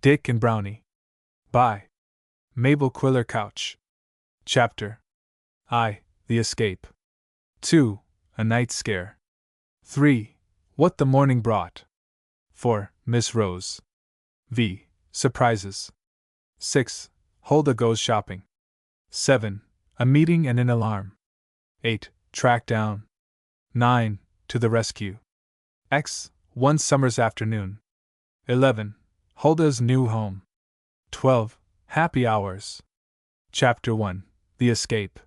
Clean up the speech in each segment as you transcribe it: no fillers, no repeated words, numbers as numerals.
Dick and Brownie. By Mabel Quiller-Couch. Chapter I. The Escape. 2. A Night Scare. 3. What the Morning Brought. 4. Miss Rose. V. Surprises. 6. Huldah Goes Shopping. 7. A Meeting and an Alarm. 8. Track Down. 9. To the Rescue. X. One Summer's Afternoon. 11. Huldah's New Home. 12. Happy Hours. Chapter 1. The Escape.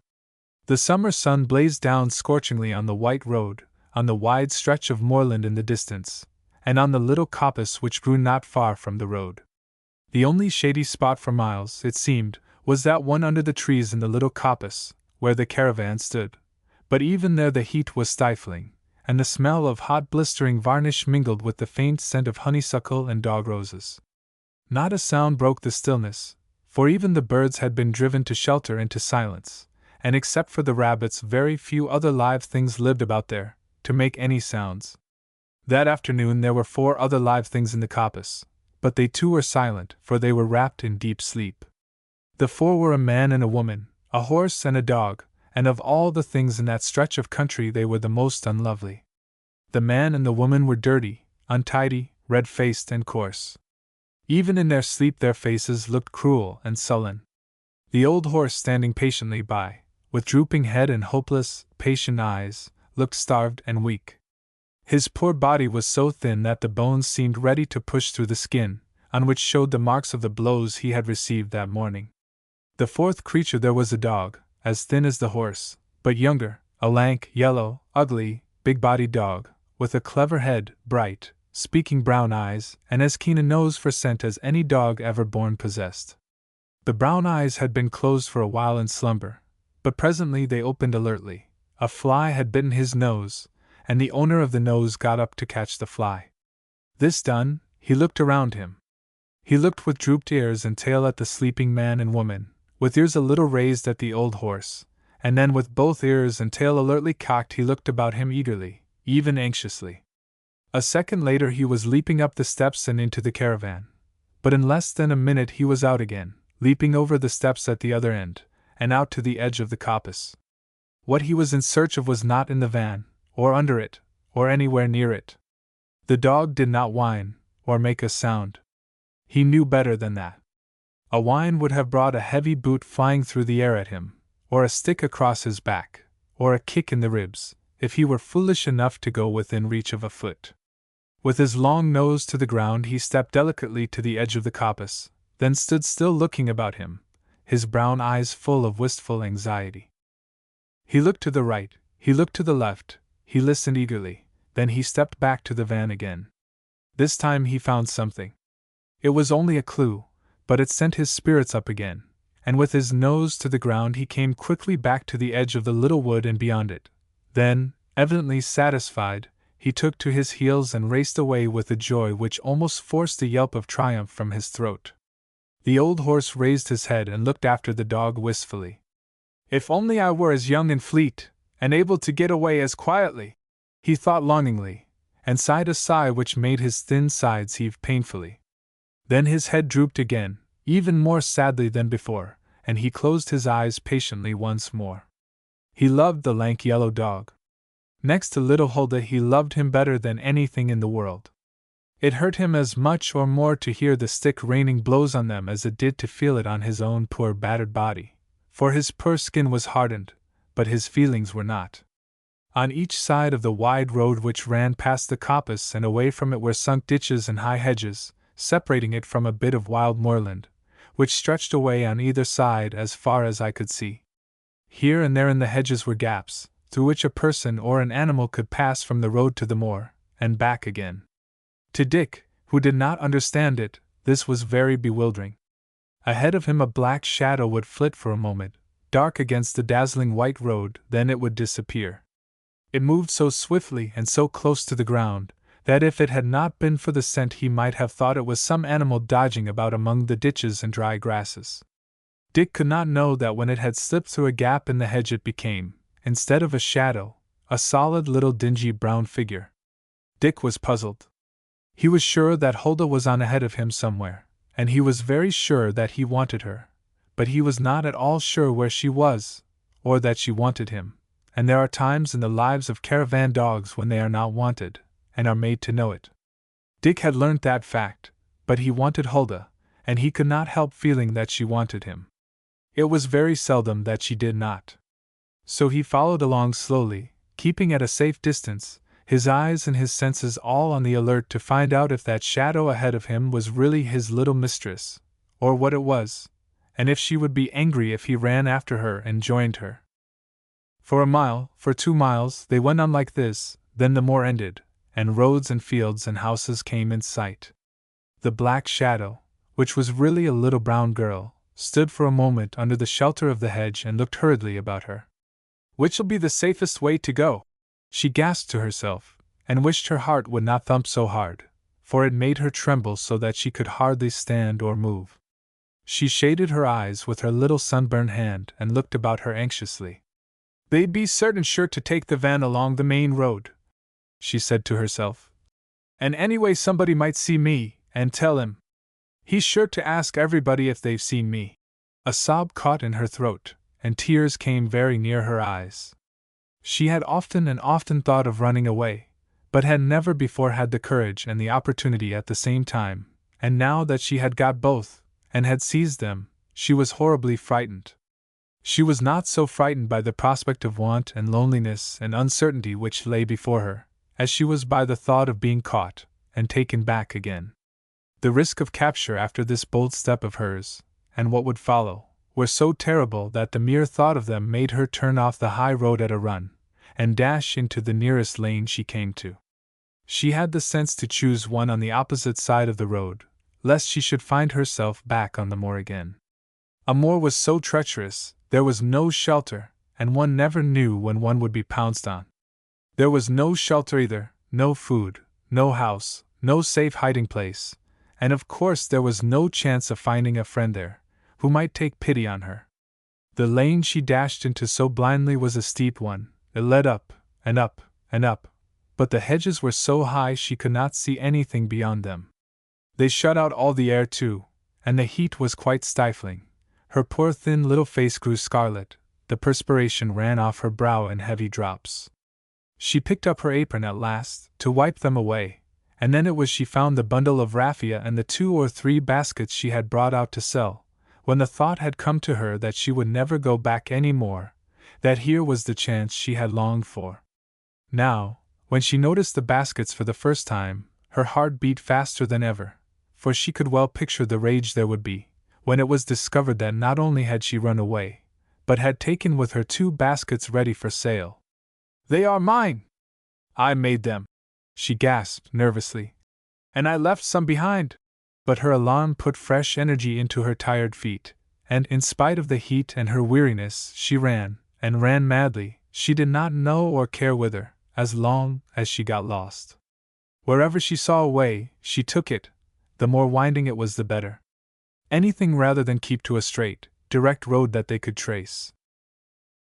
The summer sun blazed down scorchingly on the white road, on the wide stretch of moorland in the distance, and on the little coppice which grew not far from the road. The only shady spot for miles, it seemed, was that one under the trees in the little coppice, where the caravan stood, but even there the heat was stifling, and the smell of hot blistering varnish mingled with the faint scent of honeysuckle and dog roses. Not a sound broke the stillness, for even the birds had been driven to shelter into silence, and except for the rabbits very few other live things lived about there, to make any sounds. That afternoon there were 4 other live things in the coppice, but they too were silent, for they were wrapped in deep sleep. The 4 were a man and a woman, a horse and a dog, and of all the things in that stretch of country they were the most unlovely. The man and the woman were dirty, untidy, red-faced and coarse. Even in their sleep their faces looked cruel and sullen. The old horse, standing patiently by, with drooping head and hopeless, patient eyes, looked starved and weak. His poor body was so thin that the bones seemed ready to push through the skin, on which showed the marks of the blows he had received that morning. The 4th creature there was a dog, as thin as the horse, but younger, a lank, yellow, ugly, big-bodied dog, with a clever head, bright, speaking brown eyes, and as keen a nose for scent as any dog ever born possessed. The brown eyes had been closed for a while in slumber, but presently they opened alertly. A fly had bitten his nose, and the owner of the nose got up to catch the fly. This done, he looked around him. He looked with drooped ears and tail at the sleeping man and woman, with ears a little raised at the old horse, and then with both ears and tail alertly cocked he looked about him eagerly, even anxiously. A second later he was leaping up the steps and into the caravan, but in less than a minute he was out again, leaping over the steps at the other end, and out to the edge of the coppice. What he was in search of was not in the van, or under it, or anywhere near it. The dog did not whine, or make a sound. He knew better than that. A whine would have brought a heavy boot flying through the air at him, or a stick across his back, or a kick in the ribs, if he were foolish enough to go within reach of a foot. With his long nose to the ground he stepped delicately to the edge of the coppice, then stood still looking about him, his brown eyes full of wistful anxiety. He looked to the right, he looked to the left, he listened eagerly, then he stepped back to the van again. This time he found something. It was only a clue, but it sent his spirits up again, and with his nose to the ground he came quickly back to the edge of the little wood and beyond it. Then, evidently satisfied, he took to his heels and raced away with a joy which almost forced a yelp of triumph from his throat. The old horse raised his head and looked after the dog wistfully. "If only I were as young and fleet, and able to get away as quietly," he thought longingly, and sighed a sigh which made his thin sides heave painfully. Then his head drooped again, even more sadly than before, and he closed his eyes patiently once more. He loved the lank yellow dog. Next to little Huldah he loved him better than anything in the world. It hurt him as much or more to hear the stick raining blows on them as it did to feel it on his own poor battered body, for his poor skin was hardened, but his feelings were not. On each side of the wide road which ran past the coppice and away from it were sunk ditches and high hedges, separating it from a bit of wild moorland, which stretched away on either side as far as I could see. Here and there in the hedges were gaps, through which a person or an animal could pass from the road to the moor, and back again. To Dick, who did not understand it, this was very bewildering. Ahead of him a black shadow would flit for a moment, dark against the dazzling white road, then it would disappear. It moved so swiftly and so close to the ground, that if it had not been for the scent he might have thought it was some animal dodging about among the ditches and dry grasses. Dick could not know that when it had slipped through a gap in the hedge it became, instead of a shadow, a solid little dingy brown figure. Dick was puzzled. He was sure that Huldah was on ahead of him somewhere, and he was very sure that he wanted her, but he was not at all sure where she was, or that she wanted him, and there are times in the lives of caravan dogs when they are not wanted, and are made to know it. Dick had learnt that fact, but he wanted Hulda, and he could not help feeling that she wanted him. It was very seldom that she did not. So he followed along slowly, keeping at a safe distance, his eyes and his senses all on the alert to find out if that shadow ahead of him was really his little mistress, or what it was, and if she would be angry if he ran after her and joined her. For a mile, for 2 miles, they went on like this, then the moor ended, and roads and fields and houses came in sight. The black shadow, which was really a little brown girl, stood for a moment under the shelter of the hedge and looked hurriedly about her. "Which'll be the safest way to go?" she gasped to herself, and wished her heart would not thump so hard, for it made her tremble so that she could hardly stand or move. She shaded her eyes with her little sunburned hand and looked about her anxiously. "They'd be certain sure to take the van along the main road," she said to herself. "And anyway somebody might see me, and tell him. He's sure to ask everybody if they've seen me." A sob caught in her throat, and tears came very near her eyes. She had often and often thought of running away, but had never before had the courage and the opportunity at the same time, and now that she had got both, and had seized them, she was horribly frightened. She was not so frightened by the prospect of want and loneliness and uncertainty which lay before her, as she was by the thought of being caught, and taken back again. The risk of capture after this bold step of hers, and what would follow, were so terrible that the mere thought of them made her turn off the high road at a run, and dash into the nearest lane she came to. She had the sense to choose one on the opposite side of the road, lest she should find herself back on the moor again. A moor was so treacherous, there was no shelter, and one never knew when one would be pounced on. There was no shelter either, no food, no house, no safe hiding place, and of course there was no chance of finding a friend there, who might take pity on her. The lane she dashed into so blindly was a steep one. It led up, and up, and up, but the hedges were so high she could not see anything beyond them. They shut out all the air too, and the heat was quite stifling. Her poor thin little face grew scarlet, the perspiration ran off her brow in heavy drops. She picked up her apron at last, to wipe them away, and then it was she found the bundle of raffia and the 2 or 3 baskets she had brought out to sell, when the thought had come to her that she would never go back any more, that here was the chance she had longed for. Now, when she noticed the baskets for the first time, her heart beat faster than ever, for she could well picture the rage there would be, when it was discovered that not only had she run away, but had taken with her 2 baskets ready for sale. "They are mine! I made them," she gasped nervously. "And I left some behind." But her alarm put fresh energy into her tired feet, and in spite of the heat and her weariness, she ran, and ran madly, she did not know or care whither, as long as she got lost. Wherever she saw a way, she took it, the more winding it was the better. Anything rather than keep to a straight, direct road that they could trace.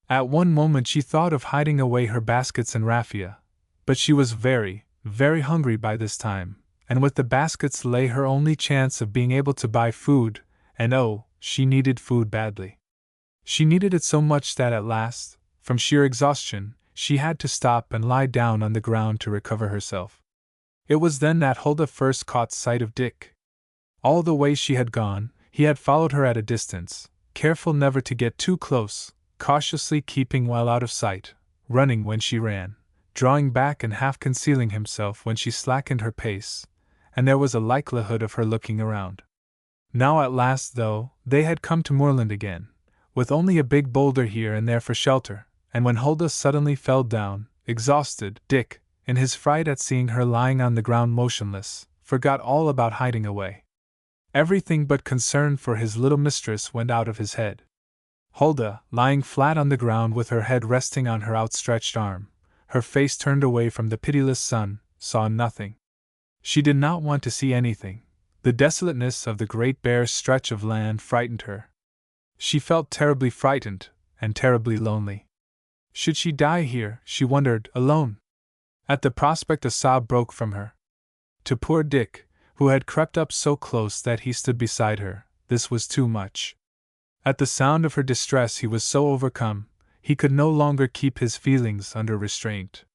At one moment she thought of hiding away her baskets and raffia, but she was very, very hungry by this time, and with the baskets lay her only chance of being able to buy food, and oh, she needed food badly. She needed it so much that at last, from sheer exhaustion, she had to stop and lie down on the ground to recover herself. It was then that Hulda first caught sight of Dick. All the way she had gone, he had followed her at a distance, careful never to get too close, cautiously keeping well out of sight, running when she ran, drawing back and half concealing himself when she slackened her pace, and there was a likelihood of her looking around. Now at last, though, they had come to moorland again, with only a big boulder here and there for shelter, and when Hulda suddenly fell down, exhausted, Dick, in his fright at seeing her lying on the ground motionless, forgot all about hiding away. Everything but concern for his little mistress went out of his head. Hulda, lying flat on the ground with her head resting on her outstretched arm, her face turned away from the pitiless sun, saw nothing. She did not want to see anything. The desolateness of the great bare stretch of land frightened her. She felt terribly frightened, and terribly lonely. Should she die here, she wondered, alone? At the prospect a sob broke from her. To poor Dick, who had crept up so close that he stood beside her. This was too much. At the sound of her distress he was so overcome, he could no longer keep his feelings under restraint.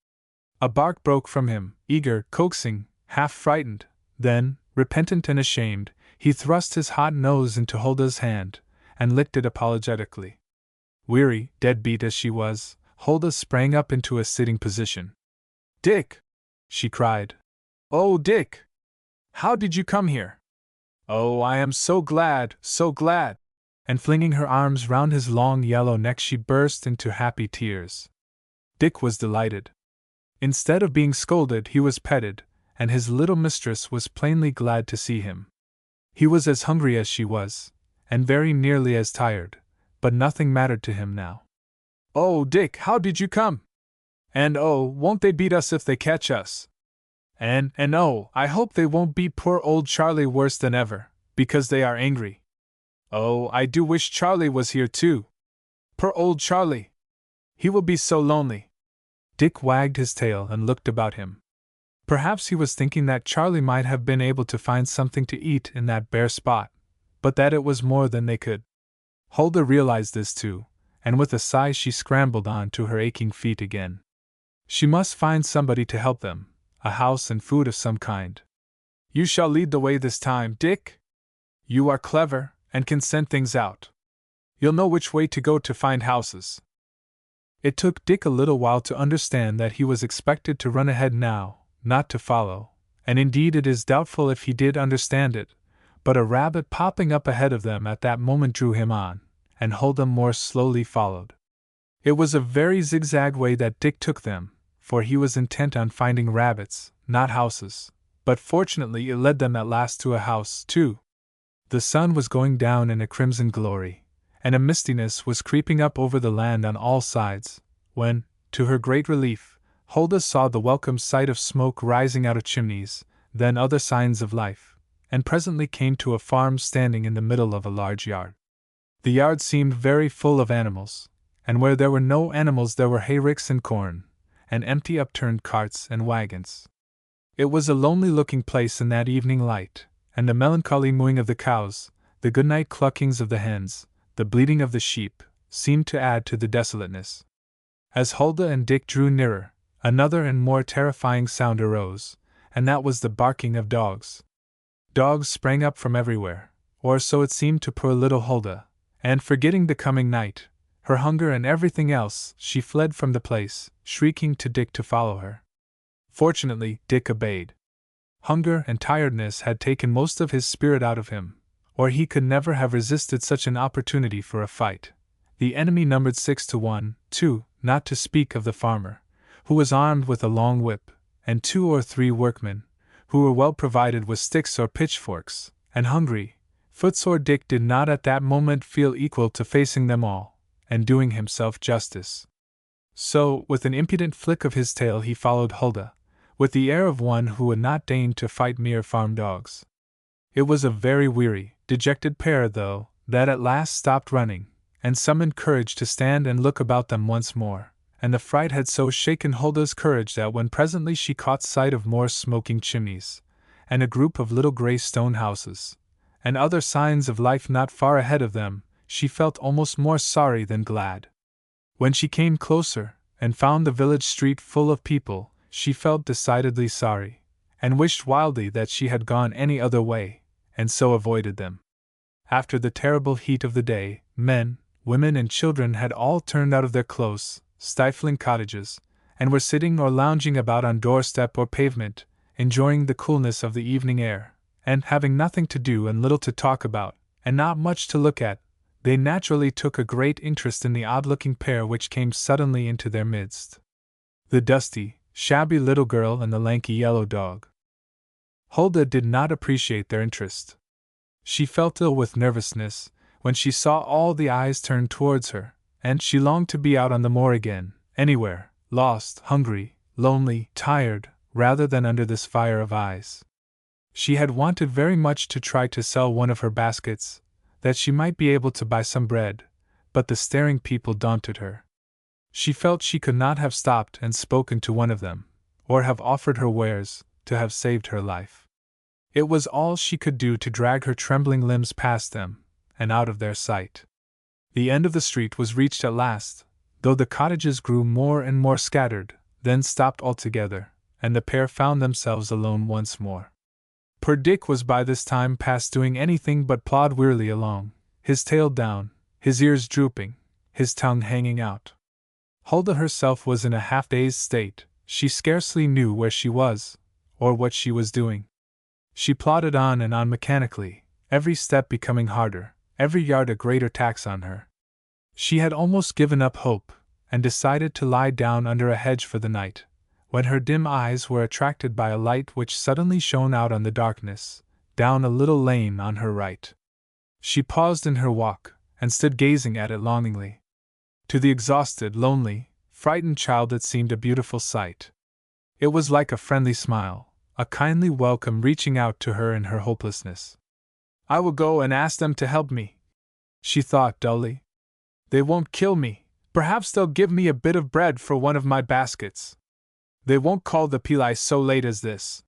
A bark broke from him, eager, coaxing, half frightened. Then, repentant and ashamed, he thrust his hot nose into Huldah's hand, and licked it apologetically. Weary, dead-beat as she was, Huldah sprang up into a sitting position. "Dick!" she cried. "Oh, Dick! How did you come here? Oh, I am so glad, so glad!" And flinging her arms round his long yellow neck she burst into happy tears. Dick was delighted. Instead of being scolded, he was petted, and his little mistress was plainly glad to see him. He was as hungry as she was, and very nearly as tired, but nothing mattered to him now. "Oh, Dick, how did you come? And oh, won't they beat us if they catch us? And oh, I hope they won't beat poor old Charlie worse than ever, because they are angry. Oh, I do wish Charlie was here too. Poor old Charlie! He will be so lonely." Dick wagged his tail and looked about him. Perhaps he was thinking that Charlie might have been able to find something to eat in that bare spot, but that it was more than they could. Huldah realized this too, and with a sigh she scrambled on to her aching feet again. She must find somebody to help them, a house and food of some kind. "You shall lead the way this time, Dick. You are clever, and can scent things out. You'll know which way to go to find houses." It took Dick a little while to understand that he was expected to run ahead now, not to follow, and indeed it is doubtful if he did understand it, but a rabbit popping up ahead of them at that moment drew him on, and Huldah more slowly followed. It was a very zigzag way that Dick took them, for he was intent on finding rabbits, not houses, but fortunately it led them at last to a house, too. The sun was going down in a crimson glory, and a mistiness was creeping up over the land on all sides, when, to her great relief, Huldah saw the welcome sight of smoke rising out of chimneys, then other signs of life, and presently came to a farm standing in the middle of a large yard. The yard seemed very full of animals, and where there were no animals there were hayricks and corn, and empty upturned carts and wagons. It was a lonely-looking place in that evening light, and the melancholy mooing of the cows, the good-night cluckings of the hens, the bleating of the sheep, seemed to add to the desolateness. As Huldah and Dick drew nearer, another and more terrifying sound arose, and that was the barking of dogs. Dogs sprang up from everywhere, or so it seemed to poor little Huldah, and forgetting the coming night, her hunger and everything else, she fled from the place, shrieking to Dick to follow her. Fortunately, Dick obeyed. Hunger and tiredness had taken most of his spirit out of him, or he could never have resisted such an opportunity for a fight. The enemy numbered 6 to 1, 2, not to speak of the farmer, who was armed with a long whip, and 2 or 3 workmen, who were well provided with sticks or pitchforks, and hungry. Footsore Dick did not at that moment feel equal to facing them all, and doing himself justice. So, with an impudent flick of his tail he followed Huldah, with the air of one who would not deign to fight mere farm dogs. It was a very weary, dejected pair, though, that at last stopped running, and summoned courage to stand and look about them once more, and the fright had so shaken Huldah's courage that when presently she caught sight of more smoking chimneys, and a group of little grey stone houses, and other signs of life not far ahead of them, she felt almost more sorry than glad. When she came closer, and found the village street full of people, she felt decidedly sorry, and wished wildly that she had gone any other way, and so avoided them. After the terrible heat of the day, men, women and children had all turned out of their close, stifling cottages, and were sitting or lounging about on doorstep or pavement, enjoying the coolness of the evening air, and having nothing to do and little to talk about, and not much to look at, they naturally took a great interest in the odd-looking pair which came suddenly into their midst. The dusty, shabby little girl and the lanky yellow dog. Huldah did not appreciate their interest. She felt ill with nervousness when she saw all the eyes turned towards her, and she longed to be out on the moor again, anywhere, lost, hungry, lonely, tired, rather than under this fire of eyes. She had wanted very much to try to sell one of her baskets, that she might be able to buy some bread, but the staring people daunted her. She felt she could not have stopped and spoken to one of them, or have offered her wares, to have saved her life. It was all she could do to drag her trembling limbs past them, and out of their sight. The end of the street was reached at last, though the cottages grew more and more scattered, then stopped altogether, and the pair found themselves alone once more. Poor Dick was by this time past doing anything but plod wearily along, his tail down, his ears drooping, his tongue hanging out. Huldah herself was in a half-dazed state. She scarcely knew where she was, or what she was doing. She plodded on and on mechanically, every step becoming harder, every yard a greater tax on her. She had almost given up hope, and decided to lie down under a hedge for the night, when her dim eyes were attracted by a light which suddenly shone out on the darkness, down a little lane on her right. She paused in her walk, and stood gazing at it longingly. To the exhausted, lonely, frightened child it seemed a beautiful sight. It was like a friendly smile, a kindly welcome reaching out to her in her hopelessness. "I will go and ask them to help me," she thought dully. "They won't kill me. Perhaps they'll give me a bit of bread for one of my baskets. They won't call the Pili so late as this."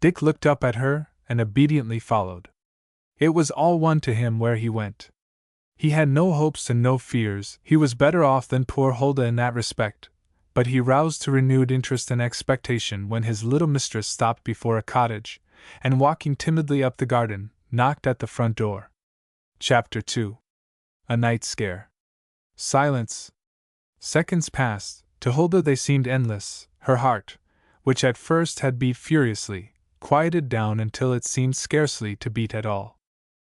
Dick looked up at her, and obediently followed. It was all one to him where he went. He had no hopes and no fears. He was better off than poor Huldah in that respect, but he roused to renewed interest and expectation when his little mistress stopped before a cottage, and walking timidly up the garden, knocked at the front door. Chapter 2. A Night Scare. Silence. Seconds passed. To Huldah they seemed endless. Her heart, which at first had beat furiously, quieted down until it seemed scarcely to beat at all.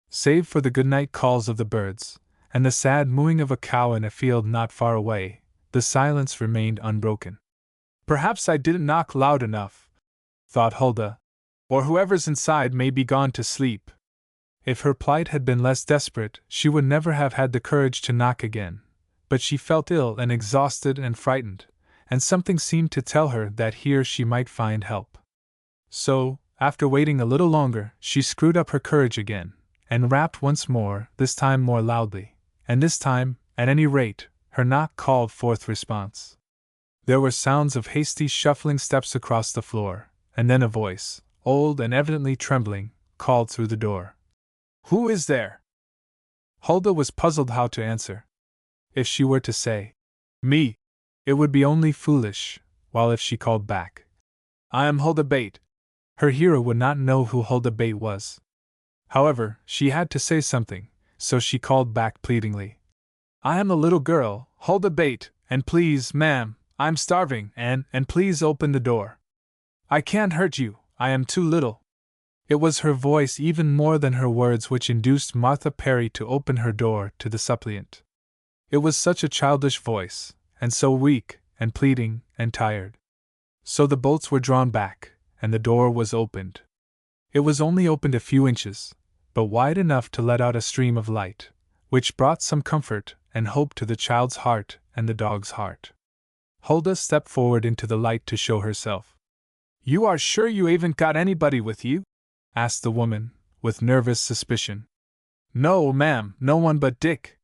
Save for the good-night calls of the birds, and the sad mooing of a cow in a field not far away, the silence remained unbroken. "Perhaps I didn't knock loud enough," thought Huldah, "or whoever's inside may be gone to sleep." If her plight had been less desperate, she would never have had the courage to knock again, but she felt ill and exhausted and frightened, and something seemed to tell her that here she might find help. So, after waiting a little longer, she screwed up her courage again, and rapped once more, this time more loudly, and this time, at any rate, her knock called forth response. There were sounds of hasty shuffling steps across the floor, and then a voice, old and evidently trembling, called through the door. "Who is there?" Huldah was puzzled how to answer. If she were to say, "Me," it would be only foolish, while if she called back, "I am Huldah Bate," her hearer would not know who Huldah Bate was. However, she had to say something, so she called back pleadingly, "I am the little girl, Huldah Bate, and please, ma'am, I'm starving, and please open the door. I can't hurt you, I am too little." It was her voice even more than her words which induced Martha Perry to open her door to the suppliant. It was such a childish voice, and so weak, and pleading, and tired. So the bolts were drawn back, and the door was opened. It was only opened a few inches, but wide enough to let out a stream of light, which brought some comfort and hope to the child's heart and the dog's heart. Huldah stepped forward into the light to show herself. "You are sure you haven't got anybody with you?" asked the woman, with nervous suspicion. "No, ma'am, no one but Dick."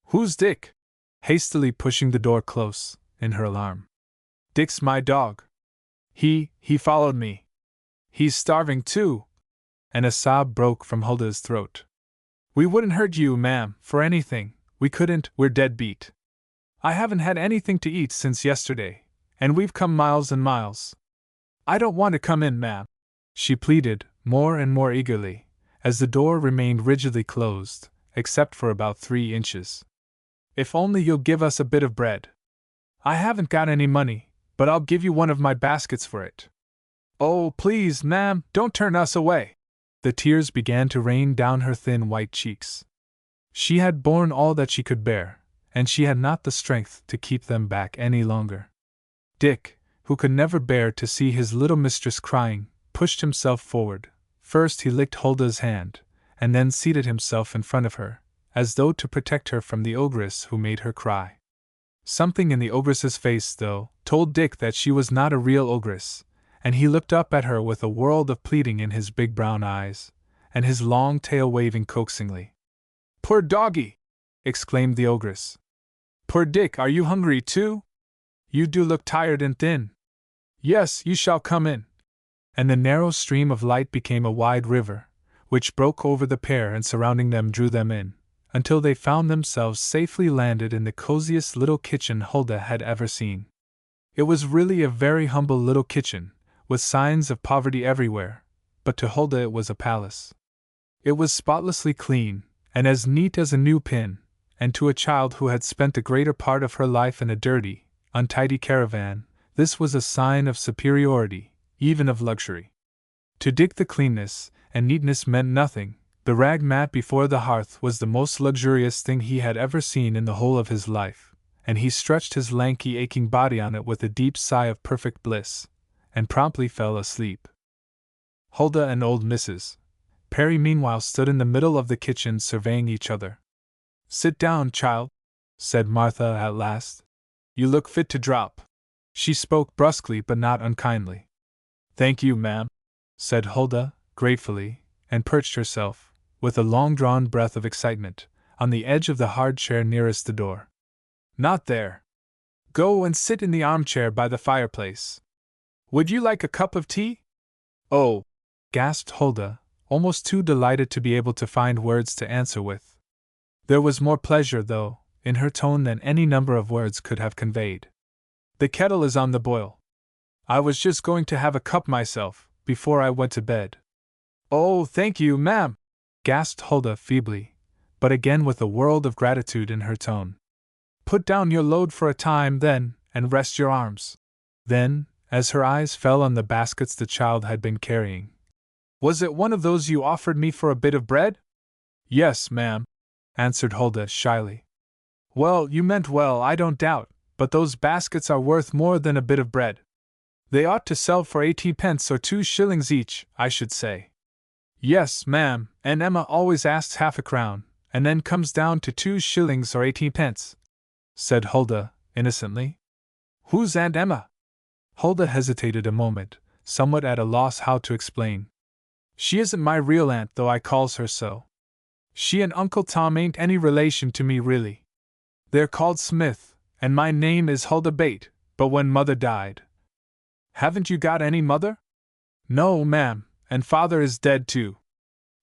"Who's Dick?" hastily pushing the door close, in her alarm. "Dick's my dog. He followed me. He's starving too." And a sob broke from Huldah's throat. "We wouldn't hurt you, ma'am, for anything, we couldn't, we're dead beat. I haven't had anything to eat since yesterday, and we've come miles and miles. I don't want to come in, ma'am," she pleaded, more and more eagerly, as the door remained rigidly closed, except for about 3 inches. "If only you'll give us a bit of bread. I haven't got any money, but I'll give you one of my baskets for it. Oh, please, ma'am, don't turn us away." The tears began to rain down her thin white cheeks. She had borne all that she could bear, and she had not the strength to keep them back any longer. Dick, who could never bear to see his little mistress crying, pushed himself forward. First he licked Huldah's hand, and then seated himself in front of her, as though to protect her from the ogress who made her cry. Something in the ogress's face, though, told Dick that she was not a real ogress, and he looked up at her with a world of pleading in his big brown eyes, and his long tail waving coaxingly. "Poor doggy!" exclaimed the ogress. "Poor Dick, are you hungry too? You do look tired and thin. Yes, you shall come in." and the narrow stream of light became a wide river, which broke over the pair and surrounding them drew them in, until they found themselves safely landed in the coziest little kitchen Hulda had ever seen. It was really a very humble little kitchen, with signs of poverty everywhere, but to Hulda it was a palace. It was spotlessly clean, and as neat as a new pin, and to a child who had spent the greater part of her life in a dirty, untidy caravan, this was a sign of superiority, even of luxury. To Dick the cleanness and neatness meant nothing. The rag mat before the hearth was the most luxurious thing he had ever seen in the whole of his life, and he stretched his lanky, aching body on it with a deep sigh of perfect bliss, and promptly fell asleep. Hulda and old Mrs. Perry meanwhile stood in the middle of the kitchen surveying each other. "Sit down, child," said Martha at last. "You look fit to drop." She spoke brusquely but not unkindly. "Thank you, ma'am," said Hulda, gratefully, and perched herself, with a long-drawn breath of excitement, on the edge of the hard chair nearest the door. "Not there. Go and sit in the armchair by the fireplace. Would you like a cup of tea?" "Oh!" gasped Hulda, almost too delighted to be able to find words to answer with. There was more pleasure, though, in her tone than any number of words could have conveyed. "The kettle is on the boil. I was just going to have a cup myself, before I went to bed." "Oh, thank you, ma'am!" gasped Hulda feebly, but again with a world of gratitude in her tone. "Put down your load for a time, then, and rest your arms." Then, as her eyes fell on the baskets the child had been carrying, "Was it one of those you offered me for a bit of bread?" "Yes, ma'am," answered Hulda shyly. "Well, you meant well, I don't doubt, but those baskets are worth more than a bit of bread. They ought to sell for 18 pence or 2 shillings each, I should say." "Yes, ma'am, and Emma always asks half a crown, and then comes down to 2 shillings or 18 pence," said Hulda, innocently. "Who's Aunt Emma?" Hulda hesitated a moment, somewhat at a loss how to explain. "She isn't my real aunt, though I calls her so. She and Uncle Tom ain't any relation to me, really. They're called Smith, and my name is Hulda Bate, but when Mother died—" "Haven't you got any mother?" "No, ma'am, and Father is dead too.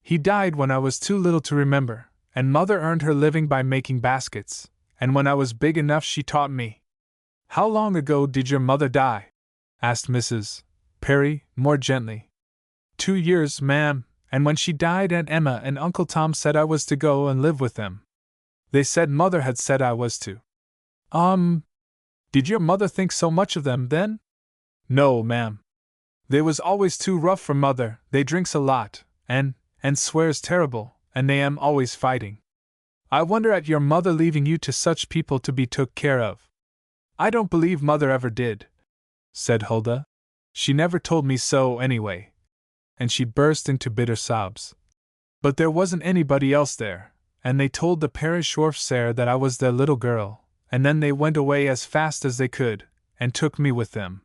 He died when I was too little to remember, and Mother earned her living by making baskets, and when I was big enough she taught me." "How long ago did your mother die?" asked Mrs. Perry, more gently. 2 years, ma'am, and when she died Aunt Emma and Uncle Tom said I was to go and live with them. They said Mother had said I was to." Did your mother think so much of them, then?" "No, ma'am. They was always too rough for Mother. They drinks a lot, and swears terrible, and they am always fighting. I wonder at your mother leaving you to such people to be took care of." "I don't believe Mother ever did," said Hulda. "She never told me so, anyway." And she burst into bitter sobs. "But there wasn't anybody else there, and they told the parish officer that I was their little girl, and then they went away as fast as they could, and took me with them."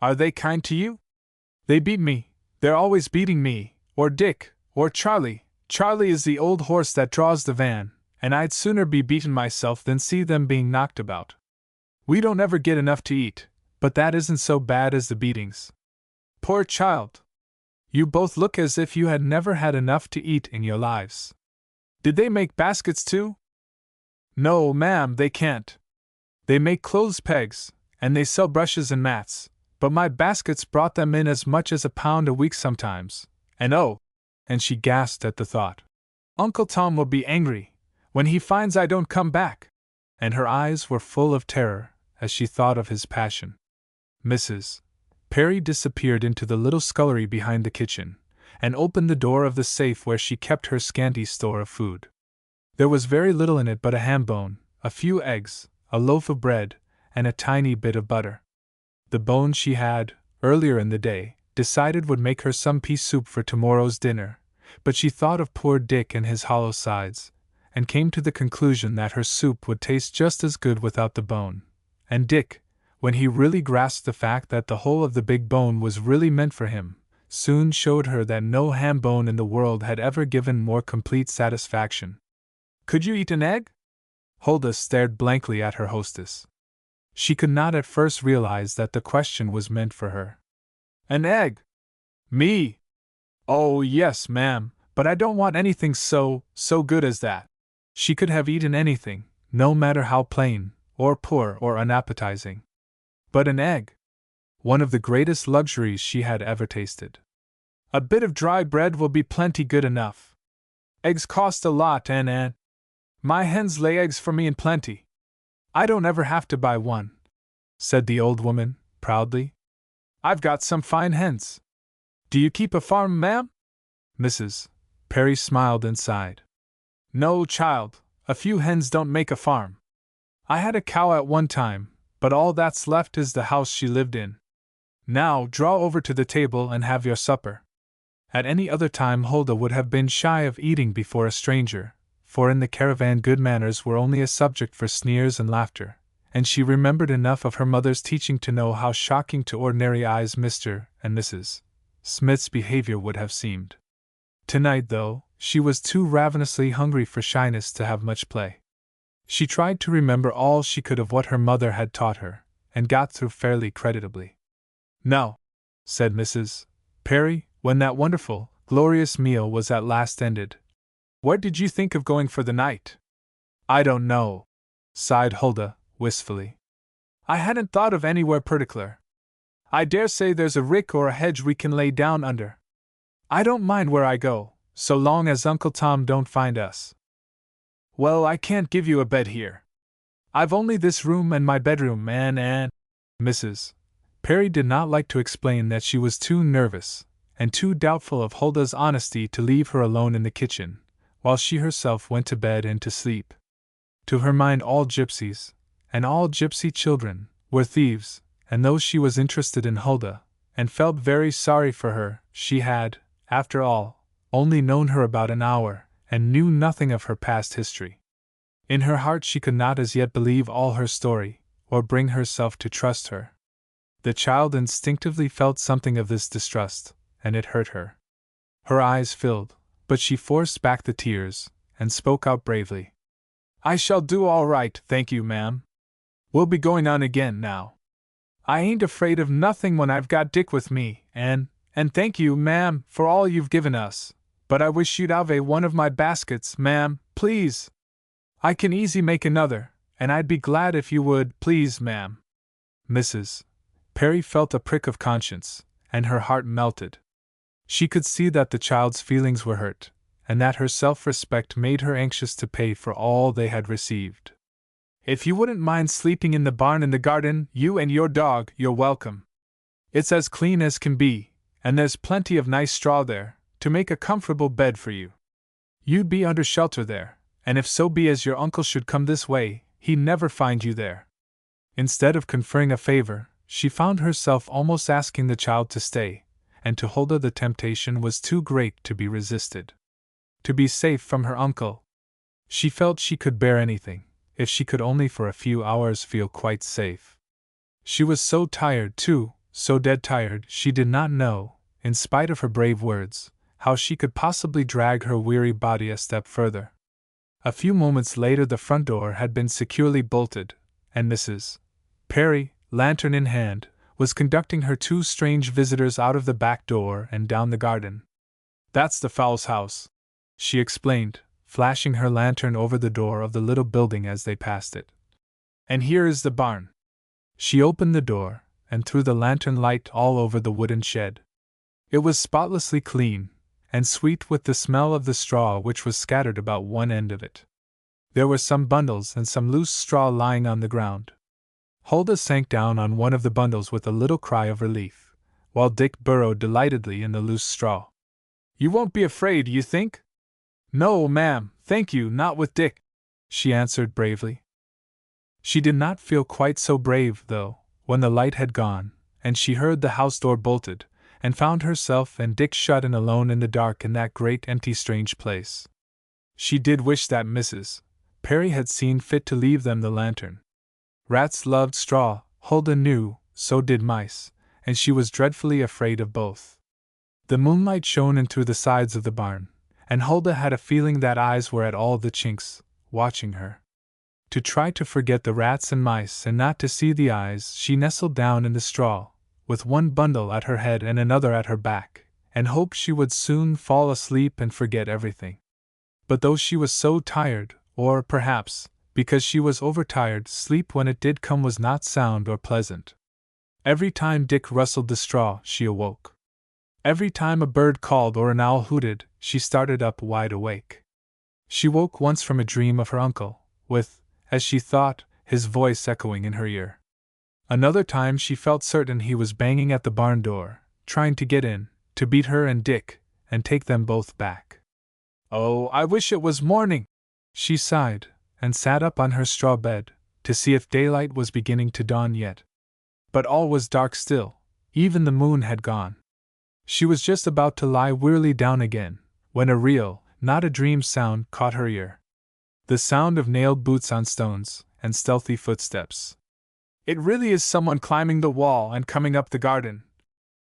"Are they kind to you?" "They beat me. They're always beating me, or Dick, or Charlie. Charlie is the old horse that draws the van, and I'd sooner be beaten myself than see them being knocked about. We don't ever get enough to eat, but that isn't so bad as the beatings." "Poor child! You both look as if you had never had enough to eat in your lives. Did they make baskets too?" "No, ma'am, they can't. They make clothes pegs, and they sell brushes and mats, but my baskets brought them in as much as £1 a week sometimes, and oh," and she gasped at the thought, "Uncle Tom will be angry when he finds I don't come back," and her eyes were full of terror as she thought of his passion. Mrs. Perry disappeared into the little scullery behind the kitchen, and opened the door of the safe where she kept her scanty store of food. There was very little in it but a ham bone, a few eggs, a loaf of bread, and a tiny bit of butter. The bone she had, earlier in the day, decided would make her some pea soup for tomorrow's dinner, but she thought of poor Dick and his hollow sides, and came to the conclusion that her soup would taste just as good without the bone, and Dick, when he really grasped the fact that the whole of the big bone was really meant for him, soon showed her that no ham bone in the world had ever given more complete satisfaction. "Could you eat an egg?" Hulda stared blankly at her hostess. She could not at first realize that the question was meant for her. "An egg?" Me? Oh, yes, ma'am, but I don't want anything so good as that. She could have eaten anything, no matter how plain, or poor, or unappetizing. But an egg! One of the greatest luxuries she had ever tasted. A bit of dry bread will be plenty good enough. Eggs cost a lot, and my hens lay eggs for me in plenty. I don't ever have to buy one," said the old woman, proudly. "I've got some fine hens." "Do you keep a farm, ma'am?" Mrs. Perry smiled and sighed. "No, child, a few hens don't make a farm. I had a cow at one time, but all that's left is the house she lived in. Now, draw over to the table and have your supper." At any other time Huldah would have been shy of eating before a stranger, for in the caravan good manners were only a subject for sneers and laughter, and she remembered enough of her mother's teaching to know how shocking to ordinary eyes Mr. and Mrs. Smith's behavior would have seemed. Tonight, though, she was too ravenously hungry for shyness to have much play. She tried to remember all she could of what her mother had taught her, and got through fairly creditably. "Now," said Mrs. Perry, when that wonderful, glorious meal was at last ended, "where did you think of going for the night?" "I don't know," sighed Huldah, wistfully. "I hadn't thought of anywhere particular. I dare say there's a rick or a hedge we can lay down under. I don't mind where I go, so long as Uncle Tom don't find us." "Well, I can't give you a bed here. I've only this room and my bedroom, and Mrs. Perry did not like to explain that she was too nervous and too doubtful of Huldah's honesty to leave her alone in the kitchen, while she herself went to bed and to sleep. To her mind all gypsies, and all gypsy children, were thieves, and though she was interested in Huldah, and felt very sorry for her, she had, after all, only known her about an hour, and knew nothing of her past history. In her heart she could not as yet believe all her story, or bring herself to trust her. The child instinctively felt something of this distrust, and it hurt her. Her eyes filled, but she forced back the tears, and spoke out bravely. "I shall do all right, thank you, ma'am. We'll be going on again now. I ain't afraid of nothing when I've got Dick with me, and thank you, ma'am, for all you've given us, but I wish you'd have one of my baskets, ma'am, please. I can easy make another, and I'd be glad if you would, please, ma'am." Mrs. Perry felt a prick of conscience, and her heart melted. She could see that the child's feelings were hurt, and that her self-respect made her anxious to pay for all they had received. "If you wouldn't mind sleeping in the barn in the garden, you and your dog, you're welcome. It's as clean as can be, and there's plenty of nice straw there, to make a comfortable bed for you. You'd be under shelter there, and if so be as your uncle should come this way, he'd never find you there." Instead of conferring a favor, she found herself almost asking the child to stay, and to Huldah the temptation was too great to be resisted. To be safe from her uncle. She felt she could bear anything, if she could only for a few hours feel quite safe. She was so tired, too, so dead tired, she did not know, in spite of her brave words, how she could possibly drag her weary body a step further. A few moments later the front door had been securely bolted, and Mrs. Perry, lantern in hand, was conducting her two strange visitors out of the back door and down the garden. "That's the fowl's house," she explained, flashing her lantern over the door of the little building as they passed it. "And here is the barn." She opened the door, and threw the lantern light all over the wooden shed. It was spotlessly clean, and sweet with the smell of the straw which was scattered about one end of it. There were some bundles and some loose straw lying on the ground. Huldah sank down on one of the bundles with a little cry of relief, while Dick burrowed delightedly in the loose straw. "You won't be afraid, you think?" "No, ma'am, thank you, not with Dick," she answered bravely. She did not feel quite so brave, though, when the light had gone, and she heard the house door bolted, and found herself and Dick shut in alone in the dark in that great empty strange place. She did wish that Mrs. Perry had seen fit to leave them the lantern. Rats loved straw, Huldah knew, so did mice, and she was dreadfully afraid of both. The moonlight shone in through the sides of the barn, and Huldah had a feeling that eyes were at all the chinks, watching her. To try to forget the rats and mice and not to see the eyes, she nestled down in the straw, with one bundle at her head and another at her back, and hoped she would soon fall asleep and forget everything. But though she was so tired, or perhaps, because she was overtired, sleep when it did come was not sound or pleasant. Every time Dick rustled the straw, she awoke. Every time a bird called or an owl hooted, she started up wide awake. She woke once from a dream of her uncle, with, as she thought, his voice echoing in her ear. Another time she felt certain he was banging at the barn door, trying to get in, to beat her and Dick, and take them both back. "Oh, I wish it was morning!" she sighed, and sat up on her straw bed, to see if daylight was beginning to dawn yet. But all was dark still, even the moon had gone. She was just about to lie wearily down again, when a real, not a dream sound caught her ear. The sound of nailed boots on stones, and stealthy footsteps. "It really is someone climbing the wall and coming up the garden,"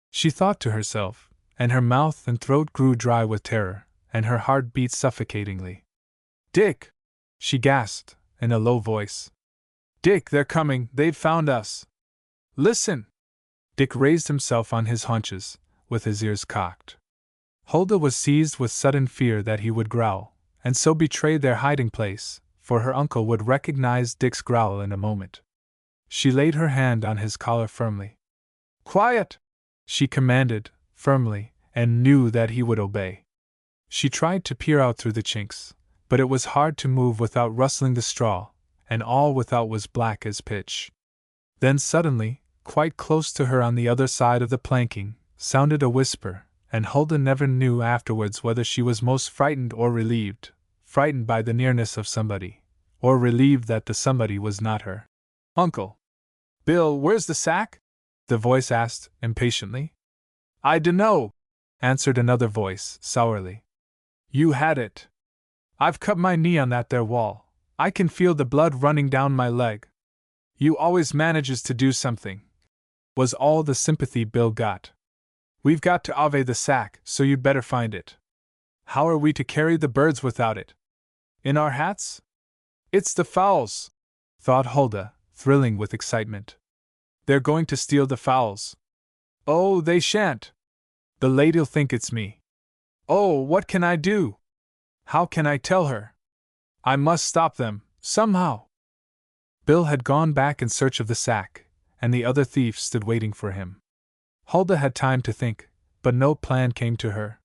she thought to herself, and her mouth and throat grew dry with terror, and her heart beat suffocatingly. "Dick!" she gasped, in a low voice. "Dick, they're coming, they've found us! Listen!" Dick raised himself on his haunches, with his ears cocked. Huldah was seized with sudden fear that he would growl, and so betray their hiding place, for her uncle would recognize Dick's growl in a moment. She laid her hand on his collar firmly. "Quiet!" she commanded, firmly, and knew that he would obey. She tried to peer out through the chinks, but it was hard to move without rustling the straw, and all without was black as pitch. Then suddenly, quite close to her on the other side of the planking, sounded a whisper, and Huldah never knew afterwards whether she was most frightened or relieved, frightened by the nearness of somebody, or relieved that the somebody was not her. "Uncle Bill, where's the sack?" the voice asked, impatiently. "I dunno," answered another voice, sourly. "You had it. I've cut my knee on that there wall. I can feel the blood running down my leg." "You always manages to do something," was all the sympathy Bill got. "We've got to ave the sack, so you'd better find it. How are we to carry the birds without it? In our hats? It's the fowls," thought Huldah, thrilling with excitement. "They're going to steal the fowls." "Oh, they shan't. The lady'll think it's me. Oh, what can I do? How can I tell her? I must stop them, somehow." Bill had gone back in search of the sack, and the other thieves stood waiting for him. Huldah had time to think, but no plan came to her.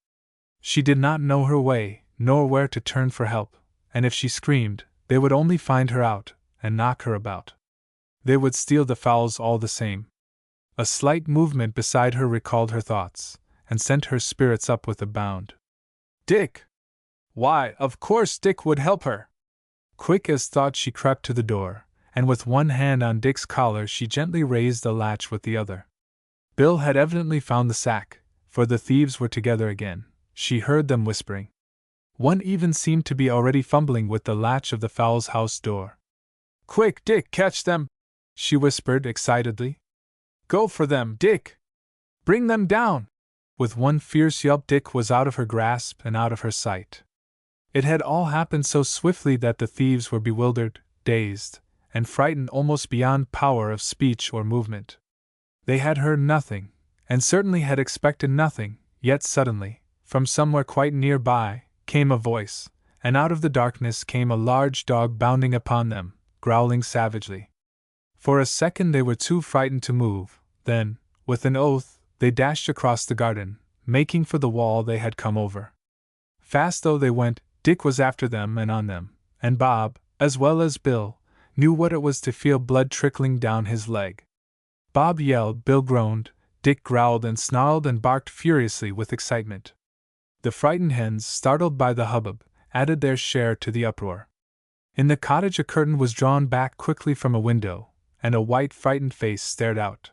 She did not know her way, nor where to turn for help, and if she screamed, they would only find her out, and knock her about. They would steal the fowls all the same. A slight movement beside her recalled her thoughts, and sent her spirits up with a bound. Dick! Why, of course Dick would help her! Quick as thought she crept to the door, and with one hand on Dick's collar she gently raised the latch with the other. Bill had evidently found the sack, for the thieves were together again. She heard them whispering. One even seemed to be already fumbling with the latch of the fowl's house door. "Quick, Dick, catch them!" she whispered excitedly. "Go for them, Dick! Bring them down!" With one fierce yelp Dick was out of her grasp and out of her sight. It had all happened so swiftly that the thieves were bewildered, dazed, and frightened almost beyond power of speech or movement. They had heard nothing, and certainly had expected nothing, yet suddenly, from somewhere quite near by, came a voice, and out of the darkness came a large dog bounding upon them, growling savagely. For a second they were too frightened to move, then, with an oath, they dashed across the garden, making for the wall they had come over. Fast though they went, Dick was after them and on them, and Bob, as well as Bill, knew what it was to feel blood trickling down his leg. Bob yelled, Bill groaned, Dick growled and snarled and barked furiously with excitement. The frightened hens, startled by the hubbub, added their share to the uproar. In the cottage a curtain was drawn back quickly from a window, and a white frightened face stared out.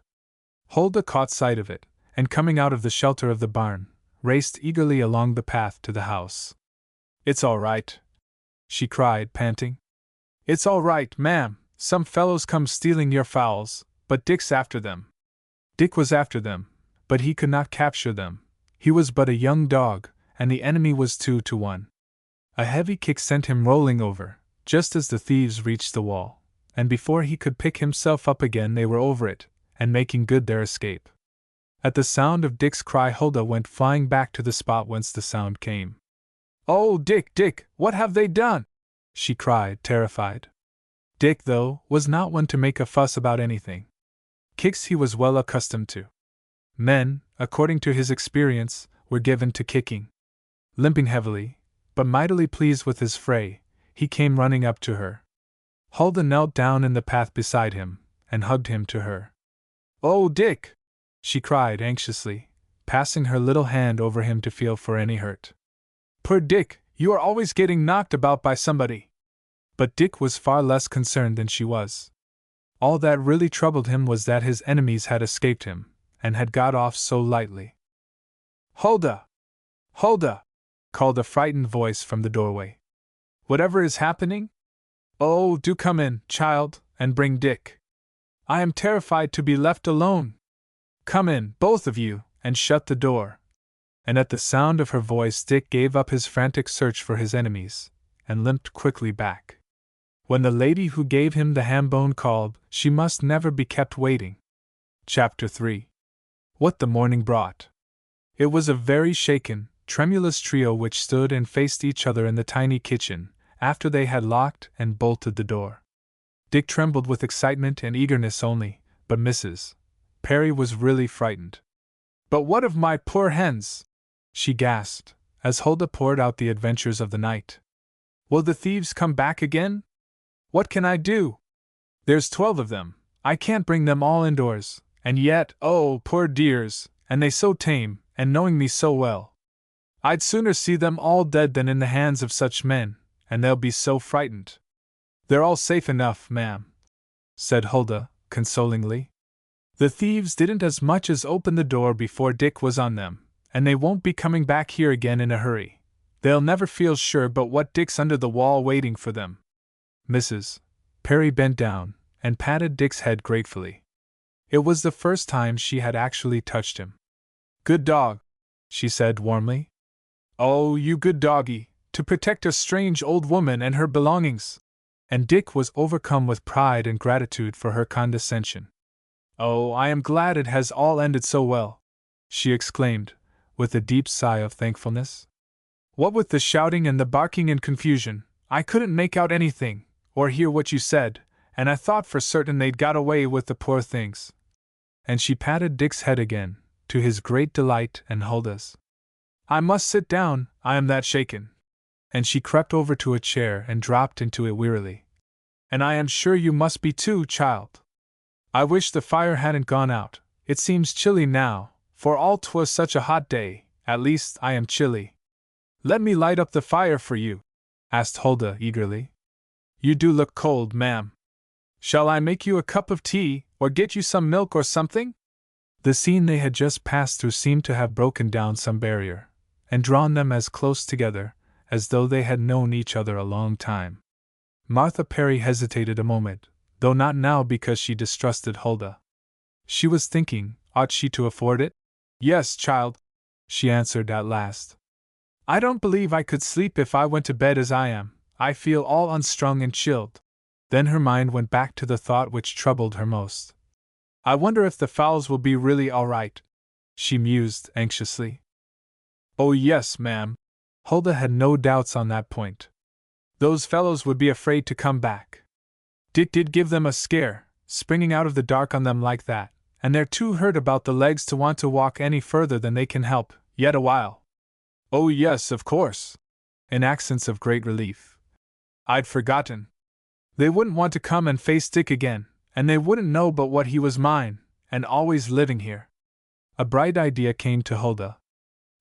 Huldah caught sight of it, and coming out of the shelter of the barn, raced eagerly along the path to the house. "It's all right," she cried, panting. "It's all right, ma'am. Some fellows come stealing your fowls, but Dick's after them." Dick was after them, but he could not capture them. He was but a young dog, and the enemy was 2 to 1. A heavy kick sent him rolling over, just as the thieves reached the wall, and before he could pick himself up again they were over it, and making good their escape. At the sound of Dick's cry, Huldah went flying back to the spot whence the sound came. "Oh, Dick, Dick, what have they done?" she cried, terrified. Dick, though, was not one to make a fuss about anything. Kicks he was well accustomed to. Men, according to his experience, were given to kicking. Limping heavily, but mightily pleased with his fray, he came running up to her. Huldah knelt down in the path beside him, and hugged him to her. "Oh, Dick!" she cried anxiously, passing her little hand over him to feel for any hurt. "Poor Dick, you are always getting knocked about by somebody." But Dick was far less concerned than she was. All that really troubled him was that his enemies had escaped him, and had got off so lightly. "Huldah! Huldah!" called a frightened voice from the doorway. "Whatever is happening? Oh, do come in, child, and bring Dick. I am terrified to be left alone. Come in, both of you, and shut the door." And at the sound of her voice, Dick gave up his frantic search for his enemies, and limped quickly back. When the lady who gave him the ham bone called, she must never be kept waiting. Chapter 3. What the morning brought. It was a very shaken, tremulous trio which stood and faced each other in the tiny kitchen, after they had locked and bolted the door. Dick trembled with excitement and eagerness only, but Mrs. Perry was really frightened. "But what of my poor hens?" she gasped, as Huldah poured out the adventures of the night. "Will the thieves come back again? What can I do? There's 12 of them, I can't bring them all indoors, and yet, oh, poor dears, and they so tame, and knowing me so well. I'd sooner see them all dead than in the hands of such men, and they'll be so frightened." "They're all safe enough, ma'am," said Huldah, consolingly. "The thieves didn't as much as open the door before Dick was on them, and they won't be coming back here again in a hurry. They'll never feel sure but what Dick's under the wall waiting for them." Mrs. Perry bent down and patted Dick's head gratefully. It was the first time she had actually touched him. "Good dog," she said warmly. "Oh, you good doggy, to protect a strange old woman and her belongings." And Dick was overcome with pride and gratitude for her condescension. "Oh, I am glad it has all ended so well," she exclaimed, with a deep sigh of thankfulness. "What with the shouting and the barking and confusion, I couldn't make out anything, or hear what you said, and I thought for certain they'd got away with the poor things." And she patted Dick's head again, to his great delight and Huldah's. "I must sit down, I am that shaken." And she crept over to a chair and dropped into it wearily. "And I am sure you must be too, child. I wish the fire hadn't gone out, it seems chilly now, for all 'twas such a hot day, at least I am chilly." "Let me light up the fire for you," asked Huldah eagerly. "You do look cold, ma'am. Shall I make you a cup of tea, or get you some milk or something?" The scene they had just passed through seemed to have broken down some barrier, and drawn them as close together as though they had known each other a long time. Martha Perry hesitated a moment, though not now because she distrusted Huldah. She was thinking, ought she to afford it? "Yes, child," she answered at last. "I don't believe I could sleep if I went to bed as I am. I feel all unstrung and chilled." Then her mind went back to the thought which troubled her most. "I wonder if the fowls will be really all right," she mused anxiously. "Oh yes, ma'am." Huldah had no doubts on that point. "Those fellows would be afraid to come back. Dick did give them a scare, springing out of the dark on them like that, and they're too hurt about the legs to want to walk any further than they can help, yet a while." "Oh yes, of course," in accents of great relief. "I'd forgotten. They wouldn't want to come and face Dick again, and they wouldn't know but what he was mine, and always living here." A bright idea came to Huldah.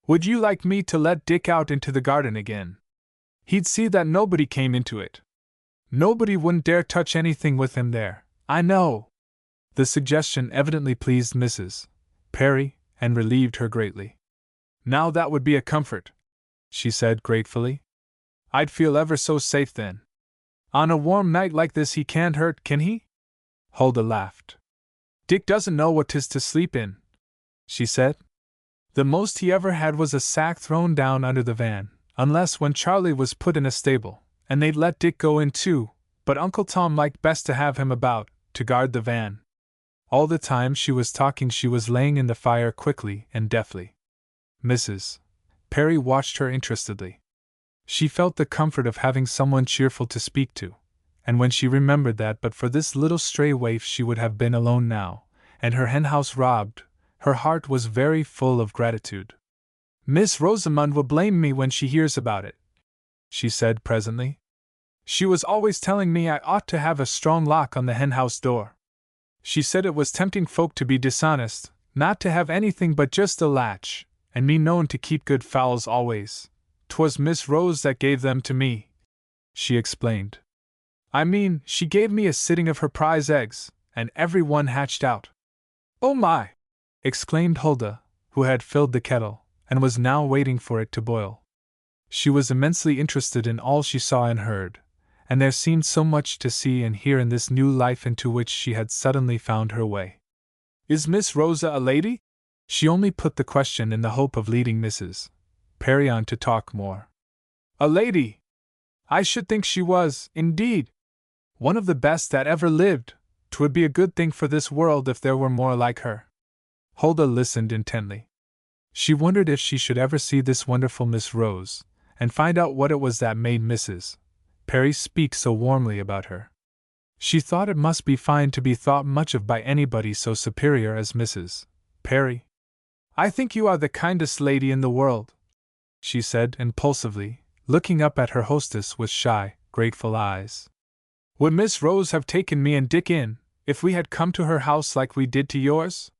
"Would you like me to let Dick out into the garden again? He'd see that nobody came into it. Nobody wouldn't dare touch anything with him there, I know." The suggestion evidently pleased Mrs. Perry, and relieved her greatly. "Now that would be a comfort," she said gratefully. "I'd feel ever so safe then. On a warm night like this he can't hurt, can he?" Huldah laughed. "Dick doesn't know what 'tis to sleep in," she said. "The most he ever had was a sack thrown down under the van, unless when Charlie was put in a stable, and they'd let Dick go in too, but Uncle Tom liked best to have him about, to guard the van." All the time she was talking, she was laying in the fire quickly and deftly. Mrs. Perry watched her interestedly. She felt the comfort of having someone cheerful to speak to, and when she remembered that but for this little stray waif she would have been alone now, and her henhouse robbed, her heart was very full of gratitude. "Miss Rosamond will blame me when she hears about it," she said presently. "She was always telling me I ought to have a strong lock on the henhouse door. She said it was tempting folk to be dishonest, not to have anything but just a latch, and me known to keep good fowls always. 'Twas Miss Rose that gave them to me," she explained. "I mean, she gave me a sitting of her prize eggs, and every one hatched out." "Oh my!" exclaimed Huldah, who had filled the kettle, and was now waiting for it to boil. She was immensely interested in all she saw and heard, and there seemed so much to see and hear in this new life into which she had suddenly found her way. "Is Miss Rosa a lady?" She only put the question in the hope of leading Mrs. Perry on to talk more. "A lady? I should think she was, indeed. One of the best that ever lived. 'Twould be a good thing for this world if there were more like her." Huldah listened intently. She wondered if she should ever see this wonderful Miss Rose, and find out what it was that made Mrs. Perry speak so warmly about her. She thought it must be fine to be thought much of by anybody so superior as Mrs. Perry. "I think you are the kindest lady in the world," she said impulsively, looking up at her hostess with shy, grateful eyes. "Would Miss Rose have taken me and Dick in, if we had come to her house like we did to yours?"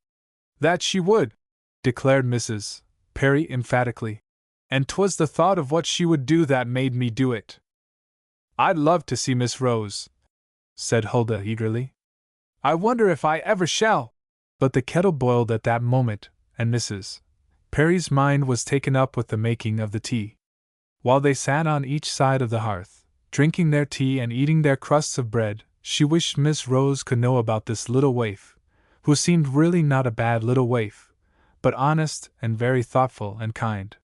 "That she would," declared Mrs. Perry emphatically. "And 'twas the thought of what she would do that made me do it." "I'd love to see Miss Rose," said Huldah eagerly. "I wonder if I ever shall." But the kettle boiled at that moment, and Mrs. Perry's mind was taken up with the making of the tea. While they sat on each side of the hearth, drinking their tea and eating their crusts of bread, she wished Miss Rose could know about this little waif, who seemed really not a bad little waif, but honest and very thoughtful and kind.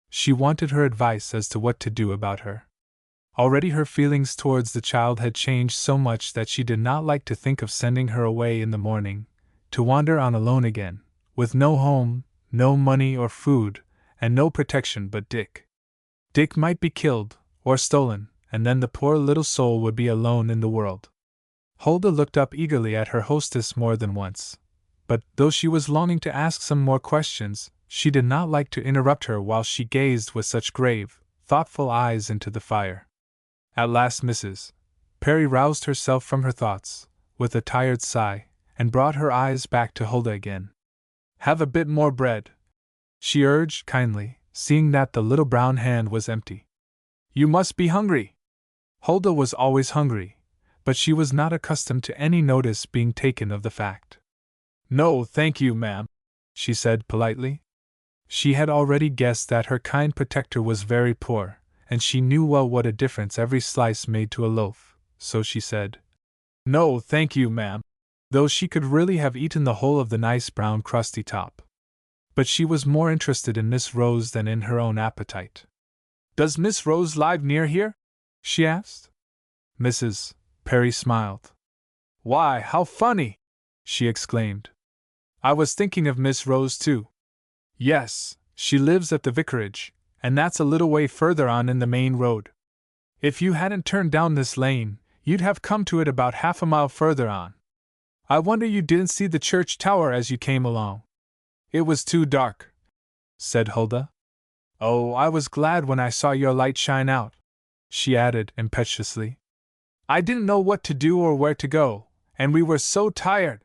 She wanted her advice as to what to do about her. Already her feelings towards the child had changed so much that she did not like to think of sending her away in the morning, to wander on alone again, with no home, no money or food, and no protection but Dick. Dick might be killed, or stolen, and then the poor little soul would be alone in the world. Huldah looked up eagerly at her hostess more than once, but, though she was longing to ask some more questions, she did not like to interrupt her while she gazed with such grave, thoughtful eyes into the fire. At last Mrs. Perry roused herself from her thoughts, with a tired sigh, and brought her eyes back to Huldah again. "Have a bit more bread," she urged kindly, seeing that the little brown hand was empty. "You must be hungry." Huldah was always hungry, but she was not accustomed to any notice being taken of the fact. "No, thank you, ma'am," she said politely. She had already guessed that her kind protector was very poor, and she knew well what a difference every slice made to a loaf, so she said, "No, thank you, ma'am," though she could really have eaten the whole of the nice brown crusty top. But she was more interested in Miss Rose than in her own appetite. "Does Miss Rose live near here?" she asked. Mrs. Perry smiled. "Why, how funny!" she exclaimed. "I was thinking of Miss Rose too. Yes, she lives at the vicarage, and that's a little way further on in the main road. If you hadn't turned down this lane, you'd have come to it about half a mile further on. I wonder you didn't see the church tower as you came along." "It was too dark," said Huldah. "Oh, I was glad when I saw your light shine out," she added impetuously. "I didn't know what to do or where to go, and we were so tired.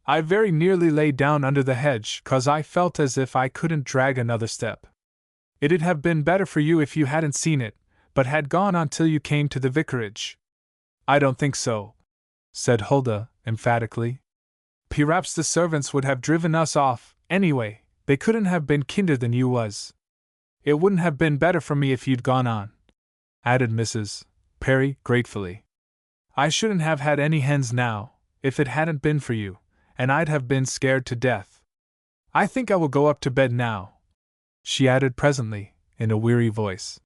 I very nearly lay down under the hedge 'cause I felt as if I couldn't drag another step. It'd have been better for you if you hadn't seen it, but had gone on till you came to the vicarage." "I don't think so," said Huldah emphatically. "Perhaps the servants would have driven us off, anyway. They couldn't have been kinder than you was. It wouldn't have been better for me if you'd gone on," added Mrs. Perry gratefully. "I shouldn't have had any hens now, if it hadn't been for you, and I'd have been scared to death. I think I will go up to bed now," she added presently, in a weary voice.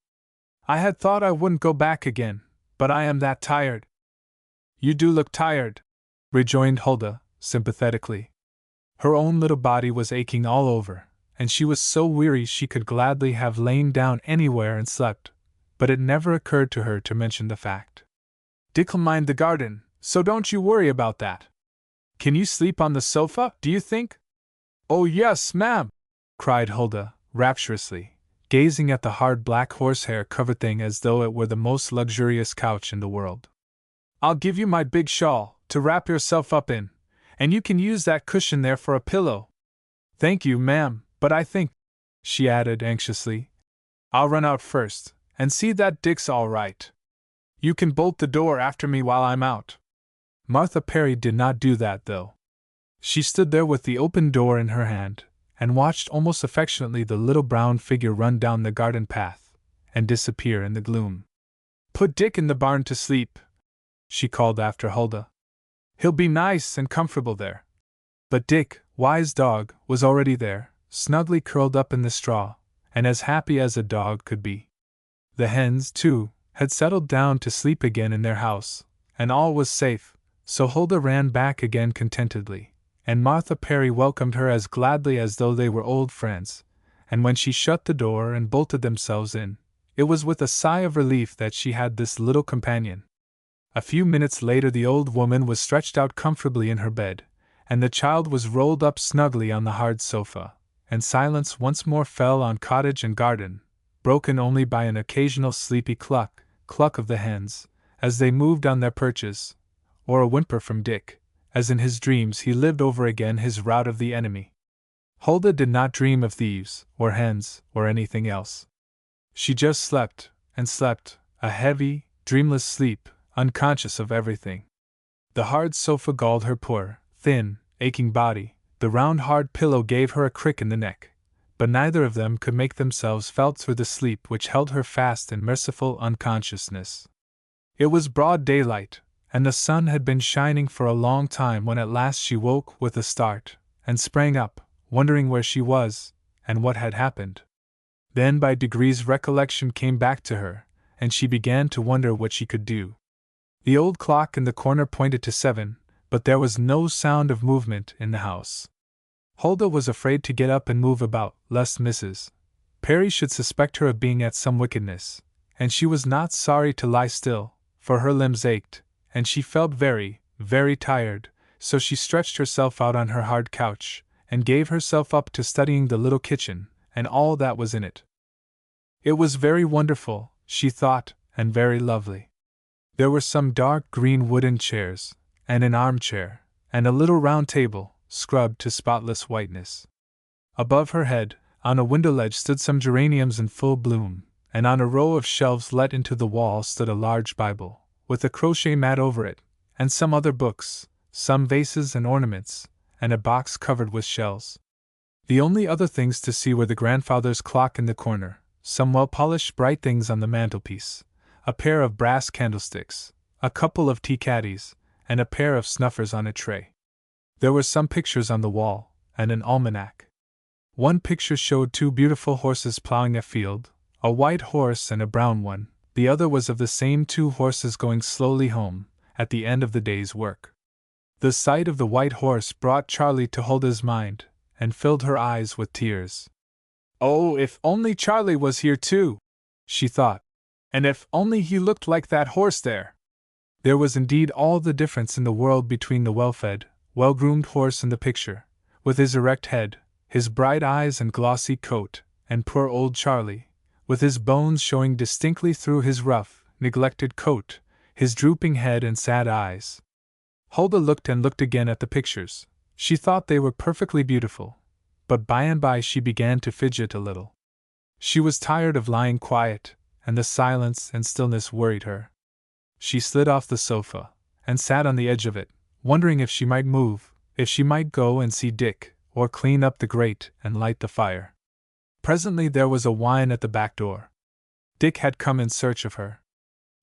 "I had thought I wouldn't go back again, but I am that tired." "You do look tired," rejoined Huldah, sympathetically. Her own little body was aching all over, and she was so weary she could gladly have lain down anywhere and slept, but it never occurred to her to mention the fact. "Dick'll mind the garden, so don't you worry about that. Can you sleep on the sofa, do you think?" "Oh, yes, ma'am!" cried Hulda, rapturously, gazing at the hard black horsehair-covered thing as though it were the most luxurious couch in the world. "I'll give you my big shawl to wrap yourself up in, and you can use that cushion there for a pillow." "Thank you, ma'am, but I think," she added anxiously, "I'll run out first, and see that Dick's all right. You can bolt the door after me while I'm out." Martha Perry did not do that, though. She stood there with the open door in her hand, and watched almost affectionately the little brown figure run down the garden path, and disappear in the gloom. "Put Dick in the barn to sleep," she called after Hulda. "He'll be nice and comfortable there." But Dick, wise dog, was already there, snugly curled up in the straw, and as happy as a dog could be. The hens, too, had settled down to sleep again in their house, and all was safe, so Hulda ran back again contentedly, and Martha Perry welcomed her as gladly as though they were old friends, and when she shut the door and bolted themselves in, it was with a sigh of relief that she had this little companion. A few minutes later the old woman was stretched out comfortably in her bed, and the child was rolled up snugly on the hard sofa, and silence once more fell on cottage and garden, broken only by an occasional sleepy cluck of the hens, as they moved on their perches, or a whimper from Dick, as in his dreams he lived over again his rout of the enemy. Hulda did not dream of thieves, or hens, or anything else. She just slept, and slept, a heavy, dreamless sleep, unconscious of everything. The hard sofa galled her poor, thin, aching body, the round hard pillow gave her a crick in the neck, but neither of them could make themselves felt through the sleep which held her fast in merciful unconsciousness. It was broad daylight, and the sun had been shining for a long time when at last she woke with a start, and sprang up, wondering where she was, and what had happened. Then by degrees recollection came back to her, and she began to wonder what she could do. The old clock in the corner pointed to 7, but there was no sound of movement in the house. Hulda was afraid to get up and move about, lest Mrs. Perry should suspect her of being at some wickedness, and she was not sorry to lie still, for her limbs ached, and she felt very, very tired, so she stretched herself out on her hard couch, and gave herself up to studying the little kitchen, and all that was in it. It was very wonderful, she thought, and very lovely. There were some dark green wooden chairs, and an armchair, and a little round table, scrubbed to spotless whiteness. Above her head, on a window ledge stood some geraniums in full bloom, and on a row of shelves let into the wall stood a large Bible, with a crochet mat over it, and some other books, some vases and ornaments, and a box covered with shells. The only other things to see were the grandfather's clock in the corner, some well-polished bright things on the mantelpiece, a pair of brass candlesticks, a couple of tea caddies, and a pair of snuffers on a tray. There were some pictures on the wall, and an almanac. One picture showed 2 beautiful horses plowing a field, a white horse and a brown one. The other was of the same 2 horses going slowly home, at the end of the day's work. The sight of the white horse brought Charlie to Hulda's mind, and filled her eyes with tears. "Oh, if only Charlie was here too," she thought, "and if only he looked like that horse there." There was indeed all the difference in the world between the well-fed, well-groomed horse in the picture, with his erect head, his bright eyes and glossy coat, and poor old Charlie, with his bones showing distinctly through his rough, neglected coat, his drooping head and sad eyes. Hulda looked and looked again at the pictures. She thought they were perfectly beautiful, but by and by she began to fidget a little. She was tired of lying quiet, and the silence and stillness worried her. She slid off the sofa, and sat on the edge of it, wondering if she might move, if she might go and see Dick, or clean up the grate and light the fire. Presently there was a whine at the back door. Dick had come in search of her.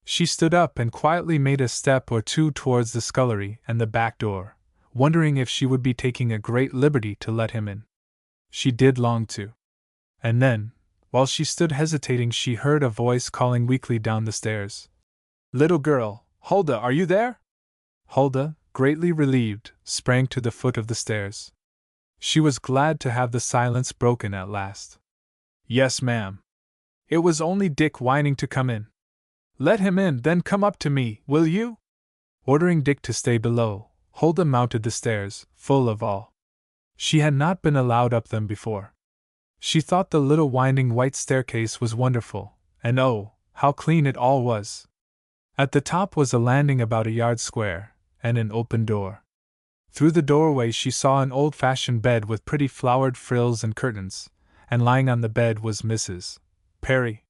She stood up and quietly made a step or 2 towards the scullery and the back door, wondering if she would be taking a great liberty to let him in. She did long to. And then, while she stood hesitating, she heard a voice calling weakly down the stairs. "Little girl, Hulda, are you there?" Hulda, greatly relieved, sprang to the foot of the stairs. She was glad to have the silence broken at last. Yes, ma'am. It was only Dick whining to come in. Let him in, then come up to me, will you? Ordering Dick to stay below, Huldah mounted the stairs, full of awe. She had not been allowed up them before. She thought the little winding white staircase was wonderful, and oh, how clean it all was! At the top was a landing about a yard square, and an open door. Through the doorway she saw an old-fashioned bed with pretty flowered frills and curtains, and lying on the bed was Mrs. Perry.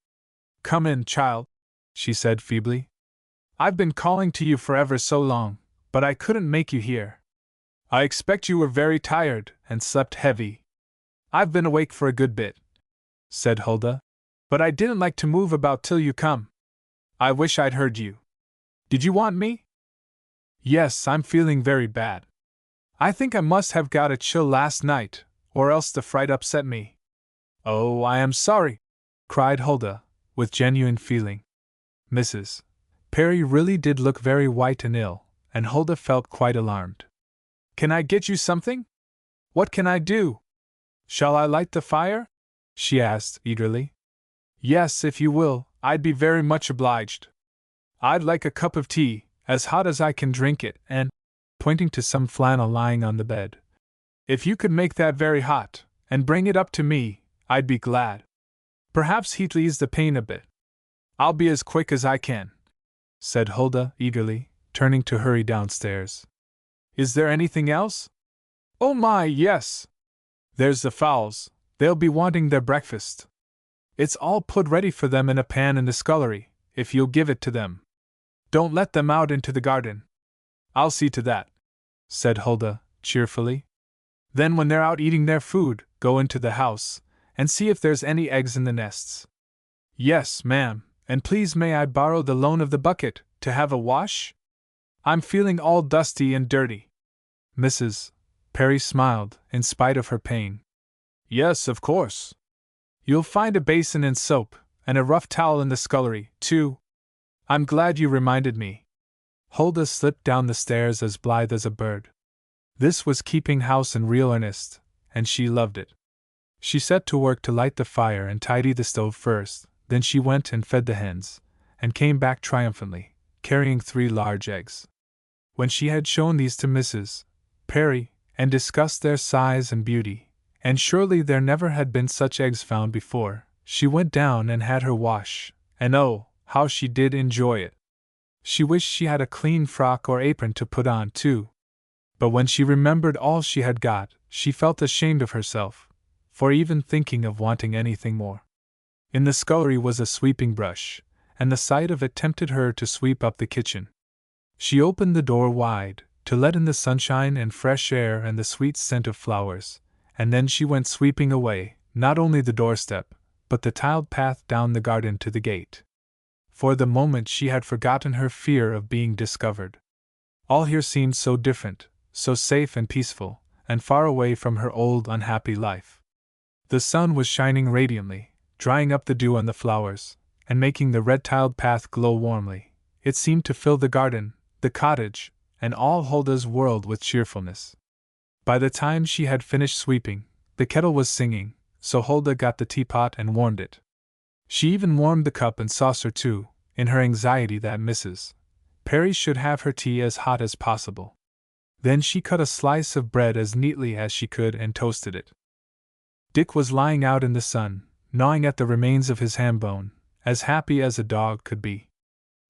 Come in, child, she said feebly. I've been calling to you for ever so long, but I couldn't make you hear. I expect you were very tired and slept heavy. I've been awake for a good bit, said Huldah, but I didn't like to move about till you come. I wish I'd heard you. Did you want me? Yes, I'm feeling very bad. I think I must have got a chill last night, or else the fright upset me. Oh, I am sorry, cried Huldah, with genuine feeling. Mrs. Perry really did look very white and ill, and Huldah felt quite alarmed. Can I get you something? What can I do? Shall I light the fire? She asked eagerly. Yes, if you will, I'd be very much obliged. I'd like a cup of tea, as hot as I can drink it, and, pointing to some flannel lying on the bed, if you could make that very hot, and bring it up to me, I'd be glad. Perhaps he'd ease the pain a bit. I'll be as quick as I can, said Huldah eagerly, turning to hurry downstairs. Is there anything else? Oh my, yes! There's the fowls, they'll be wanting their breakfast. It's all put ready for them in a pan in the scullery, if you'll give it to them. Don't let them out into the garden. I'll see to that, said Huldah, cheerfully. Then when they're out eating their food, go into the house, and see if there's any eggs in the nests. Yes, ma'am, and please may I borrow the loan of the bucket, to have a wash? I'm feeling all dusty and dirty. Mrs. Perry smiled, in spite of her pain. Yes, of course. You'll find a basin and soap, and a rough towel in the scullery, too. I'm glad you reminded me. Huldah slipped down the stairs as blithe as a bird. This was keeping house in real earnest, and she loved it. She set to work to light the fire and tidy the stove first, then she went and fed the hens, and came back triumphantly, carrying 3 large eggs. When she had shown these to Mrs. Perry, and discussed their size and beauty, and surely there never had been such eggs found before, she went down and had her wash, and oh, how she did enjoy it! She wished she had a clean frock or apron to put on, too. But when she remembered all she had got, she felt ashamed of herself, for even thinking of wanting anything more. In the scullery was a sweeping brush, and the sight of it tempted her to sweep up the kitchen. She opened the door wide, to let in the sunshine and fresh air and the sweet scent of flowers, and then she went sweeping away, not only the doorstep, but the tiled path down the garden to the gate. For the moment she had forgotten her fear of being discovered. All here seemed so different, so safe and peaceful, and far away from her old unhappy life. The sun was shining radiantly, drying up the dew on the flowers, and making the red-tiled path glow warmly. It seemed to fill the garden, the cottage, and all Huldah's world with cheerfulness. By the time she had finished sweeping, the kettle was singing, so Huldah got the teapot and warmed it. She even warmed the cup and saucer too, in her anxiety that Mrs. Perry should have her tea as hot as possible. Then she cut a slice of bread as neatly as she could and toasted it. Dick was lying out in the sun, gnawing at the remains of his ham bone, as happy as a dog could be.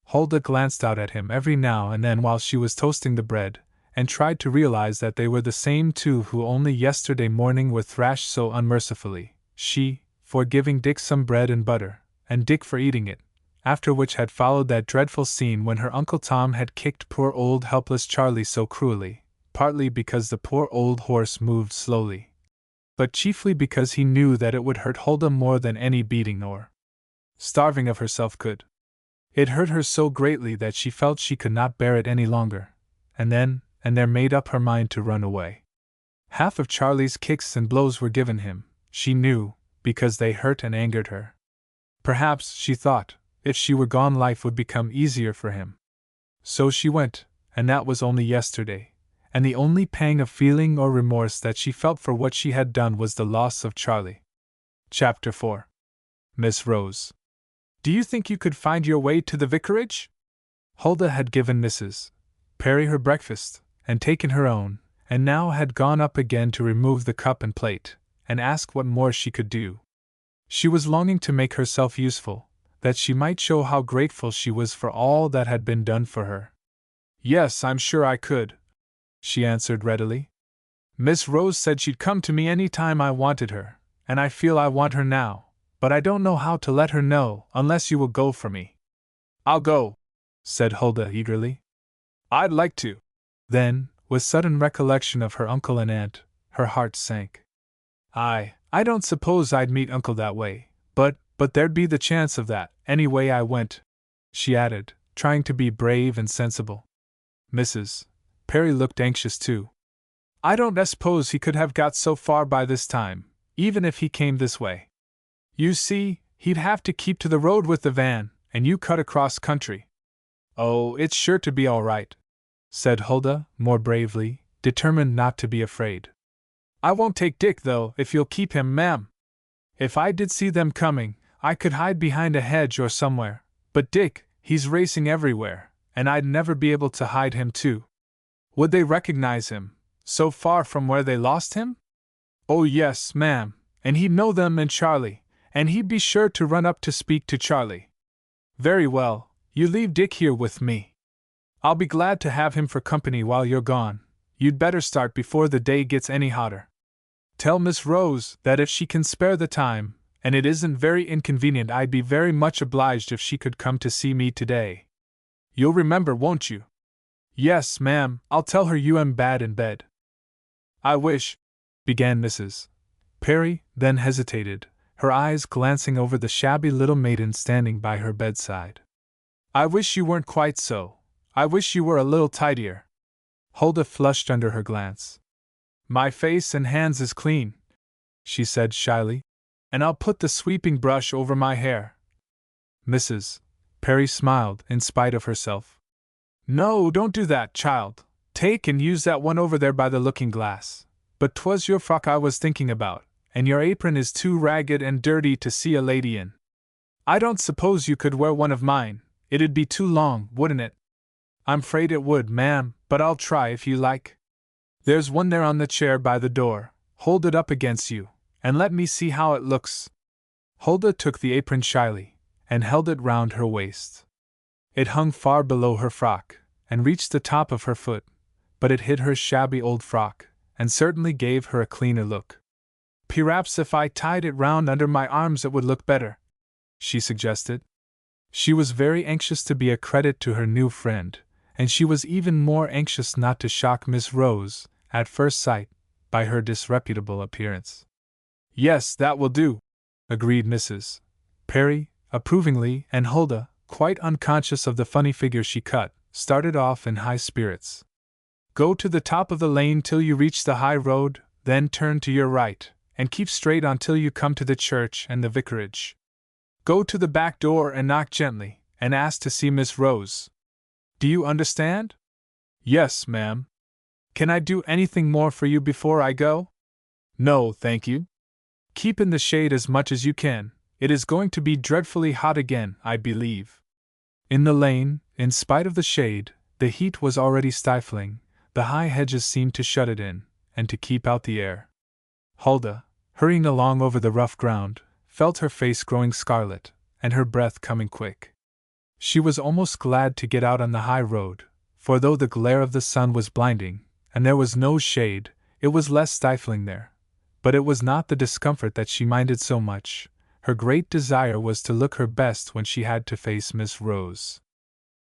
Huldah glanced out at him every now and then while she was toasting the bread, and tried to realize that they were the same two who only yesterday morning were thrashed so unmercifully, she, for giving Dick some bread and butter, and Dick for eating it, after which had followed that dreadful scene when her Uncle Tom had kicked poor old helpless Charlie so cruelly, partly because the poor old horse moved slowly, but chiefly because he knew that it would hurt Huldah more than any beating or starving of herself could. It hurt her so greatly that she felt she could not bear it any longer, and then and there made up her mind to run away. Half of Charlie's kicks and blows were given him, she knew, because they hurt and angered her. Perhaps, she thought, if she were gone life would become easier for him. So she went, and that was only yesterday, and the only pang of feeling or remorse that she felt for what she had done was the loss of Charlie. Chapter 4. Miss Rose. Do you think you could find your way to the vicarage? Huldah had given Mrs. Perry her breakfast, and taken her own, and now had gone up again to remove the cup and plate, and ask what more she could do. She was longing to make herself useful, that she might show how grateful she was for all that had been done for her. Yes, I'm sure I could, she answered readily. Miss Rose said she'd come to me any time I wanted her, and I feel I want her now, but I don't know how to let her know unless you will go for me. I'll go, said Huldah eagerly. I'd like to. Then, with sudden recollection of her uncle and aunt, her heart sank. I don't suppose I'd meet Uncle that way, but there'd be the chance of that, any way I went, she added, trying to be brave and sensible. Mrs. Perry looked anxious too. I don't suppose he could have got so far by this time, even if he came this way. You see, he'd have to keep to the road with the van, and you cut across country. Oh, it's sure to be all right, said Huldah, more bravely, determined not to be afraid. I won't take Dick, though, if you'll keep him, ma'am. If I did see them coming, I could hide behind a hedge or somewhere, but Dick, he's racing everywhere, and I'd never be able to hide him too. Would they recognize him, so far from where they lost him? Oh yes, ma'am, and he'd know them and Charlie, and he'd be sure to run up to speak to Charlie. Very well, you leave Dick here with me. I'll be glad to have him for company while you're gone. You'd better start before the day gets any hotter. Tell Miss Rose that if she can spare the time, and it isn't very inconvenient, I'd be very much obliged if she could come to see me today. You'll remember, won't you? Yes, ma'am, I'll tell her you am bad in bed. I wish, began Mrs. Perry, then hesitated, her eyes glancing over the shabby little maiden standing by her bedside. I wish you weren't quite so. I wish you were a little tidier. Huldah flushed under her glance. My face and hands is clean, she said shyly, and I'll put the sweeping brush over my hair. Mrs. Perry smiled in spite of herself. No, don't do that, child. Take and use that one over there by the looking-glass. But 'twas your frock I was thinking about, and your apron is too ragged and dirty to see a lady in. I don't suppose you could wear one of mine. It'd be too long, wouldn't it? I'm 'fraid it would, ma'am, but I'll try if you like. There's one there on the chair by the door. Hold it up against you, and let me see how it looks. Huldah took the apron shyly, and held it round her waist. It hung far below her frock, and reached the top of her foot, but it hid her shabby old frock, and certainly gave her a cleaner look. Perhaps if I tied it round under my arms it would look better, she suggested. She was very anxious to be a credit to her new friend, and she was even more anxious not to shock Miss Rose, at first sight, by her disreputable appearance. Yes, that will do, agreed Mrs. Perry, approvingly, and Huldah, quite unconscious of the funny figure she cut, started off in high spirits. Go to the top of the lane till you reach the high road, then turn to your right, and keep straight on till you come to the church and the vicarage. Go to the back door and knock gently, and ask to see Miss Rose. Do you understand? Yes, ma'am. Can I do anything more for you before I go? No, thank you. Keep in the shade as much as you can. It is going to be dreadfully hot again, I believe. In the lane, in spite of the shade, the heat was already stifling. The high hedges seemed to shut it in, and to keep out the air. Huldah, hurrying along over the rough ground, felt her face growing scarlet, and her breath coming quick. She was almost glad to get out on the high road, for though the glare of the sun was blinding, and there was no shade, it was less stifling there. But it was not the discomfort that she minded so much. Her great desire was to look her best when she had to face Miss Rose.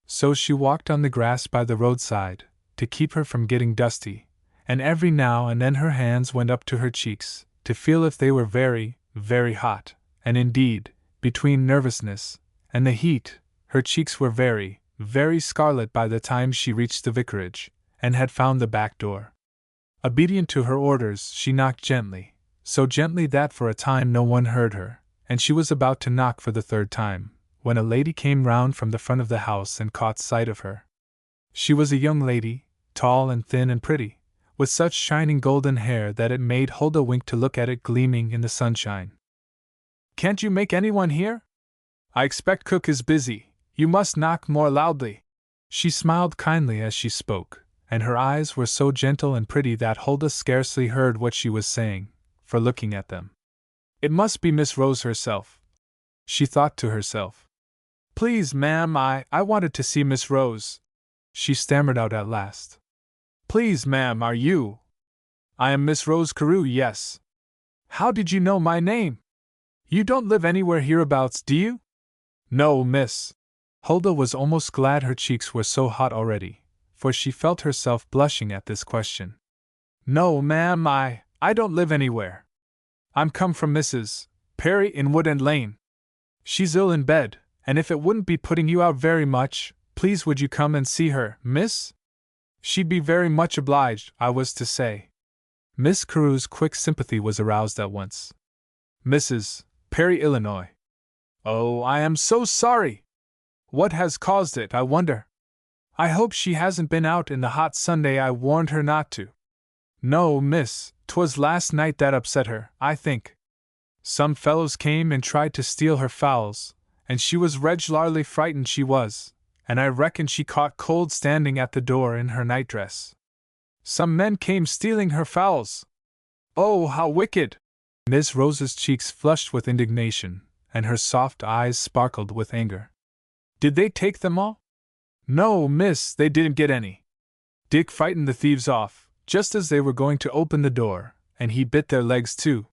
So she walked on the grass by the roadside, to keep her from getting dusty, and every now and then her hands went up to her cheeks, to feel if they were very, very hot, and indeed, between nervousness and the heat, her cheeks were very, very scarlet by the time she reached the vicarage, and had found the back door. Obedient to her orders, she knocked gently, so gently that for a time no one heard her, and she was about to knock for the third time, when a lady came round from the front of the house and caught sight of her. She was a young lady, tall and thin and pretty, with such shining golden hair that it made Hulda wink to look at it gleaming in the sunshine. "Can't you make anyone hear? I expect cook is busy. You must knock more loudly." She smiled kindly as she spoke, and her eyes were so gentle and pretty that Hulda scarcely heard what she was saying, for looking at them. "It must be Miss Rose herself," she thought to herself. "Please, ma'am, I wanted to see Miss Rose," she stammered out at last. "Please, ma'am, are you? I am Miss Rose Carew, yes. How did you know my name? You don't live anywhere hereabouts, do you?" "No, miss." Hulda was almost glad her cheeks were so hot already, for she felt herself blushing at this question. "No, ma'am, I don't live anywhere. I'm come from Mrs. Perry in Wood End Lane. She's ill in bed, and if it wouldn't be putting you out very much, please would you come and see her, miss? She'd be very much obliged, I was to say." Miss Carew's quick sympathy was aroused at once. "Mrs. Perry, Illinois. Oh, I am so sorry! What has caused it, I wonder? I hope she hasn't been out in the hot Sunday I warned her not to." "No, miss, 'twas last night that upset her, I think. Some fellows came and tried to steal her fowls, and she was regularly frightened, she was, and I reckon she caught cold standing at the door in her nightdress. Some men came stealing her fowls. Oh, how wicked!" Miss Rose's cheeks flushed with indignation, and her soft eyes sparkled with anger. "Did they take them all?" "No, miss, they didn't get any. Dick frightened the thieves off, just as they were going to open the door, and he bit their legs too.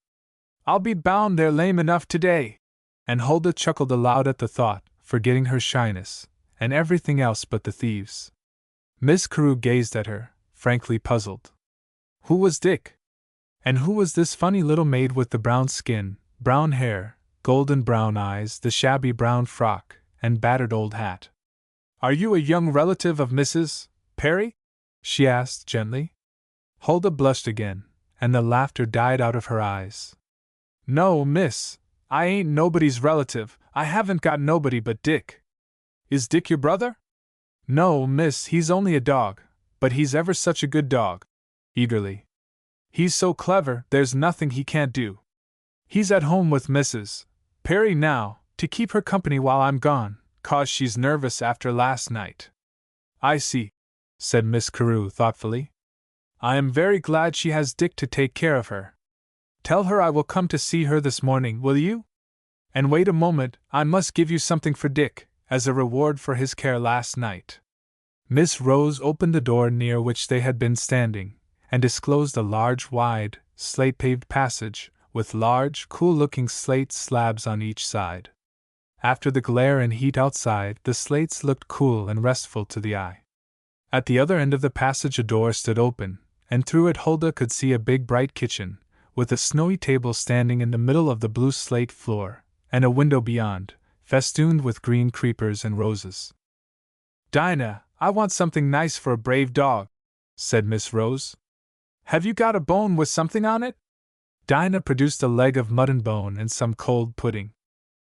I'll be bound they're lame enough today." And Hulda chuckled aloud at the thought, forgetting her shyness, and everything else but the thieves. Miss Carew gazed at her, frankly puzzled. Who was Dick? And who was this funny little maid with the brown skin, brown hair, golden brown eyes, the shabby brown frock, and battered old hat? "Are you a young relative of Mrs. Perry?" she asked gently. Hulda blushed again, and the laughter died out of her eyes. "No, miss, I ain't nobody's relative, I haven't got nobody but Dick." "Is Dick your brother?" "No, miss, he's only a dog, but he's ever such a good dog." Eagerly. "He's so clever, there's nothing he can't do. He's at home with Mrs. Perry now, to keep her company while I'm gone, 'cause she's nervous after last night." "I see," said Miss Carew thoughtfully. "I am very glad she has Dick to take care of her. Tell her I will come to see her this morning, will you? And wait a moment, I must give you something for Dick, as a reward for his care last night." Miss Rose opened the door near which they had been standing, and disclosed a large, wide, slate-paved passage, with large, cool-looking slate slabs on each side. After the glare and heat outside, the slates looked cool and restful to the eye. At the other end of the passage a door stood open, and through it Hulda could see a big bright kitchen, with a snowy table standing in the middle of the blue slate floor, and a window beyond, festooned with green creepers and roses. "Dinah, I want something nice for a brave dog," said Miss Rose. "Have you got a bone with something on it?" Dinah produced a leg of mutton bone and some cold pudding.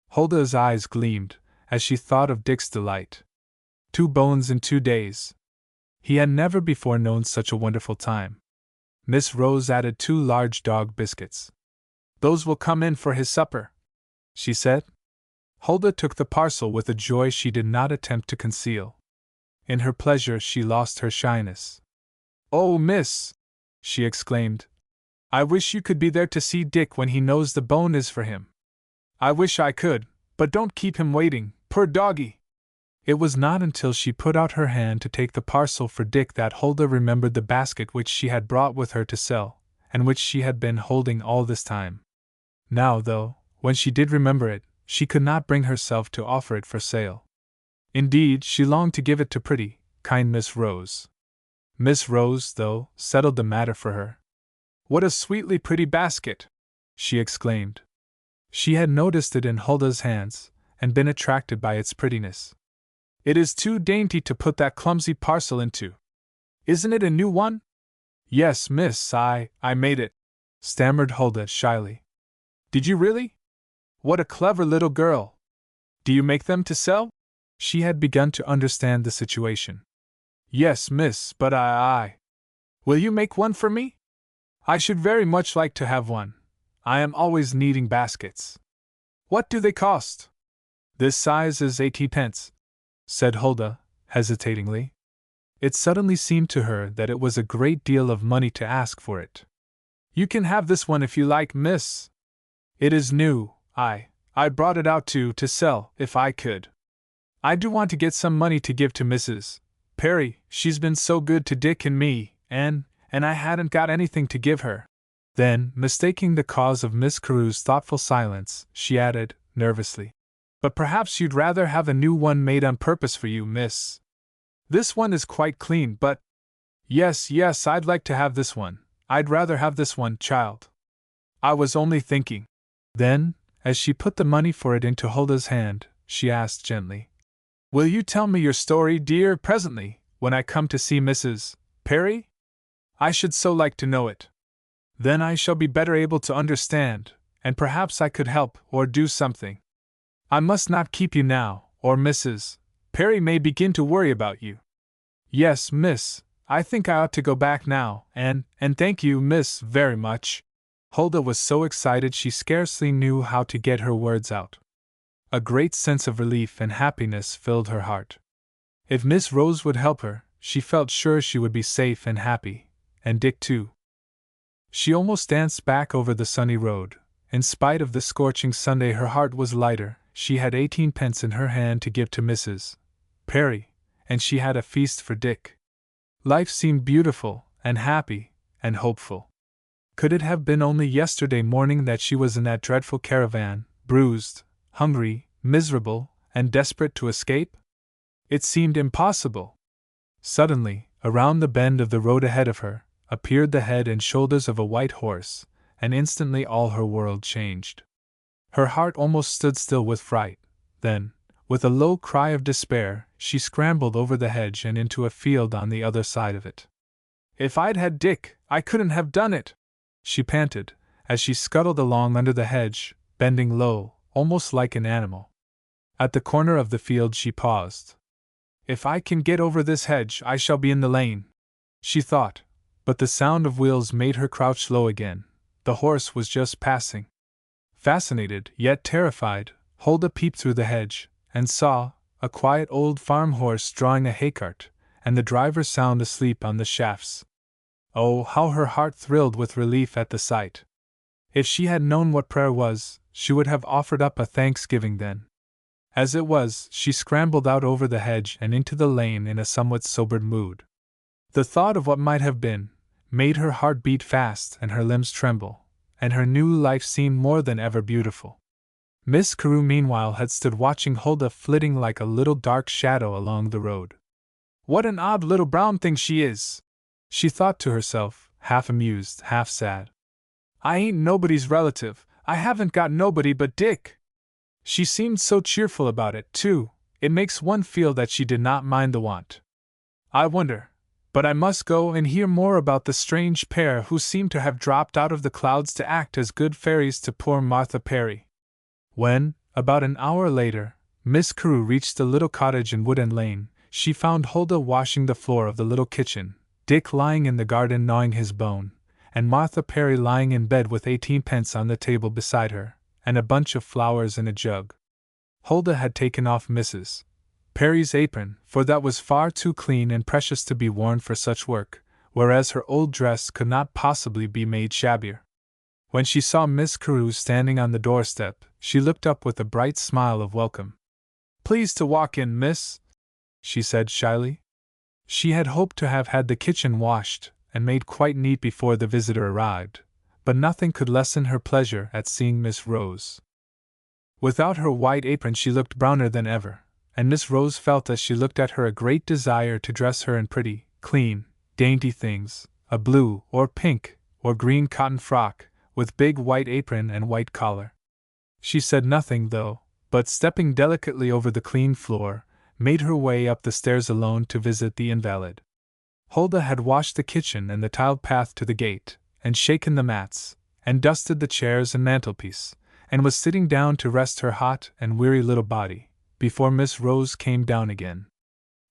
Hulda's eyes gleamed, as she thought of Dick's delight. 2 bones in 2 days. He had never before known such a wonderful time. Miss Rose added 2 large dog biscuits. "Those will come in for his supper," she said. Hulda took the parcel with a joy she did not attempt to conceal. In her pleasure she lost her shyness. "Oh, miss!" she exclaimed. "I wish you could be there to see Dick when he knows the bone is for him. I wish I could, but don't keep him waiting, poor doggy." It was not until she put out her hand to take the parcel for Dick that Hulda remembered the basket which she had brought with her to sell, and which she had been holding all this time. Now, though, when she did remember it, she could not bring herself to offer it for sale. Indeed, she longed to give it to pretty, kind Miss Rose. Miss Rose, though, settled the matter for her. "What a sweetly pretty basket!" she exclaimed. She had noticed it in Hulda's hands, and been attracted by its prettiness. "It is too dainty to put that clumsy parcel into. Isn't it a new one?" "Yes, miss, I made it," stammered Hulda shyly. "Did you really? What a clever little girl! Do you make them to sell?" She had begun to understand the situation. Yes, miss, but I. Will you make one for me? I should very much like to have one. I am always needing baskets. What do they cost? This size is 80 pence, said Huldah, hesitatingly. It suddenly seemed to her that it was a great deal of money to ask for it. You can have this one if you like, miss. It is new. I brought it out to sell, if I could. I do want to get some money to give to Mrs. Perry. She's been so good to Dick and me, and I hadn't got anything to give her. Then, mistaking the cause of Miss Carew's thoughtful silence, she added, nervously, but perhaps you'd rather have a new one made on purpose for you, miss. This one is quite clean, but… Yes, I'd like to have this one. I'd rather have this one, child. I was only thinking. Then, as she put the money for it into Huldah's hand, she asked gently, Will you tell me your story, dear, presently, when I come to see Mrs. Perry? I should so like to know it. Then I shall be better able to understand, and perhaps I could help or do something. I must not keep you now, or Mrs. Perry may begin to worry about you. Yes, miss, I think I ought to go back now, and thank you, miss, very much. Huldah was so excited she scarcely knew how to get her words out. A great sense of relief and happiness filled her heart. If Miss Rose would help her, she felt sure she would be safe and happy, and Dick too. She almost danced back over the sunny road. In spite of the scorching Sunday, her heart was lighter. She had 18 pence in her hand to give to Mrs. Perry, and she had a feast for Dick. Life seemed beautiful, and happy, and hopeful. Could it have been only yesterday morning that she was in that dreadful caravan, bruised, hungry, miserable, and desperate to escape? It seemed impossible. Suddenly, around the bend of the road ahead of her, appeared the head and shoulders of a white horse, and instantly all her world changed. Her heart almost stood still with fright. Then, with a low cry of despair, she scrambled over the hedge and into a field on the other side of it. If I'd had Dick, I couldn't have done it, she panted, as she scuttled along under the hedge, bending low, almost like an animal. At the corner of the field she paused. If I can get over this hedge, I shall be in the lane, she thought, but the sound of wheels made her crouch low again. The horse was just passing. Fascinated, yet terrified, Huldah peeped through the hedge, and saw a quiet old farm horse drawing a haycart, and the driver sound asleep on the shafts. Oh, how her heart thrilled with relief at the sight! If she had known what prayer was, she would have offered up a thanksgiving then. As it was, she scrambled out over the hedge and into the lane in a somewhat sobered mood. The thought of what might have been made her heart beat fast and her limbs tremble, and her new life seemed more than ever beautiful. Miss Carew meanwhile had stood watching Huldah flitting like a little dark shadow along the road. What an odd little brown thing she is, she thought to herself, half amused, half sad. I ain't nobody's relative, I haven't got nobody but Dick. She seemed so cheerful about it, too, it makes one feel that she did not mind the want. I wonder, but I must go and hear more about the strange pair who seem to have dropped out of the clouds to act as good fairies to poor Martha Perry. When, about an hour later, Miss Carew reached the little cottage in Wood End Lane, she found Huldah washing the floor of the little kitchen, Dick lying in the garden gnawing his bone, and Martha Perry lying in bed with 18 pence on the table beside her, and a bunch of flowers in a jug. Huldah had taken off Mrs. Perry's apron, for that was far too clean and precious to be worn for such work, whereas her old dress could not possibly be made shabbier. When she saw Miss Carew standing on the doorstep, she looked up with a bright smile of welcome. Please to walk in, miss, she said shyly. She had hoped to have had the kitchen washed and made quite neat before the visitor arrived, but nothing could lessen her pleasure at seeing Miss Rose. Without her white apron she looked browner than ever, and Miss Rose felt as she looked at her a great desire to dress her in pretty, clean, dainty things, a blue or pink or green cotton frock, with big white apron and white collar. She said nothing, though, but stepping delicately over the clean floor, made her way up the stairs alone to visit the invalid. Huldah had washed the kitchen and the tiled path to the gate, and shaken the mats, and dusted the chairs and mantelpiece, and was sitting down to rest her hot and weary little body, before Miss Rose came down again.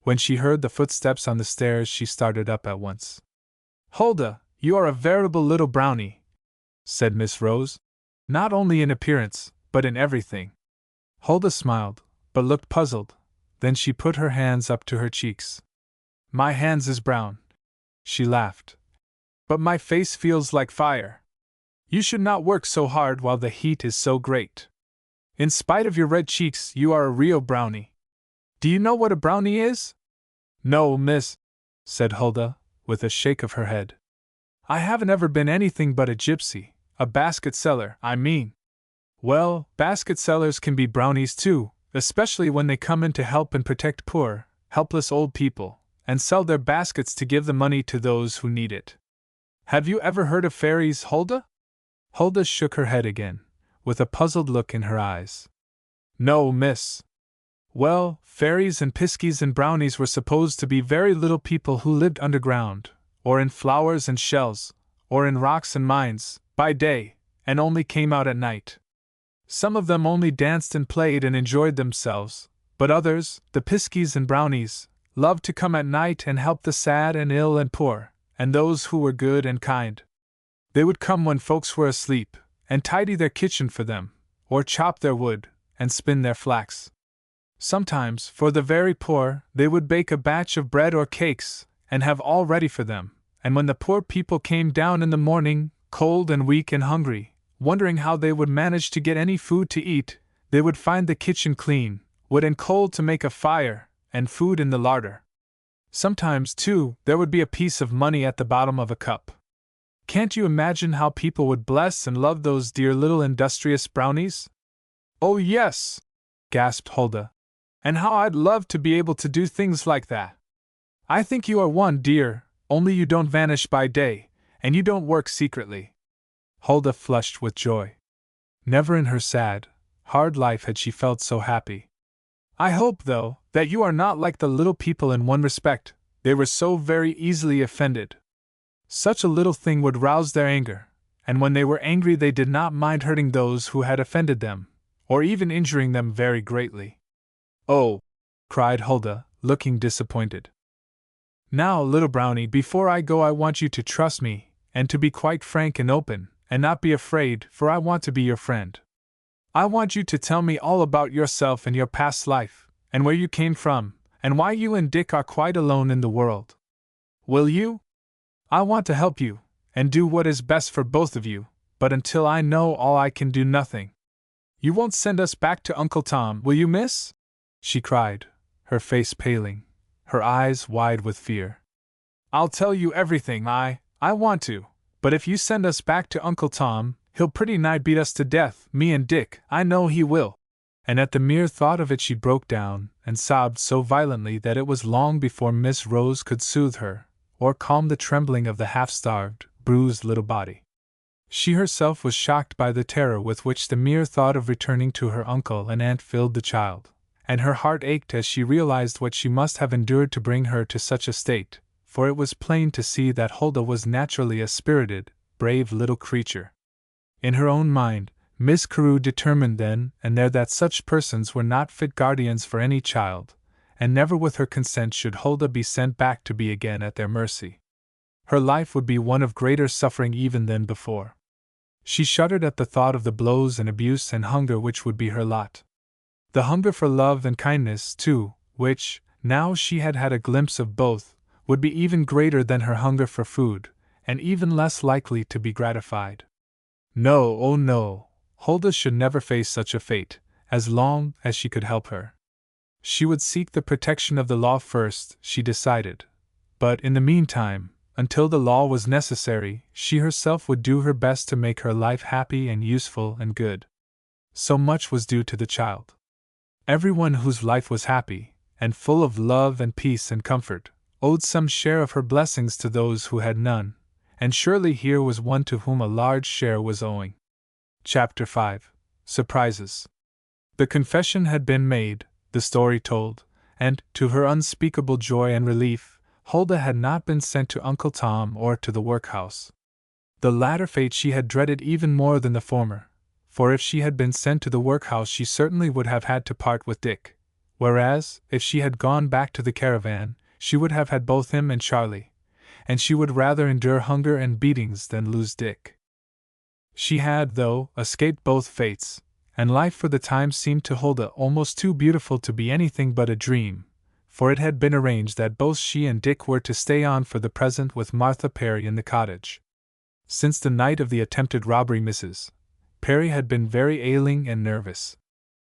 When she heard the footsteps on the stairs, she started up at once. "Huldah, you are a veritable little brownie," said Miss Rose. "Not only in appearance, but in everything." Huldah smiled, but looked puzzled. Then she put her hands up to her cheeks. "My hands is brown," she laughed, "but my face feels like fire. You should not work so hard while the heat is so great. In spite of your red cheeks, you are a real brownie. Do you know what a brownie is?" "No, miss," said Huldah, with a shake of her head. "I haven't ever been anything but a gypsy, a basket seller, I mean." "Well, basket sellers can be brownies too, especially when they come in to help and protect poor, helpless old people, and sell their baskets to give the money to those who need it. Have you ever heard of fairies, Huldah?" Huldah shook her head again, with a puzzled look in her eyes. "No, miss." "Well, fairies and piskies and brownies were supposed to be very little people who lived underground, or in flowers and shells, or in rocks and mines, by day, and only came out at night. Some of them only danced and played and enjoyed themselves, but others, the piskies and brownies, loved to come at night and help the sad and ill and poor, and those who were good and kind. They would come when folks were asleep, and tidy their kitchen for them, or chop their wood, and spin their flax. Sometimes, for the very poor, they would bake a batch of bread or cakes, and have all ready for them, and when the poor people came down in the morning, cold and weak and hungry, wondering how they would manage to get any food to eat, they would find the kitchen clean, wood and coal to make a fire, and food in the larder. Sometimes, too, there would be a piece of money at the bottom of a cup. Can't you imagine how people would bless and love those dear little industrious brownies?" "Oh, yes," gasped Huldah. "And how I'd love to be able to do things like that. I think you are one, dear, only you don't vanish by day, and you don't work secretly." Huldah flushed with joy. Never in her sad, hard life had she felt so happy. "I hope, though, that you are not like the little people in one respect. They were so very easily offended. Such a little thing would rouse their anger, and when they were angry they did not mind hurting those who had offended them, or even injuring them very greatly." "Oh!" cried Huldah, looking disappointed. "Now, little brownie, before I go I want you to trust me, and to be quite frank and open, and not be afraid, for I want to be your friend. I want you to tell me all about yourself and your past life, and where you came from, and why you and Dick are quite alone in the world. Will you? I want to help you, and do what is best for both of you, but until I know all I can do nothing. You won't send us back to Uncle Tom, will you, miss?" she cried, her face paling, her eyes wide with fear. "I'll tell you everything, I want to, but if you send us back to Uncle Tom, he'll pretty nigh beat us to death, me and Dick, I know he will." And at the mere thought of it she broke down, and sobbed so violently that it was long before Miss Rose could soothe her, or calm the trembling of the half-starved, bruised little body. She herself was shocked by the terror with which the mere thought of returning to her uncle and aunt filled the child, and her heart ached as she realized what she must have endured to bring her to such a state, for it was plain to see that Huldah was naturally a spirited, brave little creature. In her own mind, Miss Carew determined then and there that such persons were not fit guardians for any child, and never with her consent should Huldah be sent back to be again at their mercy. Her life would be one of greater suffering even than before. She shuddered at the thought of the blows and abuse and hunger which would be her lot. The hunger for love and kindness, too, which, now she had had a glimpse of both, would be even greater than her hunger for food, and even less likely to be gratified. No, oh no, Huldah should never face such a fate, as long as she could help her. She would seek the protection of the law first, she decided, but in the meantime, until the law was necessary, she herself would do her best to make her life happy and useful and good. So much was due to the child. Everyone whose life was happy, and full of love and peace and comfort, owed some share of her blessings to those who had none, and surely here was one to whom a large share was owing. Chapter 5. Surprises. The confession had been made, the story told, and, to her unspeakable joy and relief, Huldah had not been sent to Uncle Tom or to the workhouse. The latter fate she had dreaded even more than the former, for if she had been sent to the workhouse she certainly would have had to part with Dick, Whereas, if she had gone back to the caravan, she would have had both him and Charlie, and she would rather endure hunger and beatings than lose Dick. She had, though, escaped both fates, and life for the time seemed to Huldah almost too beautiful to be anything but a dream, for it had been arranged that both she and Dick were to stay on for the present with Martha Perry in the cottage. Since the night of the attempted robbery, Mrs. Perry had been very ailing and nervous.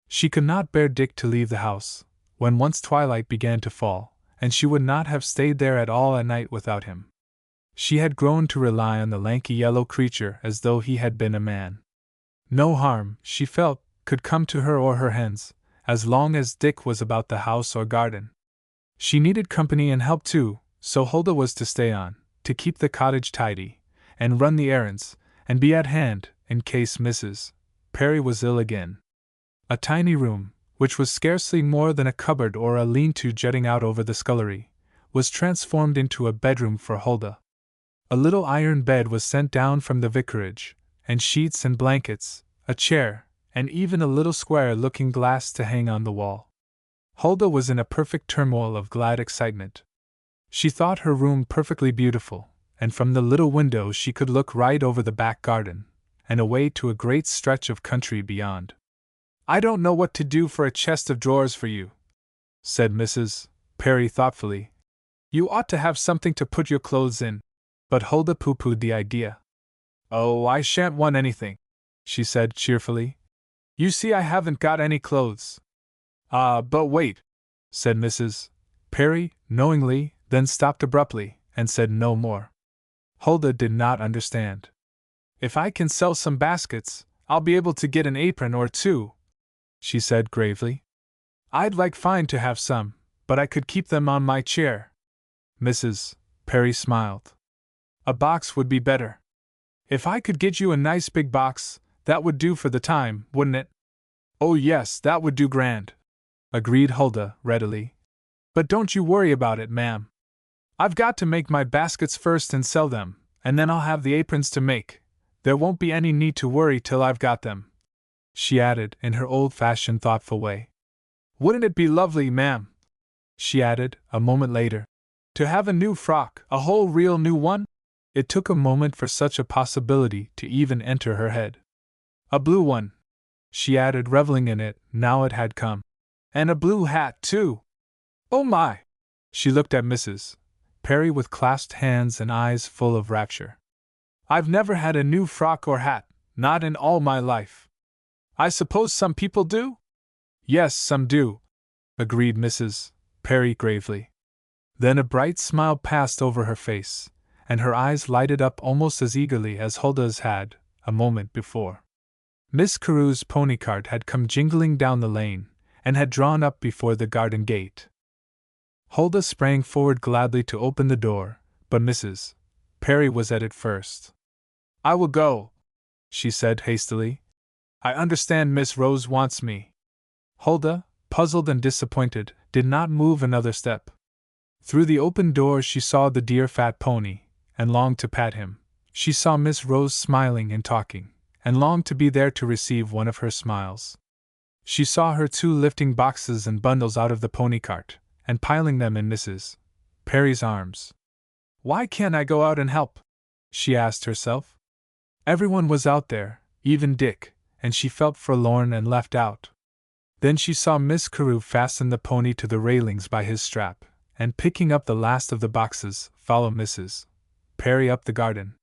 She could not bear Dick to leave the house, when once twilight began to fall, and she would not have stayed there at all at night without him. She had grown to rely on the lanky yellow creature as though he had been a man. No harm, she felt, could come to her or her hens, as long as Dick was about the house or garden. She needed company and help too, so Huldah was to stay on, to keep the cottage tidy, and run the errands, and be at hand, in case Mrs. Perry was ill again. A tiny room, which was scarcely more than a cupboard or a lean-to jutting out over the scullery, was transformed into a bedroom for Huldah. A little iron bed was sent down from the vicarage, and sheets and blankets, a chair, and even a little square looking-glass to hang on the wall. Huldah was in a perfect turmoil of glad excitement. She thought her room perfectly beautiful, and from the little window she could look right over the back garden, and away to a great stretch of country beyond. "I don't know what to do for a chest of drawers for you," said Mrs. Perry thoughtfully. "You ought to have something to put your clothes in." But Huldah pooh-poohed the idea. "Oh, I shan't want anything," she said cheerfully. "You see, I haven't got any clothes." "Ah, but wait," said Mrs. Perry, knowingly, then stopped abruptly, and said no more. Huldah did not understand. "If I can sell some baskets, I'll be able to get an apron or two," she said gravely. "I'd like fine to have some, but I could keep them on my chair." Mrs. Perry smiled. "A box would be better. If I could get you a nice big box, that would do for the time, wouldn't it?" "Oh yes, that would do grand," agreed Huldah readily. "But don't you worry about it, ma'am. I've got to make my baskets first and sell them, and then I'll have the aprons to make. There won't be any need to worry till I've got them," she added in her old-fashioned thoughtful way. "Wouldn't it be lovely, ma'am," she added, a moment later, "to have a new frock, a whole real new one?" It took a moment for such a possibility to even enter her head. "A blue one," she added, reveling in it, now it had come. "And a blue hat, too." "Oh my!" She looked at Mrs. Perry with clasped hands and eyes full of rapture. "I've never had a new frock or hat, not in all my life." "I suppose some people do?" "Yes, some do," agreed Mrs. Perry gravely. Then a bright smile passed over her face, and her eyes lighted up almost as eagerly as Huldah's had, a moment before. Miss Carew's pony cart had come jingling down the lane, and had drawn up before the garden gate. Huldah sprang forward gladly to open the door, but Mrs. Perry was at it first. "I will go," she said hastily. "I understand Miss Rose wants me." Huldah, puzzled and disappointed, did not move another step. Through the open door she saw the dear fat pony, and longed to pat him. She saw Miss Rose smiling and talking, and longed to be there to receive one of her smiles. She saw her too lifting boxes and bundles out of the pony cart, and piling them in Mrs. Perry's arms. "Why can't I go out and help?" she asked herself. Everyone was out there, even Dick, and she felt forlorn and left out. Then she saw Miss Carew fasten the pony to the railings by his strap, and picking up the last of the boxes, follow Mrs. Perry up the garden.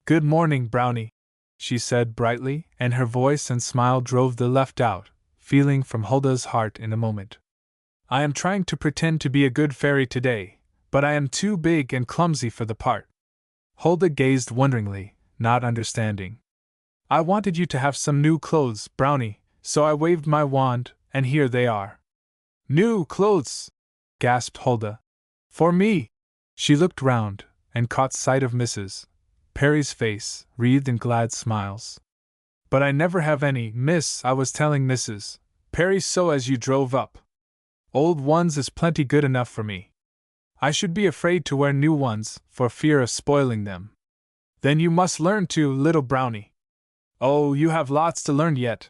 "Good morning, Brownie," she said brightly, and her voice and smile drove the left out feeling from Huldah's heart in a moment. "I am trying to pretend to be a good fairy today, but I am too big and clumsy for the part." Huldah gazed wonderingly, not understanding. "I wanted you to have some new clothes, Brownie, so I waved my wand, and here they are." "New clothes!" gasped Huldah. "For me!" She looked round, and caught sight of Mrs. Perry's face, wreathed in glad smiles. "But I never have any, miss. I was telling Mrs. Perry so as you drove up. Old ones is plenty good enough for me. I should be afraid to wear new ones, for fear of spoiling them." "Then you must learn to, little Brownie." "Oh, you have lots to learn yet.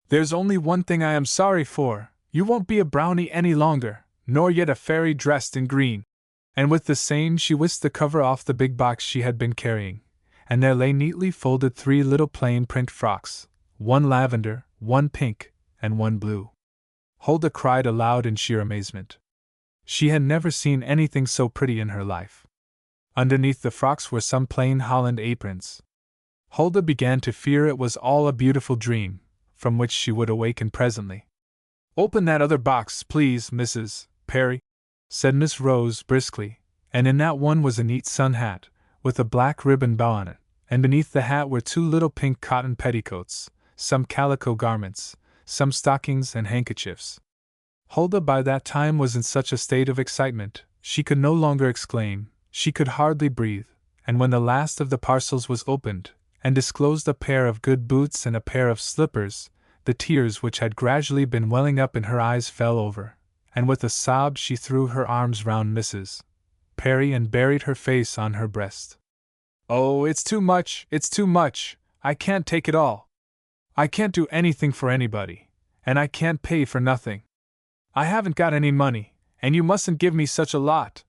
There's only one thing I am sorry for, You won't be a brownie any longer, nor yet a fairy dressed in green. And with the same she whisked the cover off the big box she had been carrying, and there lay neatly folded 3 little plain print frocks, one lavender, one pink, and one blue. Huldah cried aloud in sheer amazement. She had never seen anything so pretty in her life. Underneath the frocks were some plain holland aprons. Huldah began to fear it was all a beautiful dream, from which she would awaken presently. "Open that other box, please, Mrs. Perry," said Miss Rose briskly, and in that one was a neat sun hat, with a black ribbon bow on it, and beneath the hat were 2 little pink cotton petticoats, some calico garments, some stockings and handkerchiefs. Huldah by that time was in such a state of excitement, she could no longer exclaim, she could hardly breathe, and when the last of the parcels was opened, and disclosed a pair of good boots and a pair of slippers, the tears which had gradually been welling up in her eyes fell over, and with a sob she threw her arms round Mrs. Perry and buried her face on her breast. "Oh, it's too much, it's too much, I can't take it all. I can't do anything for anybody, and I can't pay for nothing. I haven't got any money, and you mustn't give me such a lot."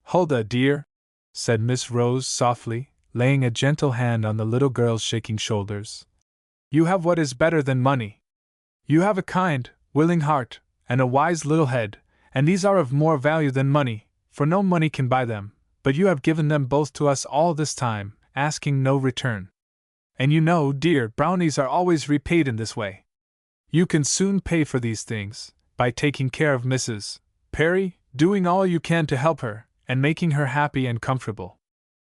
"Huldah, dear," said Miss Rose softly, laying a gentle hand on the little girl's shaking shoulders. "You have what is better than money. You have a kind, willing heart, and a wise little head, and these are of more value than money, for no money can buy them, but you have given them both to us all this time, asking no return. And you know, dear, brownies are always repaid in this way. You can soon pay for these things, by taking care of Mrs. Perry, doing all you can to help her, and making her happy and comfortable.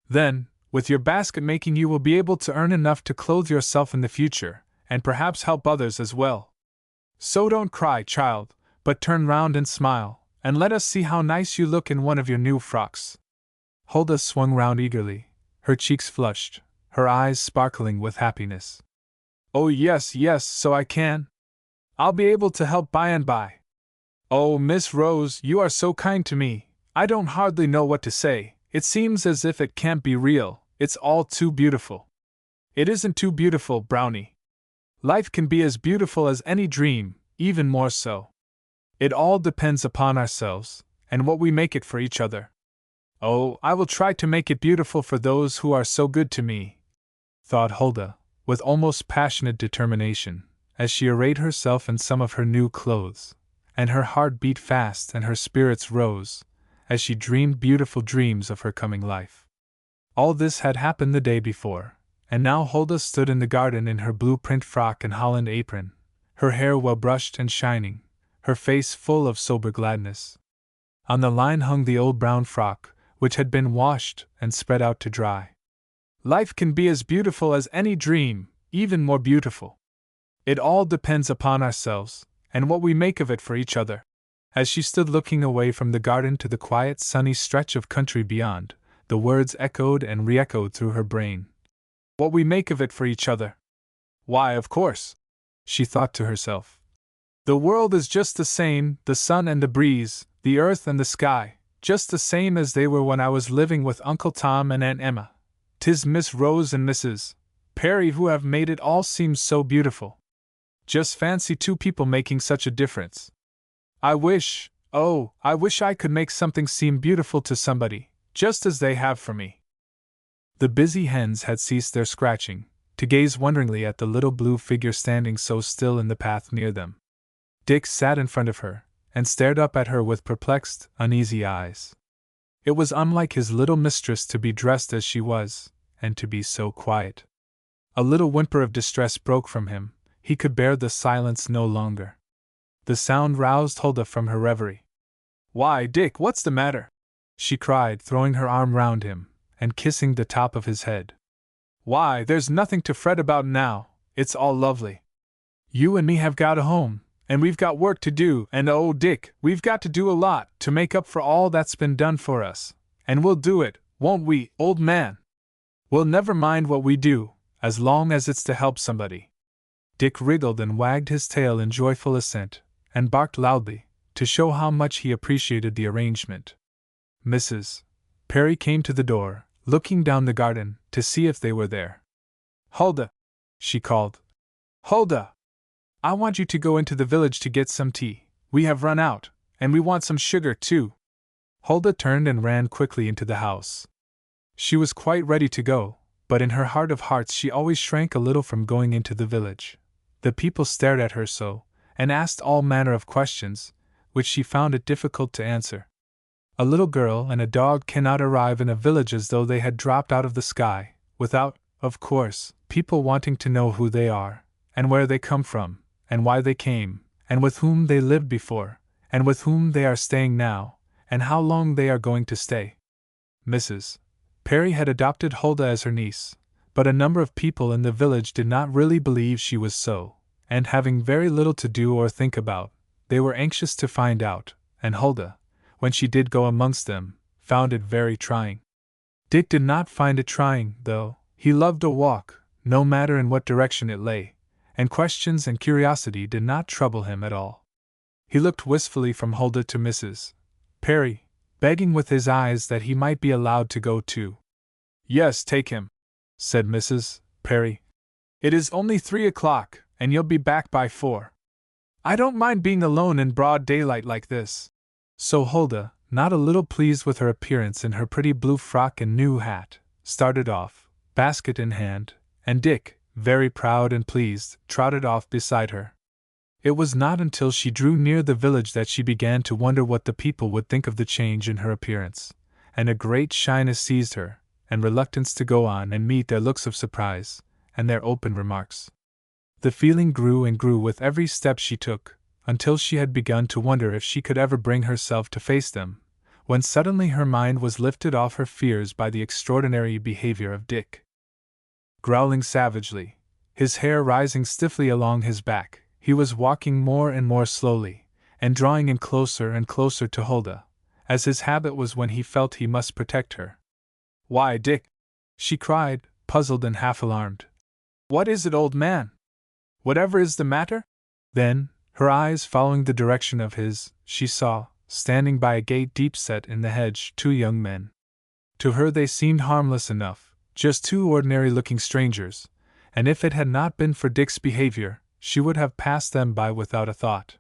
Then, with your basket making you will be able to earn enough to clothe yourself in the future, and perhaps help others as well. So don't cry, child, but turn round and smile, and let us see how nice you look in one of your new frocks." Huldah swung round eagerly, her cheeks flushed, her eyes sparkling with happiness. "Oh yes, yes, so I can. I'll be able to help by and by. Oh, Miss Rose, you are so kind to me, I don't hardly know what to say, it seems as if it can't be real. It's all too beautiful." "It isn't too beautiful, Brownie. Life can be as beautiful as any dream, even more so. It all depends upon ourselves, and what we make it for each other. Oh, I will try to make it beautiful for those who are so good to me," thought Huldah, with almost passionate determination, as she arrayed herself in some of her new clothes, and her heart beat fast and her spirits rose, as she dreamed beautiful dreams of her coming life. All this had happened the day before, and now Huldah stood in the garden in her blue print frock and holland apron, her hair well brushed and shining, her face full of sober gladness. On the line hung the old brown frock, which had been washed and spread out to dry. "Life can be as beautiful as any dream, even more beautiful. It all depends upon ourselves, and what we make of it for each other." As she stood looking away from the garden to the quiet sunny stretch of country beyond, the words echoed and re-echoed through her brain. "What we make of it for each other. Why, of course," she thought to herself. "The world is just the same, the sun and the breeze, the earth and the sky, just the same as they were when I was living with Uncle Tom and Aunt Emma. 'Tis Miss Rose and Mrs. Perry who have made it all seem so beautiful. Just fancy 2 people making such a difference. I wish, oh, I wish I could make something seem beautiful to somebody, just as they have for me." The busy hens had ceased their scratching, to gaze wonderingly at the little blue figure standing so still in the path near them. Dick sat in front of her, and stared up at her with perplexed, uneasy eyes. It was unlike his little mistress to be dressed as she was, and to be so quiet. A little whimper of distress broke from him, he could bear the silence no longer. The sound roused Huldah from her reverie. "Why, Dick, what's the matter?" she cried, throwing her arm round him, and kissing the top of his head. "Why, there's nothing to fret about now, it's all lovely. You and me have got a home, and we've got work to do, and oh, Dick, we've got to do a lot to make up for all that's been done for us, and we'll do it, won't we, old man? We'll never mind what we do, as long as it's to help somebody." Dick wriggled and wagged his tail in joyful assent, and barked loudly, to show how much he appreciated the arrangement. Mrs. Perry came to the door, looking down the garden, to see if they were there. "Huldah!" she called. "Huldah! I want you to go into the village to get some tea. We have run out, and we want some sugar too. Huldah turned and ran quickly into the house. She was quite ready to go, but in her heart of hearts she always shrank a little from going into the village. The people stared at her so, and asked all manner of questions, which she found it difficult to answer. A little girl and a dog cannot arrive in a village as though they had dropped out of the sky, without, of course, people wanting to know who they are, and where they come from, and why they came, and with whom they lived before, and with whom they are staying now, and how long they are going to stay. Mrs. Perry had adopted Huldah as her niece, but a number of people in the village did not really believe she was so, and having very little to do or think about, they were anxious to find out, and Huldah, when she did go amongst them, found it very trying. Dick did not find it trying, though. He loved a walk, no matter in what direction it lay, and questions and curiosity did not trouble him at all. He looked wistfully from Huldah to Mrs. Perry, begging with his eyes that he might be allowed to go too. Yes, take him, said Mrs. Perry. It is only 3 o'clock, and you'll be back by 4. I don't mind being alone in broad daylight like this. So Huldah, not a little pleased with her appearance in her pretty blue frock and new hat, started off, basket in hand, and Dick, very proud and pleased, trotted off beside her. It was not until she drew near the village that she began to wonder what the people would think of the change in her appearance, and a great shyness seized her, and reluctance to go on and meet their looks of surprise, and their open remarks. The feeling grew and grew with every step she took, until she had begun to wonder if she could ever bring herself to face them, when suddenly her mind was lifted off her fears by the extraordinary behavior of Dick. Growling savagely, his hair rising stiffly along his back, he was walking more and more slowly, and drawing in closer and closer to Huldah, as his habit was when he felt he must protect her. "Why, Dick!" she cried, puzzled and half alarmed. "What is it, old man? Whatever is the matter?" Then, her eyes following the direction of his, she saw, standing by a gate deep set in the hedge, 2 young men. To her they seemed harmless enough, just 2 ordinary-looking strangers, and if it had not been for Dick's behavior, she would have passed them by without a thought.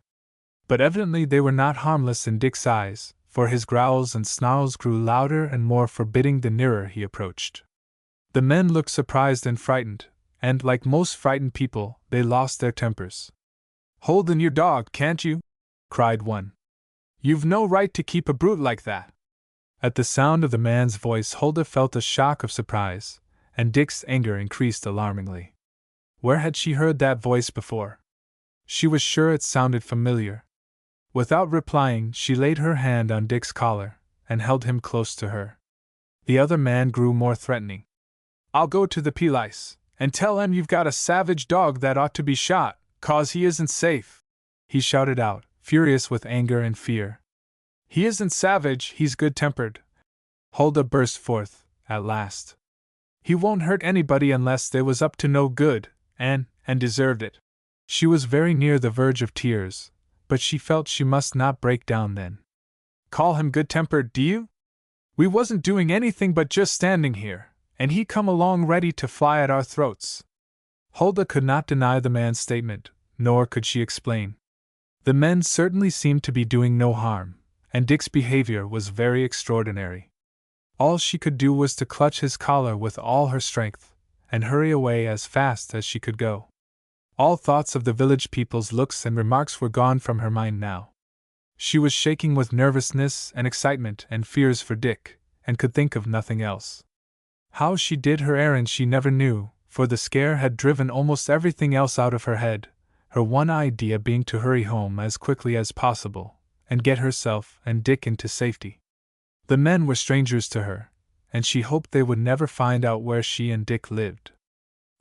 But evidently they were not harmless in Dick's eyes, for his growls and snarls grew louder and more forbidding the nearer he approached. The men looked surprised and frightened, and, like most frightened people, they lost their tempers. "Hold in your dog, can't you?" cried one. "You've no right to keep a brute like that." At the sound of the man's voice, Huldah felt a shock of surprise, and Dick's anger increased alarmingly. Where had she heard that voice before? She was sure it sounded familiar. Without replying, she laid her hand on Dick's collar, and held him close to her. The other man grew more threatening. "I'll go to the police, and tell 'em you've got a savage dog that ought to be shot, 'cause he isn't safe," he shouted out, furious with anger and fear. "He isn't savage, he's good-tempered," Huldah burst forth, at last. "He won't hurt anybody unless they was up to no good, and deserved it." She was very near the verge of tears, but she felt she must not break down then. "Call him good-tempered, do you? We wasn't doing anything but just standing here, and he come along ready to fly at our throats." Huldah could not deny the man's statement, nor could she explain. The men certainly seemed to be doing no harm, and Dick's behavior was very extraordinary. All she could do was to clutch his collar with all her strength, and hurry away as fast as she could go. All thoughts of the village people's looks and remarks were gone from her mind now. She was shaking with nervousness and excitement and fears for Dick, and could think of nothing else. How she did her errand she never knew, for the scare had driven almost everything else out of her head, her one idea being to hurry home as quickly as possible, and get herself and Dick into safety. The men were strangers to her, and she hoped they would never find out where she and Dick lived.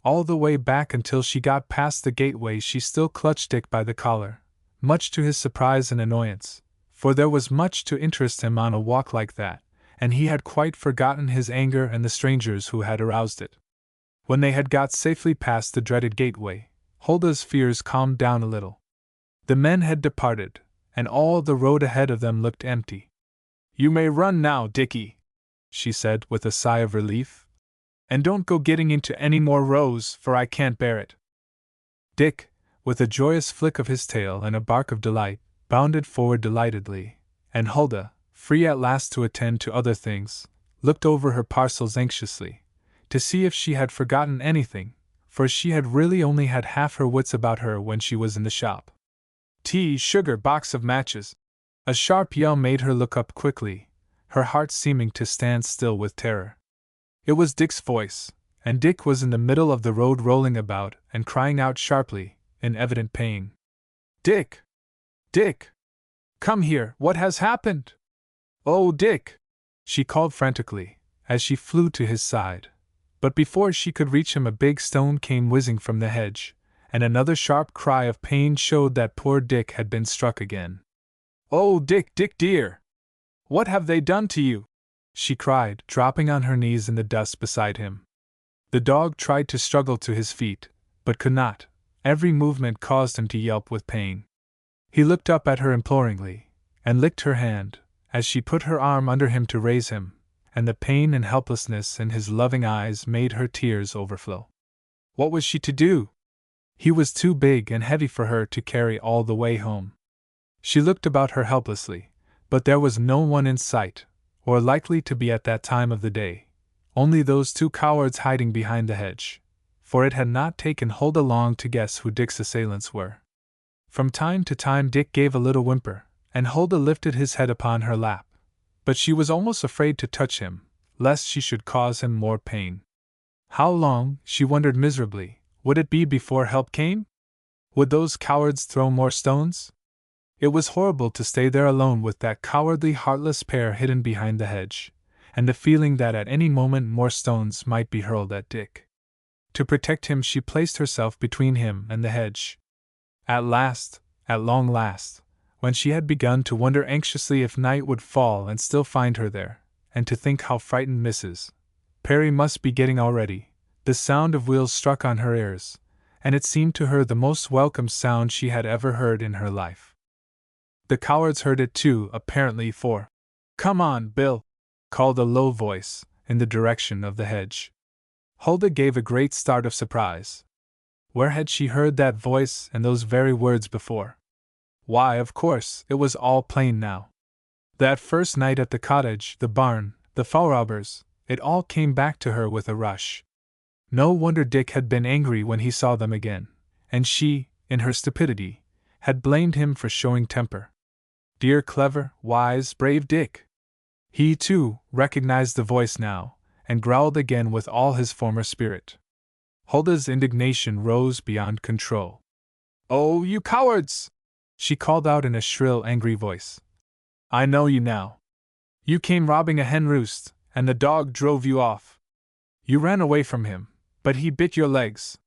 All the way back until she got past the gateway she still clutched Dick by the collar, much to his surprise and annoyance, for there was much to interest him on a walk like that, and he had quite forgotten his anger and the strangers who had aroused it. When they had got safely past the dreaded gateway, Huldah's fears calmed down a little. The men had departed, and all the road ahead of them looked empty. "You may run now, Dickie," she said with a sigh of relief. "And don't go getting into any more rows, for I can't bear it." Dick, with a joyous flick of his tail and a bark of delight, bounded forward delightedly, and Hulda, free at last to attend to other things, looked over her parcels anxiously, to see if she had forgotten anything, for she had really only had half her wits about her when she was in the shop. Tea, sugar, box of matches. A sharp yell made her look up quickly, her heart seeming to stand still with terror. It was Dick's voice, and Dick was in the middle of the road rolling about and crying out sharply, in evident pain. Dick! Dick! Come here, what has happened? Oh, Dick! She called frantically, as she flew to his side. But before she could reach him, a big stone came whizzing from the hedge, and another sharp cry of pain showed that poor Dick had been struck again. Oh, Dick, Dick dear! What have they done to you? She cried, dropping on her knees in the dust beside him. The dog tried to struggle to his feet, but could not. Every movement caused him to yelp with pain. He looked up at her imploringly, and licked her hand, as she put her arm under him to raise him, and the pain and helplessness in his loving eyes made her tears overflow. What was she to do? He was too big and heavy for her to carry all the way home. She looked about her helplessly, but there was no one in sight, or likely to be at that time of the day, only those two cowards hiding behind the hedge, for it had not taken Hulda long to guess who Dick's assailants were. From time to time Dick gave a little whimper, and Hulda lifted his head upon her lap, but she was almost afraid to touch him, lest she should cause him more pain. How long, she wondered miserably, would it be before help came? Would those cowards throw more stones? It was horrible to stay there alone with that cowardly, heartless pair hidden behind the hedge, and the feeling that at any moment more stones might be hurled at Dick. To protect him, she placed herself between him and the hedge. At long last, when she had begun to wonder anxiously if night would fall and still find her there, and to think how frightened Mrs. Perry must be getting already, the sound of wheels struck on her ears, and it seemed to her the most welcome sound she had ever heard in her life. The cowards heard it too, apparently, for, "Come on, Bill!" called a low voice, in the direction of the hedge. Hulda gave a great start of surprise. Where had she heard that voice and those very words before? Why, of course, it was all plain now. That first night at the cottage, the barn, the fowlrobbers, it all came back to her with a rush. No wonder Dick had been angry when he saw them again, and she, in her stupidity, had blamed him for showing temper. Dear, clever, wise, brave Dick! He, too, recognized the voice now, and growled again with all his former spirit. Hulda's indignation rose beyond control. "Oh, you cowards!" she called out in a shrill, angry voice. "I know you now. You came robbing a hen roost, and the dog drove you off. You ran away from him, but he bit your legs.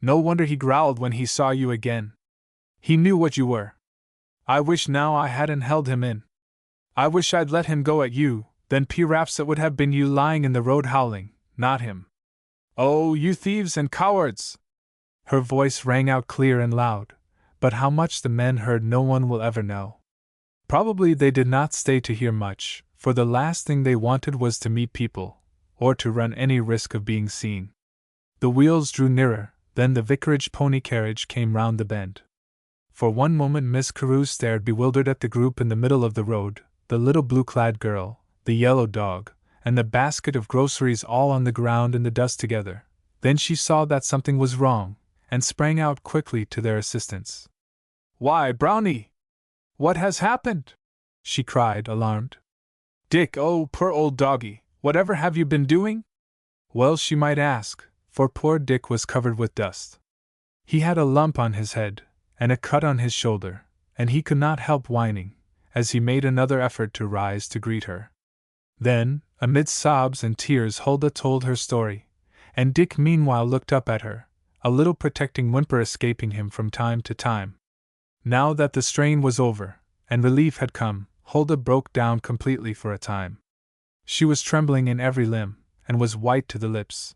No wonder he growled when he saw you again. He knew what you were. I wish now I hadn't held him in. I wish I'd let him go at you, then perhaps it would have been you lying in the road howling, not him. Oh, you thieves and cowards!" Her voice rang out clear and loud, but how much the men heard no one will ever know. Probably they did not stay to hear much, for the last thing they wanted was to meet people, or to run any risk of being seen. The wheels drew nearer, then the vicarage pony carriage came round the bend. For one moment Miss Carew stared bewildered at the group in the middle of the road, the little blue-clad girl, the yellow dog, and the basket of groceries all on the ground in the dust together. Then she saw that something was wrong, and sprang out quickly to their assistance. "Why, Brownie! What has happened?" she cried, alarmed. "Dick, oh, poor old doggy, whatever have you been doing?" Well, she might ask, for poor Dick was covered with dust. He had a lump on his head, and a cut on his shoulder, and he could not help whining, as he made another effort to rise to greet her. Then, amid sobs and tears, Hulda told her story, and Dick meanwhile looked up at her, a little protecting whimper escaping him from time to time. Now that the strain was over, and relief had come, Hulda broke down completely for a time. She was trembling in every limb, and was white to the lips.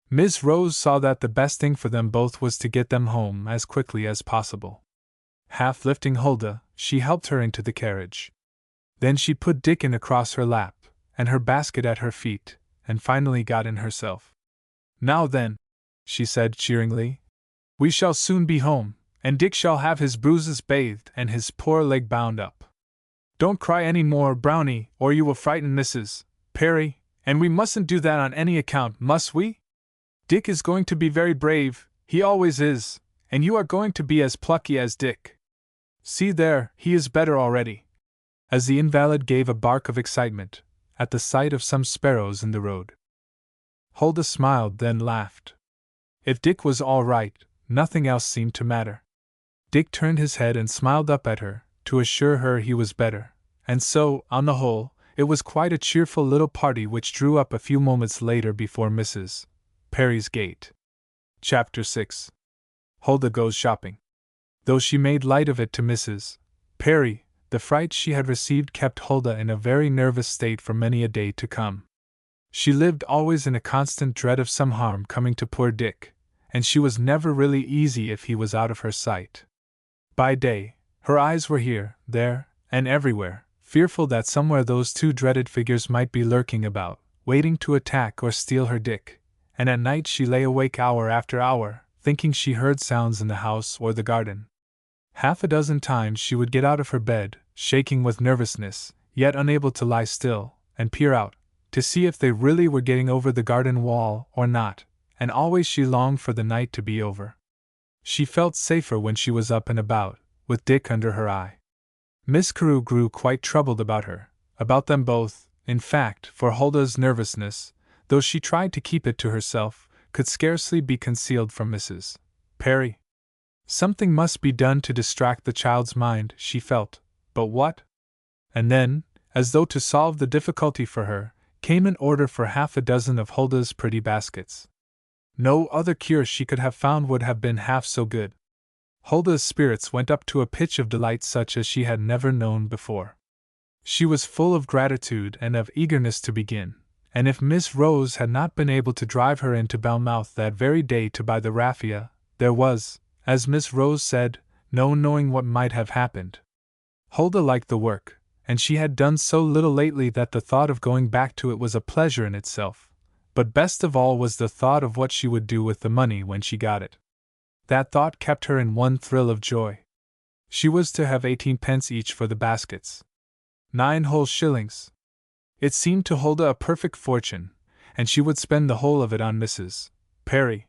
Miss Rose saw that the best thing for them both was to get them home as quickly as possible. Half lifting Hulda, she helped her into the carriage. Then she put Dick in across her lap, and her basket at her feet, and finally got in herself. "Now then," she said cheeringly, "we shall soon be home, and Dick shall have his bruises bathed and his poor leg bound up. Don't cry any more, Brownie, or you will frighten Mrs. Perry, and we mustn't do that on any account, must we? Dick is going to be very brave, he always is, and you are going to be as plucky as Dick. See there, he is better already. As the invalid gave a bark of excitement, at the sight of some sparrows in the road. Huldah smiled, then laughed. If Dick was all right, nothing else seemed to matter. Dick turned his head and smiled up at her, to assure her he was better, and so, on the whole, it was quite a cheerful little party which drew up a few moments later before Mrs. Perry's gate. Chapter 6. Huldah Goes Shopping. Though she made light of it to Mrs. Perry, the fright she had received kept Huldah in a very nervous state for many a day to come. She lived always in a constant dread of some harm coming to poor Dick, and she was never really easy if he was out of her sight. By day, her eyes were here, there, and everywhere, fearful that somewhere those two dreaded figures might be lurking about, waiting to attack or steal her Dick, and at night she lay awake hour after hour, thinking she heard sounds in the house or the garden. Half a dozen times she would get out of her bed, shaking with nervousness, yet unable to lie still, and peer out, to see if they really were getting over the garden wall or not, and always she longed for the night to be over. She felt safer when she was up and about, with Dick under her eye. Miss Carew grew quite troubled about her, about them both, in fact, for Huldah's nervousness, though she tried to keep it to herself, could scarcely be concealed from Mrs. Perry. Something must be done to distract the child's mind, she felt, but what? And then, as though to solve the difficulty for her, came an order for half a dozen of Huldah's pretty baskets. No other cure she could have found would have been half so good. Huldah's spirits went up to a pitch of delight such as she had never known before. She was full of gratitude and of eagerness to begin, and if Miss Rose had not been able to drive her into Bournemouth that very day to buy the raffia, there was, as Miss Rose said, no knowing what might have happened. Huldah liked the work, and she had done so little lately that the thought of going back to it was a pleasure in itself, but best of all was the thought of what she would do with the money when she got it. That thought kept her in one thrill of joy. She was to have 18p each for the baskets. 9 whole shillings. It seemed to Huldah a perfect fortune, and she would spend the whole of it on Mrs. Perry.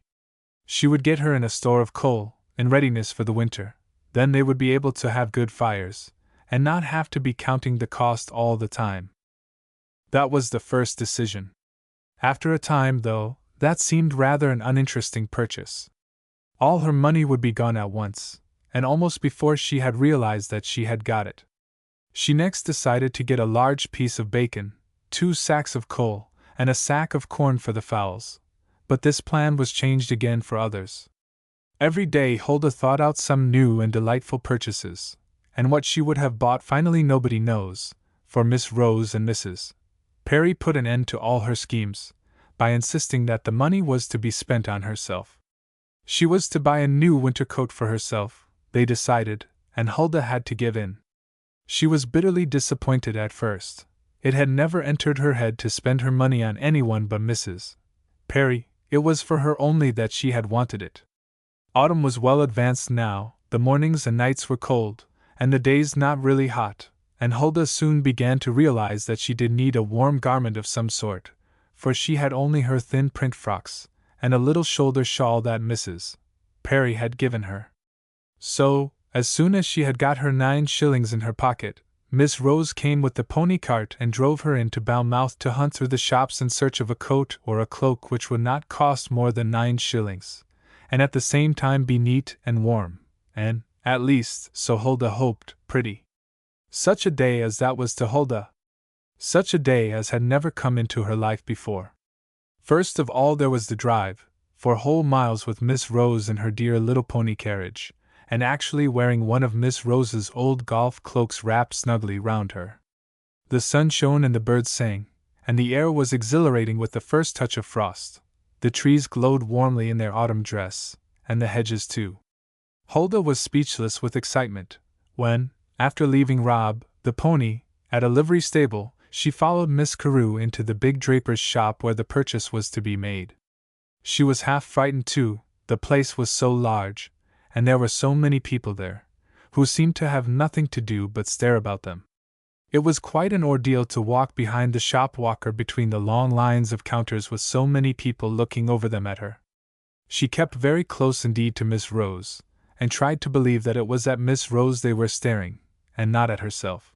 She would get her in a store of coal, in readiness for the winter, then they would be able to have good fires, and not have to be counting the cost all the time. That was the first decision. After a time, though, that seemed rather an uninteresting purchase. All her money would be gone at once, and almost before she had realized that she had got it. She next decided to get a large piece of bacon, 2 sacks of coal, and a sack of corn for the fowls, but this plan was changed again for others. Every day Huldah thought out some new and delightful purchases, and what she would have bought finally nobody knows, for Miss Rose and Mrs. Perry put an end to all her schemes, by insisting that the money was to be spent on herself. She was to buy a new winter coat for herself, they decided, and Huldah had to give in. She was bitterly disappointed at first. It had never entered her head to spend her money on anyone but Mrs. Perry, it was for her only that she had wanted it. Autumn was well advanced now, the mornings and nights were cold, and the days not really hot, and Huldah soon began to realize that she did need a warm garment of some sort, for she had only her thin print frocks, and a little shoulder shawl that Mrs. Perry had given her. So, as soon as she had got her 9 shillings in her pocket, Miss Rose came with the pony cart and drove her into Bournemouth to hunt through the shops in search of a coat or a cloak which would not cost more than 9 shillings, and at the same time be neat and warm, and, at least, so Huldah hoped, pretty. Such a day as that was to Huldah. Such a day as had never come into her life before. First of all there was the drive, for whole miles with Miss Rose in her dear little pony carriage, and actually wearing one of Miss Rose's old golf cloaks wrapped snugly round her. The sun shone and the birds sang, and the air was exhilarating with the first touch of frost. The trees glowed warmly in their autumn dress, and the hedges too. Huldah was speechless with excitement, when, after leaving Rob, the pony, at a livery stable, she followed Miss Carew into the big draper's shop where the purchase was to be made. She was half frightened too, the place was so large, and there were so many people there, who seemed to have nothing to do but stare about them. It was quite an ordeal to walk behind the shop walker between the long lines of counters with so many people looking over them at her. She kept very close indeed to Miss Rose, and tried to believe that it was at Miss Rose they were staring, and not at herself.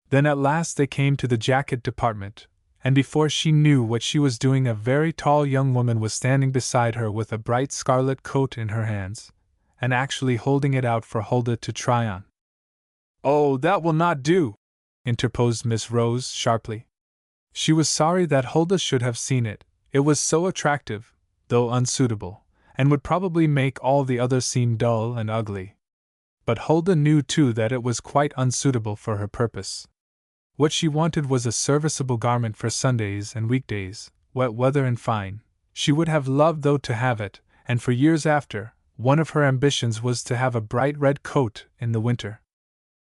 Then at last they came to the jacket department, and before she knew what she was doing a very tall young woman was standing beside her with a bright scarlet coat in her hands, and actually holding it out for Huldah to try on. "Oh, that will not do!" interposed Miss Rose sharply. She was sorry that Huldah should have seen it. It was so attractive, though unsuitable, and would probably make all the others seem dull and ugly. But Huldah knew too that it was quite unsuitable for her purpose. What she wanted was a serviceable garment for Sundays and weekdays, wet weather and fine. She would have loved though to have it, and for years after, one of her ambitions was to have a bright red coat in the winter.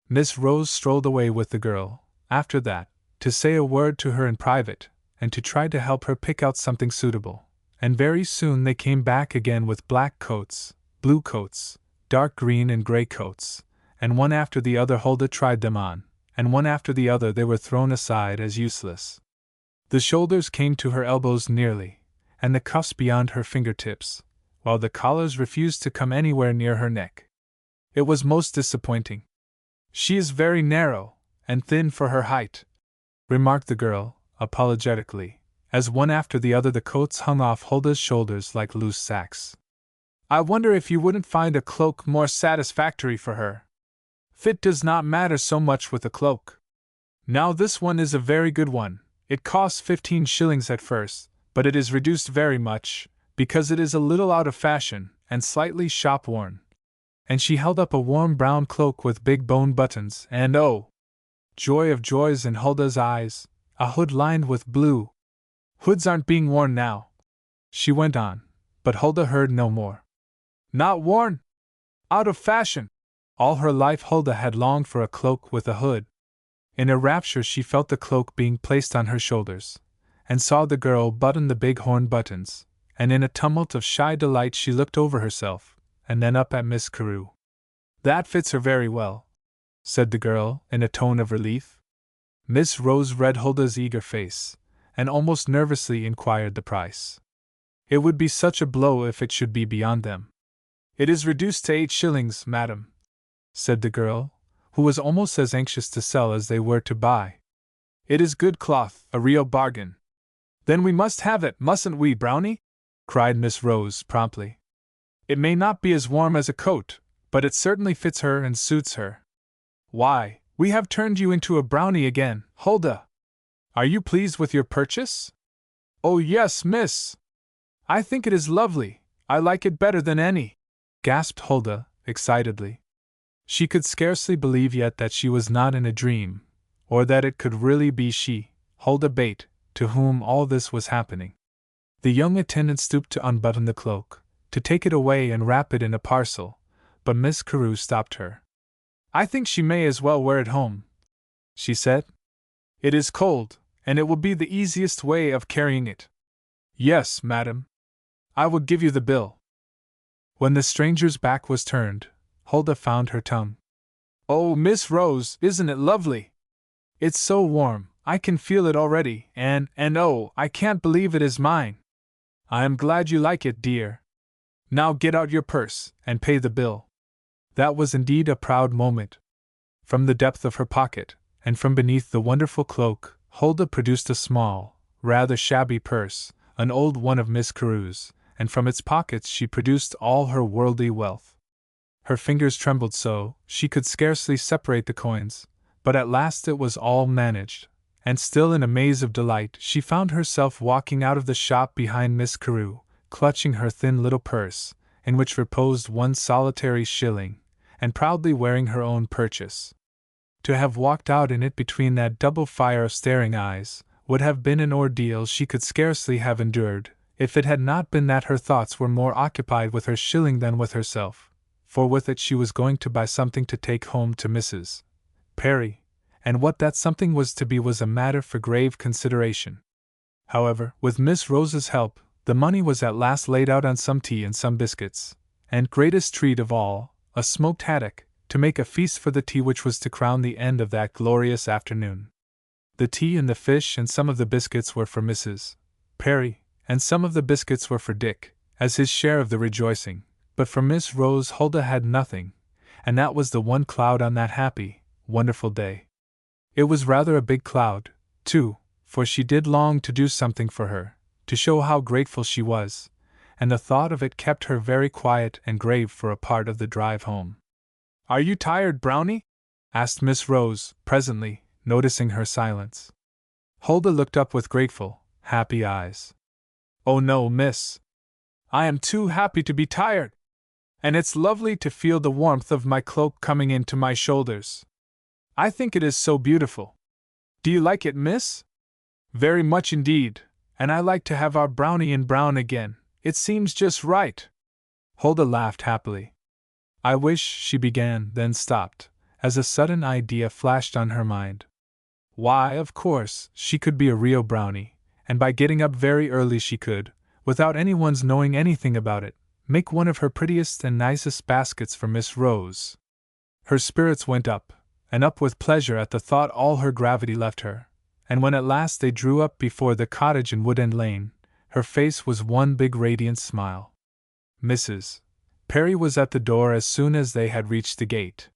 Miss Rose strolled away with the girl, after that, to say a word to her in private, and to try to help her pick out something suitable, and very soon they came back again with black coats, blue coats, dark green and gray coats, and one after the other Huldah tried them on, and one after the other they were thrown aside as useless. The shoulders came to her elbows nearly, and the cuffs beyond her fingertips, while the collars refused to come anywhere near her neck. It was most disappointing. "She is very narrow, and thin for her height," remarked the girl, apologetically, as one after the other the coats hung off Huldah's shoulders like loose sacks. "I wonder if you wouldn't find a cloak more satisfactory for her. Fit does not matter so much with a cloak. Now this one is a very good one. It costs 15 shillings at first, but it is reduced very much, because it is a little out of fashion, and slightly shop-worn." And she held up a warm brown cloak with big bone buttons, and oh! Joy of joys in Huldah's eyes, a hood lined with blue. "Hoods aren't being worn now," she went on, but Huldah heard no more. "Not worn? Out of fashion!" All her life Huldah had longed for a cloak with a hood. In a rapture she felt the cloak being placed on her shoulders, and saw the girl button the big horn buttons, and in a tumult of shy delight she looked over herself, and then up at Miss Carew. "That fits her very well," said the girl, in a tone of relief. Miss Rose read Huldah's eager face, and almost nervously inquired the price. It would be such a blow if it should be beyond them. "It is reduced to 8 shillings, madam," said the girl, who was almost as anxious to sell as they were to buy. "It is good cloth, a real bargain." "Then we must have it, mustn't we, Brownie?" cried Miss Rose promptly. "It may not be as warm as a coat, but it certainly fits her and suits her. Why, we have turned you into a brownie again, Huldah. Are you pleased with your purchase?" "Oh yes, miss. I think it is lovely. I like it better than any," gasped Huldah, excitedly. She could scarcely believe yet that she was not in a dream, or that it could really be she, Huldah Bate, to whom all this was happening. The young attendant stooped to unbutton the cloak, to take it away and wrap it in a parcel, but Miss Carew stopped her. "I think she may as well wear it home," she said. "It is cold, and it will be the easiest way of carrying it." "Yes, madam. I will give you the bill." When the stranger's back was turned, Huldah found her tongue. "Oh, Miss Rose, isn't it lovely? It's so warm, I can feel it already, and oh, I can't believe it is mine. I am glad you like it, dear. Now get out your purse, and pay the bill." That was indeed a proud moment. From the depth of her pocket, and from beneath the wonderful cloak, Huldah produced a small, rather shabby purse, an old one of Miss Carew's, and from its pockets she produced all her worldly wealth. Her fingers trembled so, she could scarcely separate the coins, but at last it was all managed, and still in a maze of delight she found herself walking out of the shop behind Miss Carew, clutching her thin little purse, in which reposed 1 solitary shilling, and proudly wearing her own purchase. To have walked out in it between that double fire of staring eyes would have been an ordeal she could scarcely have endured, if it had not been that her thoughts were more occupied with her shilling than with herself, for with it she was going to buy something to take home to Mrs. Perry, and what that something was to be was a matter for grave consideration. However, with Miss Rose's help, the money was at last laid out on some tea and some biscuits, and greatest treat of all, a smoked haddock, to make a feast for the tea which was to crown the end of that glorious afternoon. The tea and the fish and some of the biscuits were for Mrs. Perry, and some of the biscuits were for Dick, as his share of the rejoicing, but for Miss Rose Huldah had nothing, and that was the one cloud on that happy, wonderful day. It was rather a big cloud, too, for she did long to do something for her, to show how grateful she was, and the thought of it kept her very quiet and grave for a part of the drive home. "Are you tired, Brownie?" asked Miss Rose, presently, noticing her silence. Huldah looked up with grateful, happy eyes. "Oh no, miss. I am too happy to be tired. And it's lovely to feel the warmth of my cloak coming into my shoulders. I think it is so beautiful. Do you like it, miss?" "Very much indeed, and I like to have our Brownie in brown again. It seems just right." Huldah laughed happily. "I wish," she began, then stopped, as a sudden idea flashed on her mind. Why, of course, she could be a real Brownie, and by getting up very early she could, without anyone's knowing anything about it, make one of her prettiest and nicest baskets for Miss Rose. Her spirits went up, and up with pleasure at the thought. All her gravity left her, and when at last they drew up before the cottage in Woodend Lane, her face was one big radiant smile. Mrs. Perry was at the door as soon as they had reached the gate.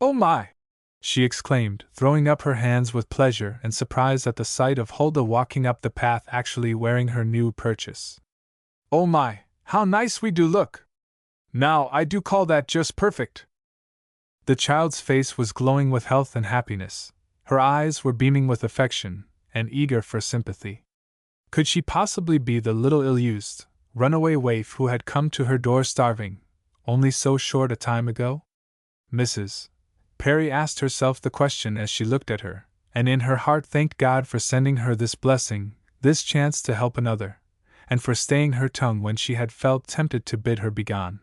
"Oh my!" she exclaimed, throwing up her hands with pleasure and surprise at the sight of Huldah walking up the path actually wearing her new purchase. "Oh my, how nice we do look! Now, I do call that just perfect!" The child's face was glowing with health and happiness. Her eyes were beaming with affection, and eager for sympathy. Could she possibly be the little ill-used, runaway waif who had come to her door starving, only so short a time ago? Mrs. Perry asked herself the question as she looked at her, and in her heart thanked God for sending her this blessing, this chance to help another, and for staying her tongue when she had felt tempted to bid her begone.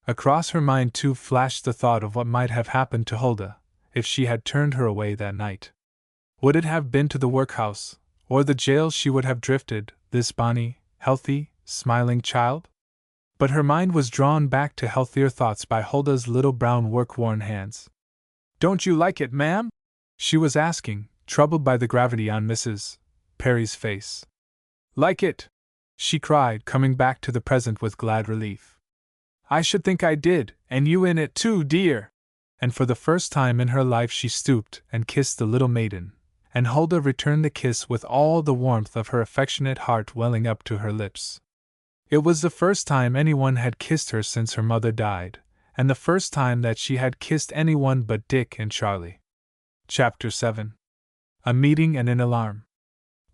Across her mind too flashed the thought of what might have happened to Huldah, if she had turned her away that night. Would it have been to the workhouse, or the jail she would have drifted, this bonny, healthy, smiling child? But her mind was drawn back to healthier thoughts by Huldah's little brown work-worn hands. "Don't you like it, ma'am?" she was asking, troubled by the gravity on Mrs. Perry's face. "Like it?" she cried, coming back to the present with glad relief. "I should think I did, and you in it too, dear!" And for the first time in her life she stooped and kissed the little maiden, and Huldah returned the kiss with all the warmth of her affectionate heart welling up to her lips. It was the first time anyone had kissed her since her mother died, and the first time that she had kissed anyone but Dick and Charlie. Chapter 7. A Meeting and an Alarm.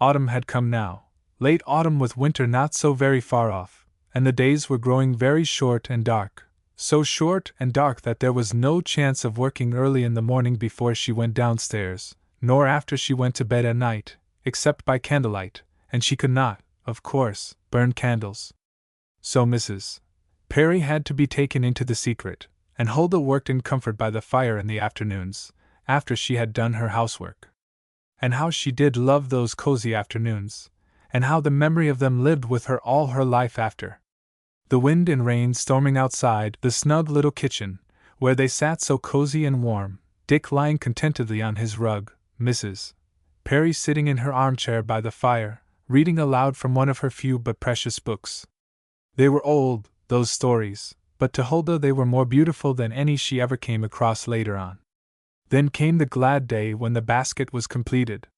Autumn had come now, late autumn with winter not so very far off, and the days were growing very short and dark, so short and dark that there was no chance of working early in the morning before she went downstairs, nor after she went to bed at night, except by candlelight, and she could not, of course, burn candles. So Mrs. Perry had to be taken into the secret, and Huldah worked in comfort by the fire in the afternoons, after she had done her housework. And how she did love those cozy afternoons, and how the memory of them lived with her all her life after. The wind and rain storming outside, the snug little kitchen, where they sat so cozy and warm, Dick lying contentedly on his rug, Mrs. Perry sitting in her armchair by the fire, reading aloud from one of her few but precious books. They were old, those stories, but to Huldah they were more beautiful than any she ever came across later on. Then came the glad day when the basket was completed.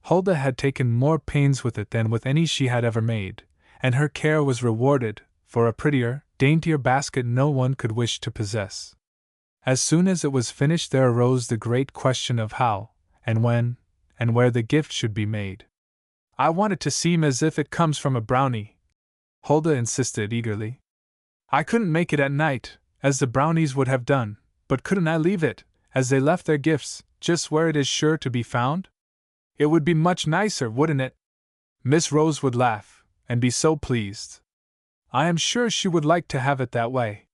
Huldah had taken more pains with it than with any she had ever made, and her care was rewarded, for a prettier, daintier basket no one could wish to possess. As soon as it was finished there arose the great question of how, and when, and where the gift should be made. "I want it to seem as if it comes from a Brownie," Huldah insisted eagerly. "I couldn't make it at night, as the Brownies would have done, but couldn't I leave it, as they left their gifts, just where it is sure to be found? It would be much nicer, wouldn't it? Miss Rose would laugh, and be so pleased. I am sure she would like to have it that way."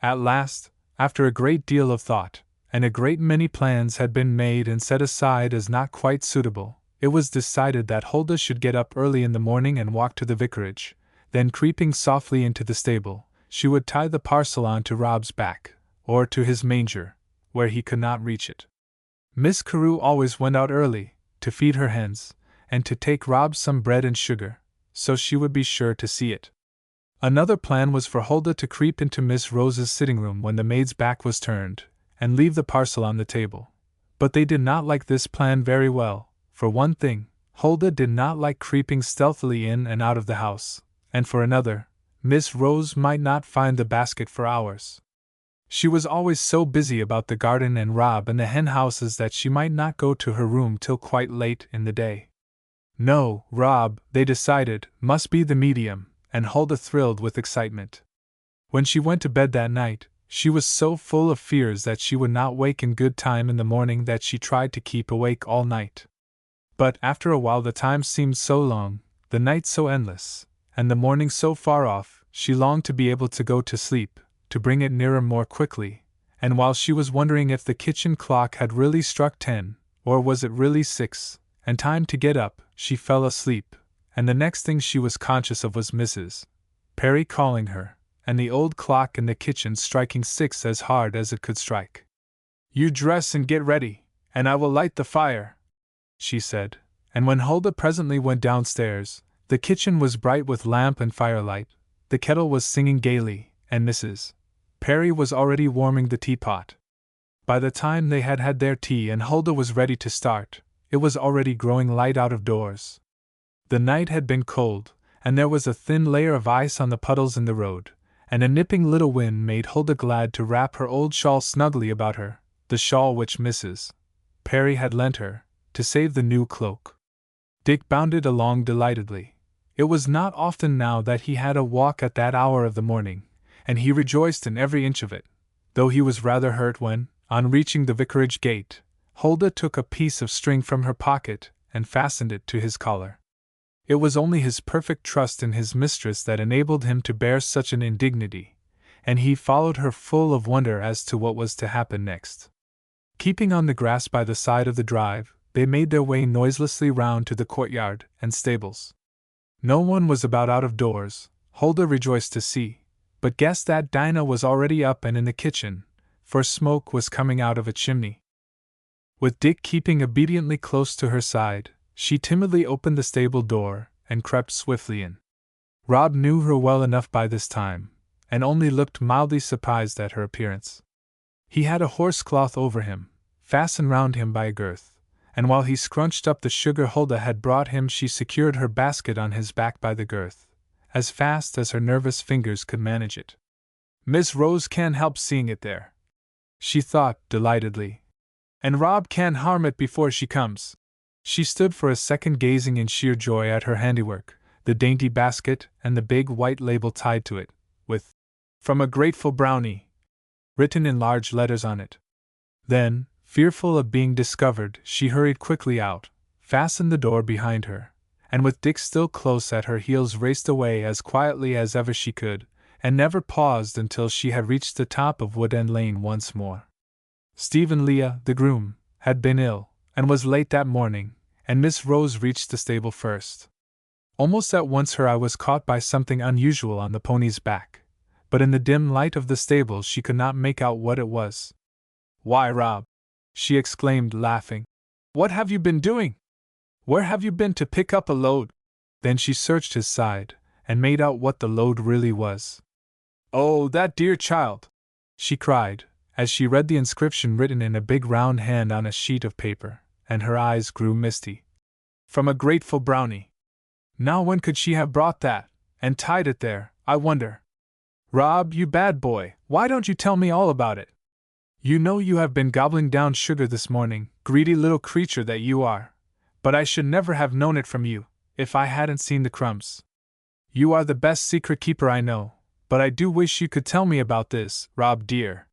At last, after a great deal of thought, and a great many plans had been made and set aside as not quite suitable, it was decided that Huldah should get up early in the morning and walk to the vicarage. Then creeping softly into the stable, she would tie the parcel on to Rob's back, or to his manger, where he could not reach it. Miss Carew always went out early, to feed her hens, and to take Rob some bread and sugar, so she would be sure to see it. Another plan was for Huldah to creep into Miss Rose's sitting room when the maid's back was turned, and leave the parcel on the table. But they did not like this plan very well. For one thing, Huldah did not like creeping stealthily in and out of the house, and for another, Miss Rose might not find the basket for hours. She was always so busy about the garden and Rob and the hen houses that she might not go to her room till quite late in the day. No, Rob, they decided, must be the medium, and Huldah thrilled with excitement. When she went to bed that night, she was so full of fears that she would not wake in good time in the morning that she tried to keep awake all night. But after a while the time seemed so long, the night so endless, and the morning so far off, she longed to be able to go to sleep, to bring it nearer more quickly, and while she was wondering if the kitchen clock had really struck 10, or was it really 6, and time to get up, she fell asleep, and the next thing she was conscious of was Mrs. Perry calling her, and the old clock in the kitchen striking 6 as hard as it could strike. "You dress and get ready, and I will light the fire," she said, and when Huldah presently went downstairs, the kitchen was bright with lamp and firelight, the kettle was singing gaily, and Mrs. Perry was already warming the teapot. By the time they had had their tea and Huldah was ready to start, it was already growing light out of doors. The night had been cold, and there was a thin layer of ice on the puddles in the road, and a nipping little wind made Huldah glad to wrap her old shawl snugly about her, the shawl which Mrs. Perry had lent her, to save the new cloak. Dick bounded along delightedly. It was not often now that he had a walk at that hour of the morning, and he rejoiced in every inch of it, though he was rather hurt when, on reaching the vicarage gate, Huldah took a piece of string from her pocket and fastened it to his collar. It was only his perfect trust in his mistress that enabled him to bear such an indignity, and he followed her full of wonder as to what was to happen next. Keeping on the grass by the side of the drive, they made their way noiselessly round to the courtyard and stables. No one was about out of doors, Huldah rejoiced to see, but guessed that Dinah was already up and in the kitchen, for smoke was coming out of a chimney. With Dick keeping obediently close to her side, she timidly opened the stable door and crept swiftly in. Rob knew her well enough by this time, and only looked mildly surprised at her appearance. He had a horse-cloth over him, fastened round him by a girth, and while he scrunched up the sugar Huldah had brought him she secured her basket on his back by the girth, as fast as her nervous fingers could manage it. "Miss Rose can't help seeing it there," she thought delightedly. "And Rob can't harm it before she comes." She stood for a second gazing in sheer joy at her handiwork, the dainty basket and the big white label tied to it, with "From a grateful Brownie" written in large letters on it. Then, fearful of being discovered, she hurried quickly out, fastened the door behind her, and with Dick still close at her heels raced away as quietly as ever she could, and never paused until she had reached the top of Wood End Lane once more. Stephen Leah, the groom, had been ill, and was late that morning, and Miss Rose reached the stable first. Almost at once her eye was caught by something unusual on the pony's back, but in the dim light of the stable she could not make out what it was. "Why, Rob!" she exclaimed, laughing. "What have you been doing? Where have you been to pick up a load?" Then she searched his side, and made out what the load really was. "Oh, that dear child!" she cried, as she read the inscription written in a big round hand on a sheet of paper, and her eyes grew misty. "From a grateful Brownie. Now when could she have brought that, and tied it there, I wonder? Rob, you bad boy, why don't you tell me all about it? You know you have been gobbling down sugar this morning, greedy little creature that you are, but I should never have known it from you, if I hadn't seen the crumbs. You are the best secret keeper I know, but I do wish you could tell me about this, Rob dear."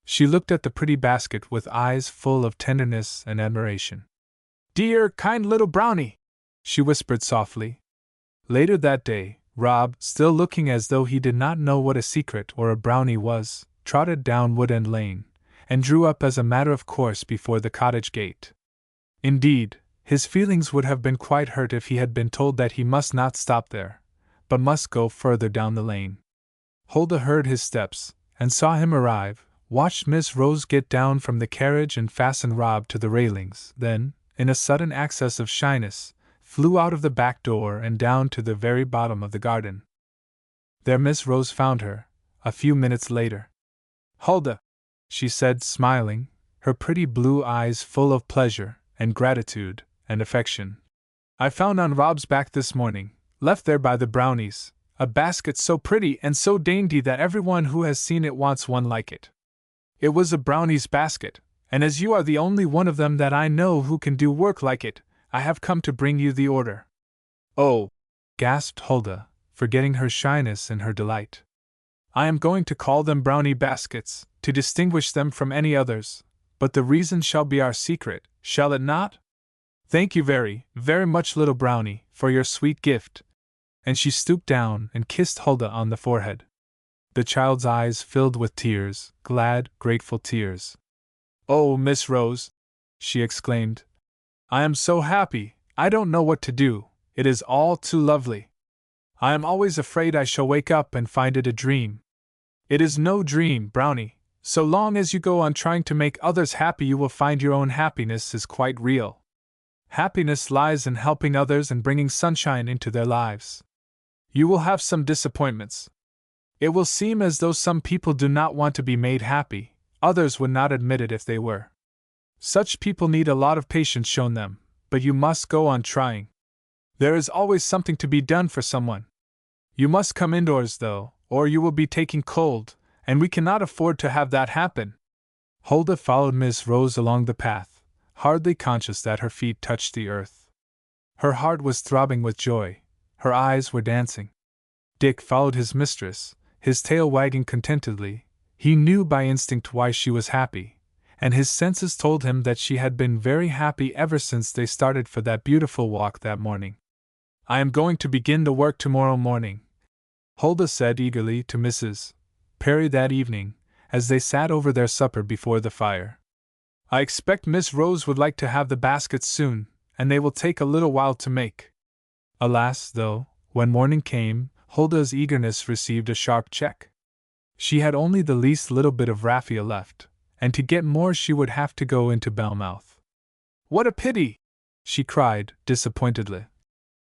She looked at the pretty basket with eyes full of tenderness and admiration. "Dear, kind little Brownie," she whispered softly. Later that day, Rob, still looking as though he did not know what a secret or a brownie was, trotted down Wood End Lane, and drew up as a matter of course before the cottage gate. Indeed, his feelings would have been quite hurt if he had been told that he must not stop there, but must go further down the lane. Huldah heard his steps, and saw him arrive, watched Miss Rose get down from the carriage and fasten Rob to the railings, then, in a sudden access of shyness, flew out of the back door and down to the very bottom of the garden. There Miss Rose found her, a few minutes later. "Huldah," she said, smiling, her pretty blue eyes full of pleasure, and gratitude, and affection. "I found on Rob's back this morning, left there by the Brownies, a basket so pretty and so dainty that everyone who has seen it wants one like it. It was a Brownie's basket, and as you are the only one of them that I know who can do work like it, I have come to bring you the order." "Oh!" gasped Huldah, forgetting her shyness in her delight. "I am going to call them Brownie baskets, to distinguish them from any others, but the reason shall be our secret, shall it not? Thank you very, very much, little Brownie, for your sweet gift." And she stooped down and kissed Huldah on the forehead. The child's eyes filled with tears, glad, grateful tears. "Oh, Miss Rose," she exclaimed, "I am so happy, I don't know what to do, it is all too lovely. I am always afraid I shall wake up and find it a dream." "It is no dream, Brownie. So long as you go on trying to make others happy, you will find your own happiness is quite real. Happiness lies in helping others and bringing sunshine into their lives. You will have some disappointments. It will seem as though some people do not want to be made happy, others would not admit it if they were. Such people need a lot of patience shown them, but you must go on trying. There is always something to be done for someone. You must come indoors, though, or you will be taking cold, and we cannot afford to have that happen." Huldah followed Miss Rose along the path, hardly conscious that her feet touched the earth. Her heart was throbbing with joy, her eyes were dancing. Dick followed his mistress, his tail wagging contentedly. He knew by instinct why she was happy, and his senses told him that she had been very happy ever since they started for that beautiful walk that morning. "I am going to begin the work tomorrow morning," Huldah said eagerly to Mrs. Perry that evening, as they sat over their supper before the fire. "I expect Miss Rose would like to have the baskets soon, and they will take a little while to make." Alas, though, when morning came, Huldah's eagerness received a sharp check. She had only the least little bit of raffia left, and to get more she would have to go into Belmouth. "What a pity!" she cried, disappointedly.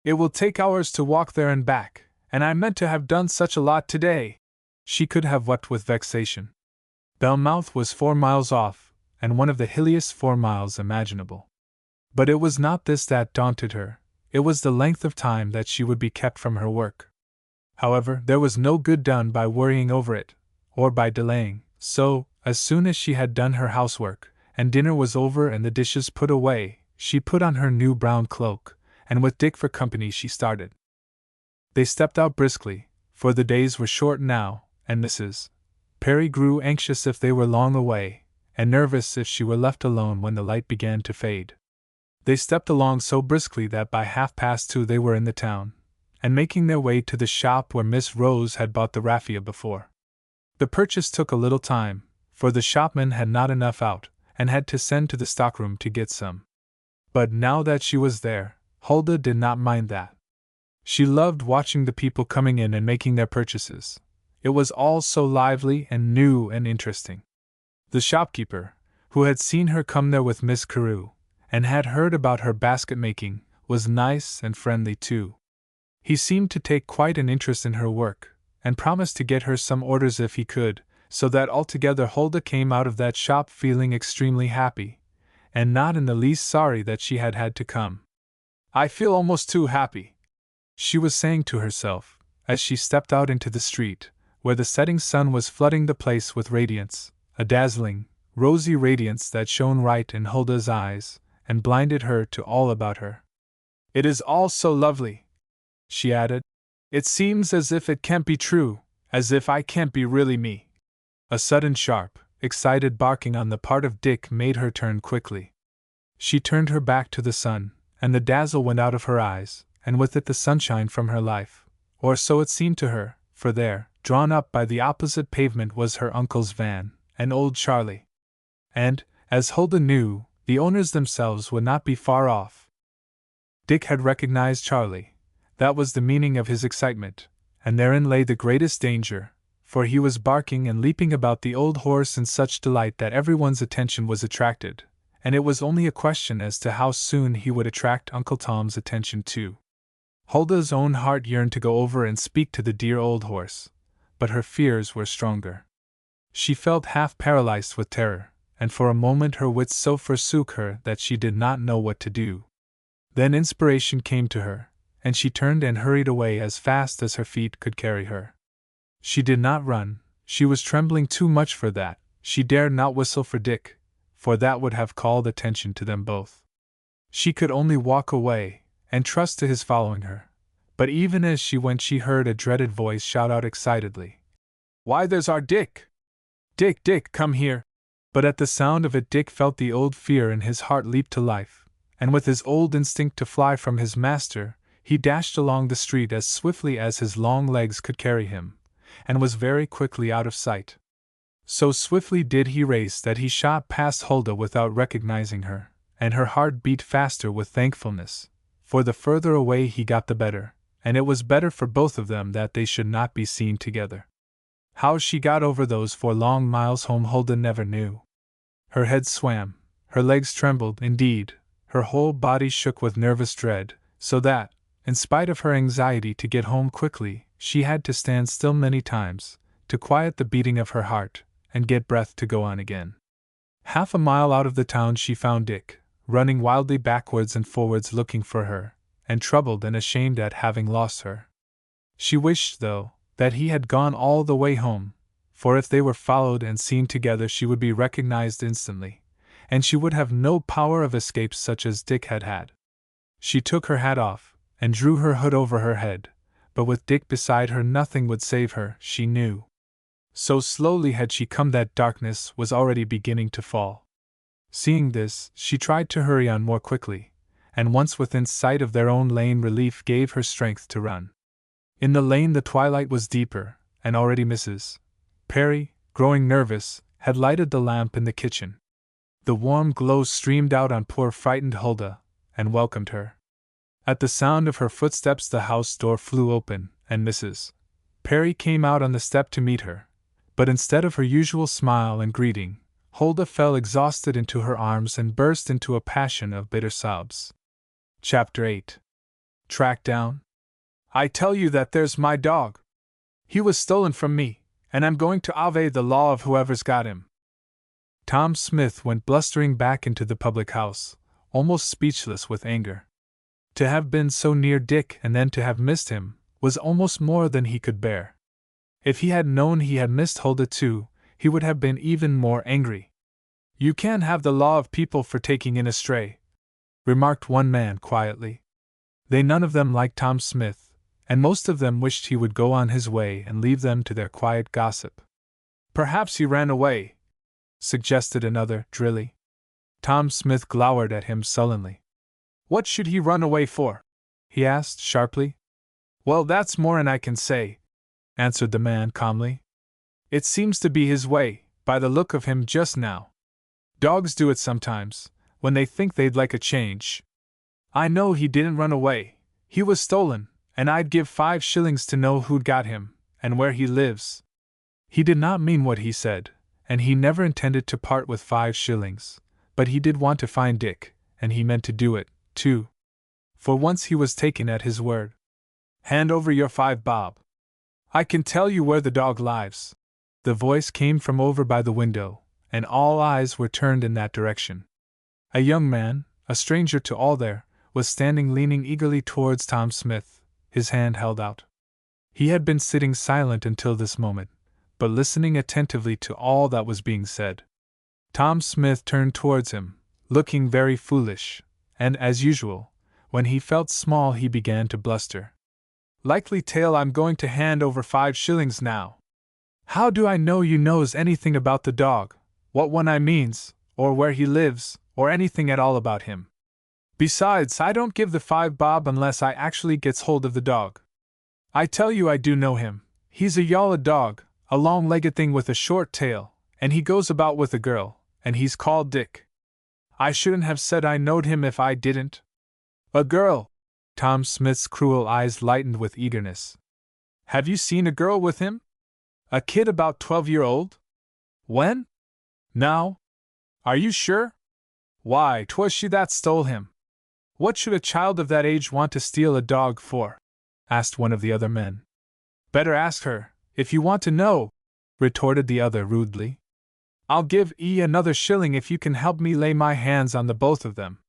"It will take hours to walk there and back, and I meant to have done such a lot today." She could have wept with vexation. Belmouth was 4 miles off, and one of the hilliest 4 miles imaginable. But it was not this that daunted her, it was the length of time that she would be kept from her work. However, there was no good done by worrying over it, or by delaying, so, as soon as she had done her housework, and dinner was over and the dishes put away, she put on her new brown cloak, and with Dick for company she started. They stepped out briskly, for the days were short now, and Mrs. Perry grew anxious if they were long away, and nervous if she were left alone when the light began to fade. They stepped along so briskly that by 2:30 they were in the town, and making their way to the shop where Miss Rose had bought the raffia before. The purchase took a little time, for the shopman had not enough out, and had to send to the stockroom to get some. But now that she was there, Huldah did not mind that. She loved watching the people coming in and making their purchases. It was all so lively and new and interesting. The shopkeeper, who had seen her come there with Miss Carew, and had heard about her basket making, was nice and friendly too. He seemed to take quite an interest in her work, and promised to get her some orders if he could, so that altogether Huldah came out of that shop feeling extremely happy, and not in the least sorry that she had had to come. "I feel almost too happy," she was saying to herself, as she stepped out into the street, where the setting sun was flooding the place with radiance, a dazzling, rosy radiance that shone right in Huldah's eyes, and blinded her to all about her. "It is all so lovely," she added. "It seems as if it can't be true, as if I can't be really me." A sudden sharp, excited barking on the part of Dick made her turn quickly. She turned her back to the sun, and the dazzle went out of her eyes, and with it the sunshine from her life, or so it seemed to her, for there, drawn up by the opposite pavement, was her uncle's van, and old Charlie. And, as Huldah knew, the owners themselves would not be far off. Dick had recognized Charlie. That was the meaning of his excitement, and therein lay the greatest danger, for he was barking and leaping about the old horse in such delight that everyone's attention was attracted, and it was only a question as to how soon he would attract Uncle Tom's attention too. Huldah's own heart yearned to go over and speak to the dear old horse, but her fears were stronger. She felt half paralyzed with terror, and for a moment her wits so forsook her that she did not know what to do. Then inspiration came to her, and she turned and hurried away as fast as her feet could carry her. She did not run, she was trembling too much for that, she dared not whistle for Dick, for that would have called attention to them both. She could only walk away, and trust to his following her, but even as she went she heard a dreaded voice shout out excitedly, "Why, there's our Dick! Dick, Dick, come here!" But at the sound of it Dick felt the old fear in his heart leap to life, and with his old instinct to fly from his master, he dashed along the street as swiftly as his long legs could carry him, and was very quickly out of sight. So swiftly did he race that he shot past Huldah without recognizing her, and her heart beat faster with thankfulness, for the further away he got the better, and it was better for both of them that they should not be seen together. How she got over those 4 long miles home Huldah never knew. Her head swam, her legs trembled, indeed, her whole body shook with nervous dread, so that, in spite of her anxiety to get home quickly, she had to stand still many times, to quiet the beating of her heart, and get breath to go on again. Half a mile out of the town she found Dick, running wildly backwards and forwards looking for her, and troubled and ashamed at having lost her. She wished, though, that he had gone all the way home, for if they were followed and seen together she would be recognized instantly, and she would have no power of escape such as Dick had had. She took her hat off, and drew her hood over her head, but with Dick beside her nothing would save her, she knew. So slowly had she come that darkness was already beginning to fall. Seeing this, she tried to hurry on more quickly, and once within sight of their own lane relief gave her strength to run. In the lane the twilight was deeper, and already Mrs. Perry, growing nervous, had lighted the lamp in the kitchen. The warm glow streamed out on poor frightened Huldah, and welcomed her. At the sound of her footsteps the house door flew open, and Mrs. Perry came out on the step to meet her, but instead of her usual smile and greeting, Huldah fell exhausted into her arms and burst into a passion of bitter sobs. Chapter 8. Tracked down? I tell you that there's my dog. He was stolen from me, and I'm going to obey the law of whoever's got him. Tom Smith went blustering back into the public house, almost speechless with anger. To have been so near Dick and then to have missed him was almost more than he could bear. If he had known he had missed Huldah too, he would have been even more angry. "You can't have the law of people for taking in a stray," remarked one man quietly. They none of them liked Tom Smith, and most of them wished he would go on his way and leave them to their quiet gossip. "Perhaps he ran away," suggested another, drily. Tom Smith glowered at him sullenly. "What should he run away for?" he asked sharply. "Well, that's more'n I can say," answered the man calmly. "It seems to be his way, by the look of him just now. Dogs do it sometimes, when they think they'd like a change. I know he didn't run away. He was stolen, and I'd give 5 shillings to know who'd got him, and where he lives." He did not mean what he said, and he never intended to part with 5 shillings, but he did want to find Dick, and he meant to do it, too. For once he was taken at his word. "Hand over your 5 bob. I can tell you where the dog lives." The voice came from over by the window, and all eyes were turned in that direction. A young man, a stranger to all there, was standing leaning eagerly towards Tom Smith, his hand held out. He had been sitting silent until this moment, but listening attentively to all that was being said. Tom Smith turned towards him, looking very foolish, and, as usual, when he felt small he began to bluster. "Likely tale I'm going to hand over 5 shillings now. How do I know you knows anything about the dog, what one I means, or where he lives, or anything at all about him? Besides, I don't give the 5 bob unless I actually gets hold of the dog. I tell you I do know him. He's a yalla dog, a long-legged thing with a short tail, and he goes about with a girl, and he's called Dick. I shouldn't have said I knowed him if I didn't." "A girl?" Tom Smith's cruel eyes lightened with eagerness. "Have you seen a girl with him?" A kid about 12-year-old? When? Now? Are you sure? Why, 'twas she that stole him. What should a child of that age want to steal a dog for? Asked one of the other men. Better ask her, if you want to know, retorted the other rudely. I'll give another shilling if you can help me lay my hands on the both of them.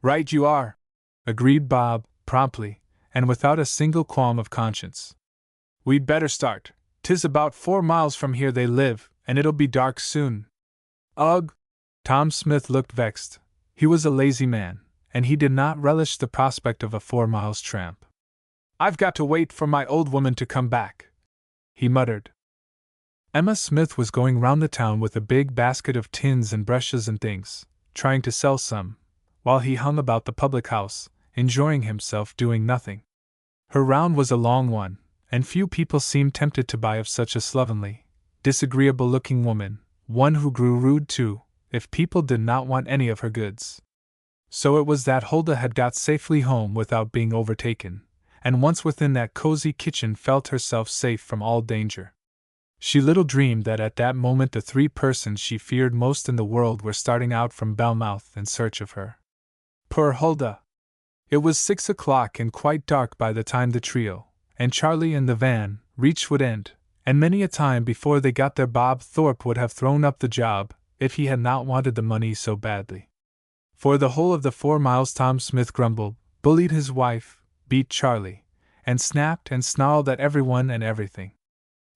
Right you are, agreed Bob, promptly, and without a single qualm of conscience. We'd better start. 'Tis about 4 miles from here they live, and it'll be dark soon. Ugh! Tom Smith looked vexed. He was a lazy man, and he did not relish the prospect of a 4 miles tramp. I've got to wait for my old woman to come back, he muttered. Emma Smith was going round the town with a big basket of tins and brushes and things, trying to sell some, while he hung about the public house, enjoying himself doing nothing. Her round was a long one, and few people seemed tempted to buy of such a slovenly, disagreeable-looking woman, one who grew rude too, if people did not want any of her goods. So it was that Huldah had got safely home without being overtaken, and once within that cozy kitchen felt herself safe from all danger. She little dreamed that at that moment the 3 persons she feared most in the world were starting out from Belmouth in search of her. Poor Huldah! It was 6 o'clock and quite dark by the time the trio, and Charlie in the van, reached Wood End, and many a time before they got there Bob Thorpe would have thrown up the job, if he had not wanted the money so badly. For the whole of the 4 miles Tom Smith grumbled, bullied his wife, beat Charlie, and snapped and snarled at everyone and everything.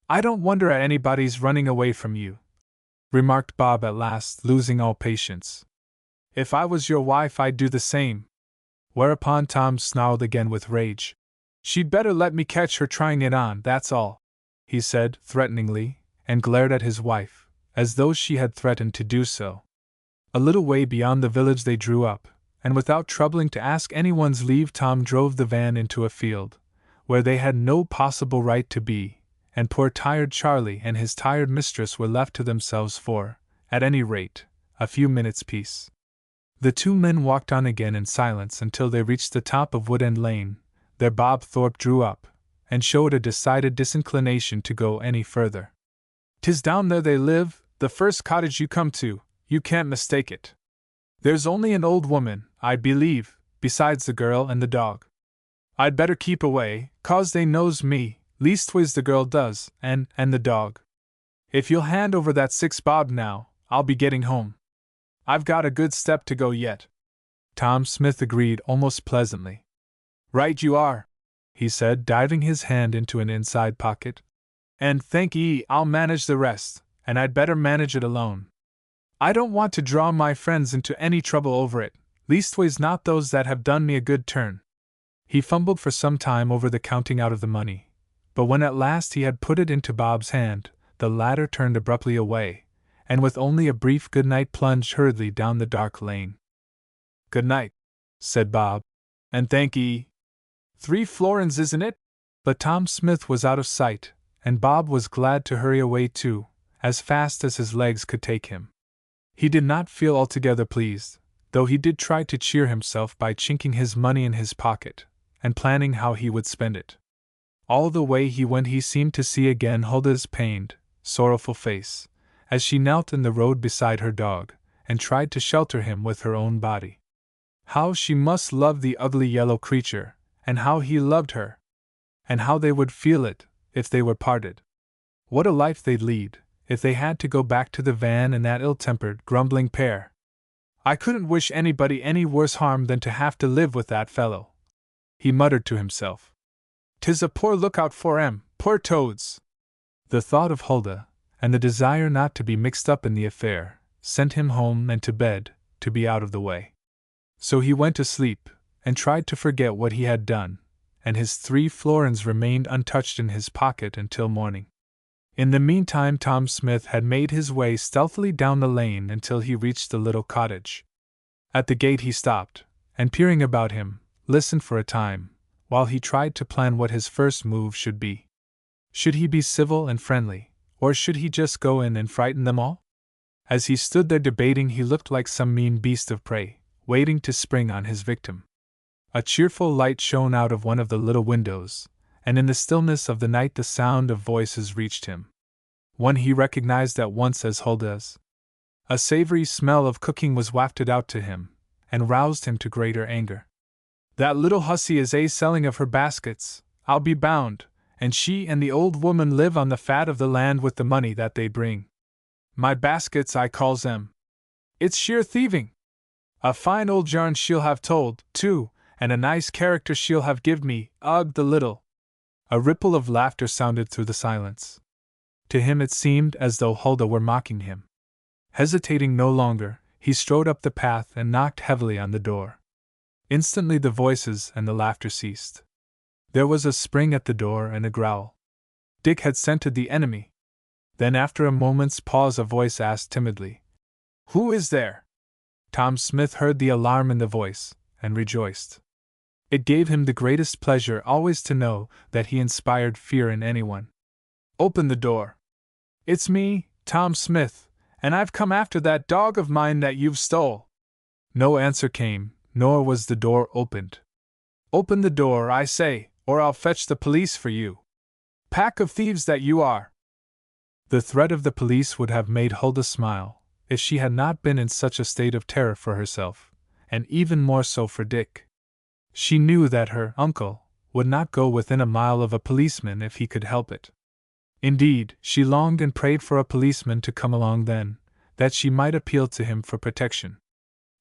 I don't wonder at anybody's running away from you, remarked Bob at last, losing all patience. If I was your wife I'd do the same. Whereupon Tom snarled again with rage. She'd better let me catch her trying it on, that's all, he said threateningly, and glared at his wife, as though she had threatened to do so. A little way beyond the village they drew up, and without troubling to ask anyone's leave Tom drove the van into a field, where they had no possible right to be, and poor tired Charlie and his tired mistress were left to themselves for, at any rate, a few minutes' peace. The 2 men walked on again in silence until they reached the top of Wood End Lane. There Bob Thorpe drew up, and showed a decided disinclination to go any further. "'Tis down there they live, the first cottage you come to, you can't mistake it. There's only an old woman, I believe, besides the girl and the dog. I'd better keep away, 'cause they knows me, leastways the girl does, and the dog. If you'll hand over that 6 bob now, I'll be getting home. I've got a good step to go yet." Tom Smith agreed almost pleasantly. "Right you are," he said, diving his hand into an inside pocket. "And thank ye, I'll manage the rest, and I'd better manage it alone. I don't want to draw my friends into any trouble over it, leastways not those that have done me a good turn." He fumbled for some time over the counting out of the money, but when at last he had put it into Bob's hand, the latter turned abruptly away, and with only a brief good night plunged hurriedly down the dark lane. "Good night," said Bob, "and thank ye. 3 florins, isn't it?" But Tom Smith was out of sight, and Bob was glad to hurry away too, as fast as his legs could take him. He did not feel altogether pleased, though he did try to cheer himself by chinking his money in his pocket, and planning how he would spend it. All the way he went he seemed to see again Huldah's pained, sorrowful face, as she knelt in the road beside her dog, and tried to shelter him with her own body. How she must love the ugly yellow creature, and how he loved her! And how they would feel it, if they were parted. What a life they'd lead, if they had to go back to the van and that ill-tempered, grumbling pair. "I couldn't wish anybody any worse harm than to have to live with that fellow," he muttered to himself. "'Tis a poor lookout for 'em, poor toads." The thought of Huldah, and the desire not to be mixed up in the affair, sent him home and to bed, to be out of the way. So he went to sleep, and tried to forget what he had done, and his 3 florins remained untouched in his pocket until morning. In the meantime Tom Smith had made his way stealthily down the lane until he reached the little cottage. At the gate he stopped, and peering about him, listened for a time, while he tried to plan what his first move should be. Should he be civil and friendly, or should he just go in and frighten them all? As he stood there debating he looked like some mean beast of prey, waiting to spring on his victim. A cheerful light shone out of one of the little windows, and in the stillness of the night the sound of voices reached him. one he recognized at once as Hulda's. A savory smell of cooking was wafted out to him, and roused him to greater anger. That little hussy is selling of her baskets, I'll be bound, and she and the old woman live on the fat of the land with the money that they bring. My baskets, I calls them. It's sheer thieving. A fine old yarn she'll have told, too, and a nice character she'll have give me, ugh, the little. A ripple of laughter sounded through the silence. To him it seemed as though Hulda were mocking him. Hesitating no longer, he strode up the path and knocked heavily on the door. Instantly the voices and the laughter ceased. There was a spring at the door and a growl. Dick had scented the enemy. Then after a moment's pause a voice asked timidly, "Who is there?" Tom Smith heard the alarm in the voice, and rejoiced. It gave him the greatest pleasure always to know that he inspired fear in anyone. "Open the door. It's me, Tom Smith, and I've come after that dog of mine that you've stole." No answer came, nor was the door opened. "Open the door, I say, or I'll fetch the police for you. Pack of thieves that you are." The threat of the police would have made Hulda smile, if she had not been in such a state of terror for herself, and even more so for Dick. She knew that her uncle would not go within a mile of a policeman if he could help it. Indeed, she longed and prayed for a policeman to come along then, that she might appeal to him for protection.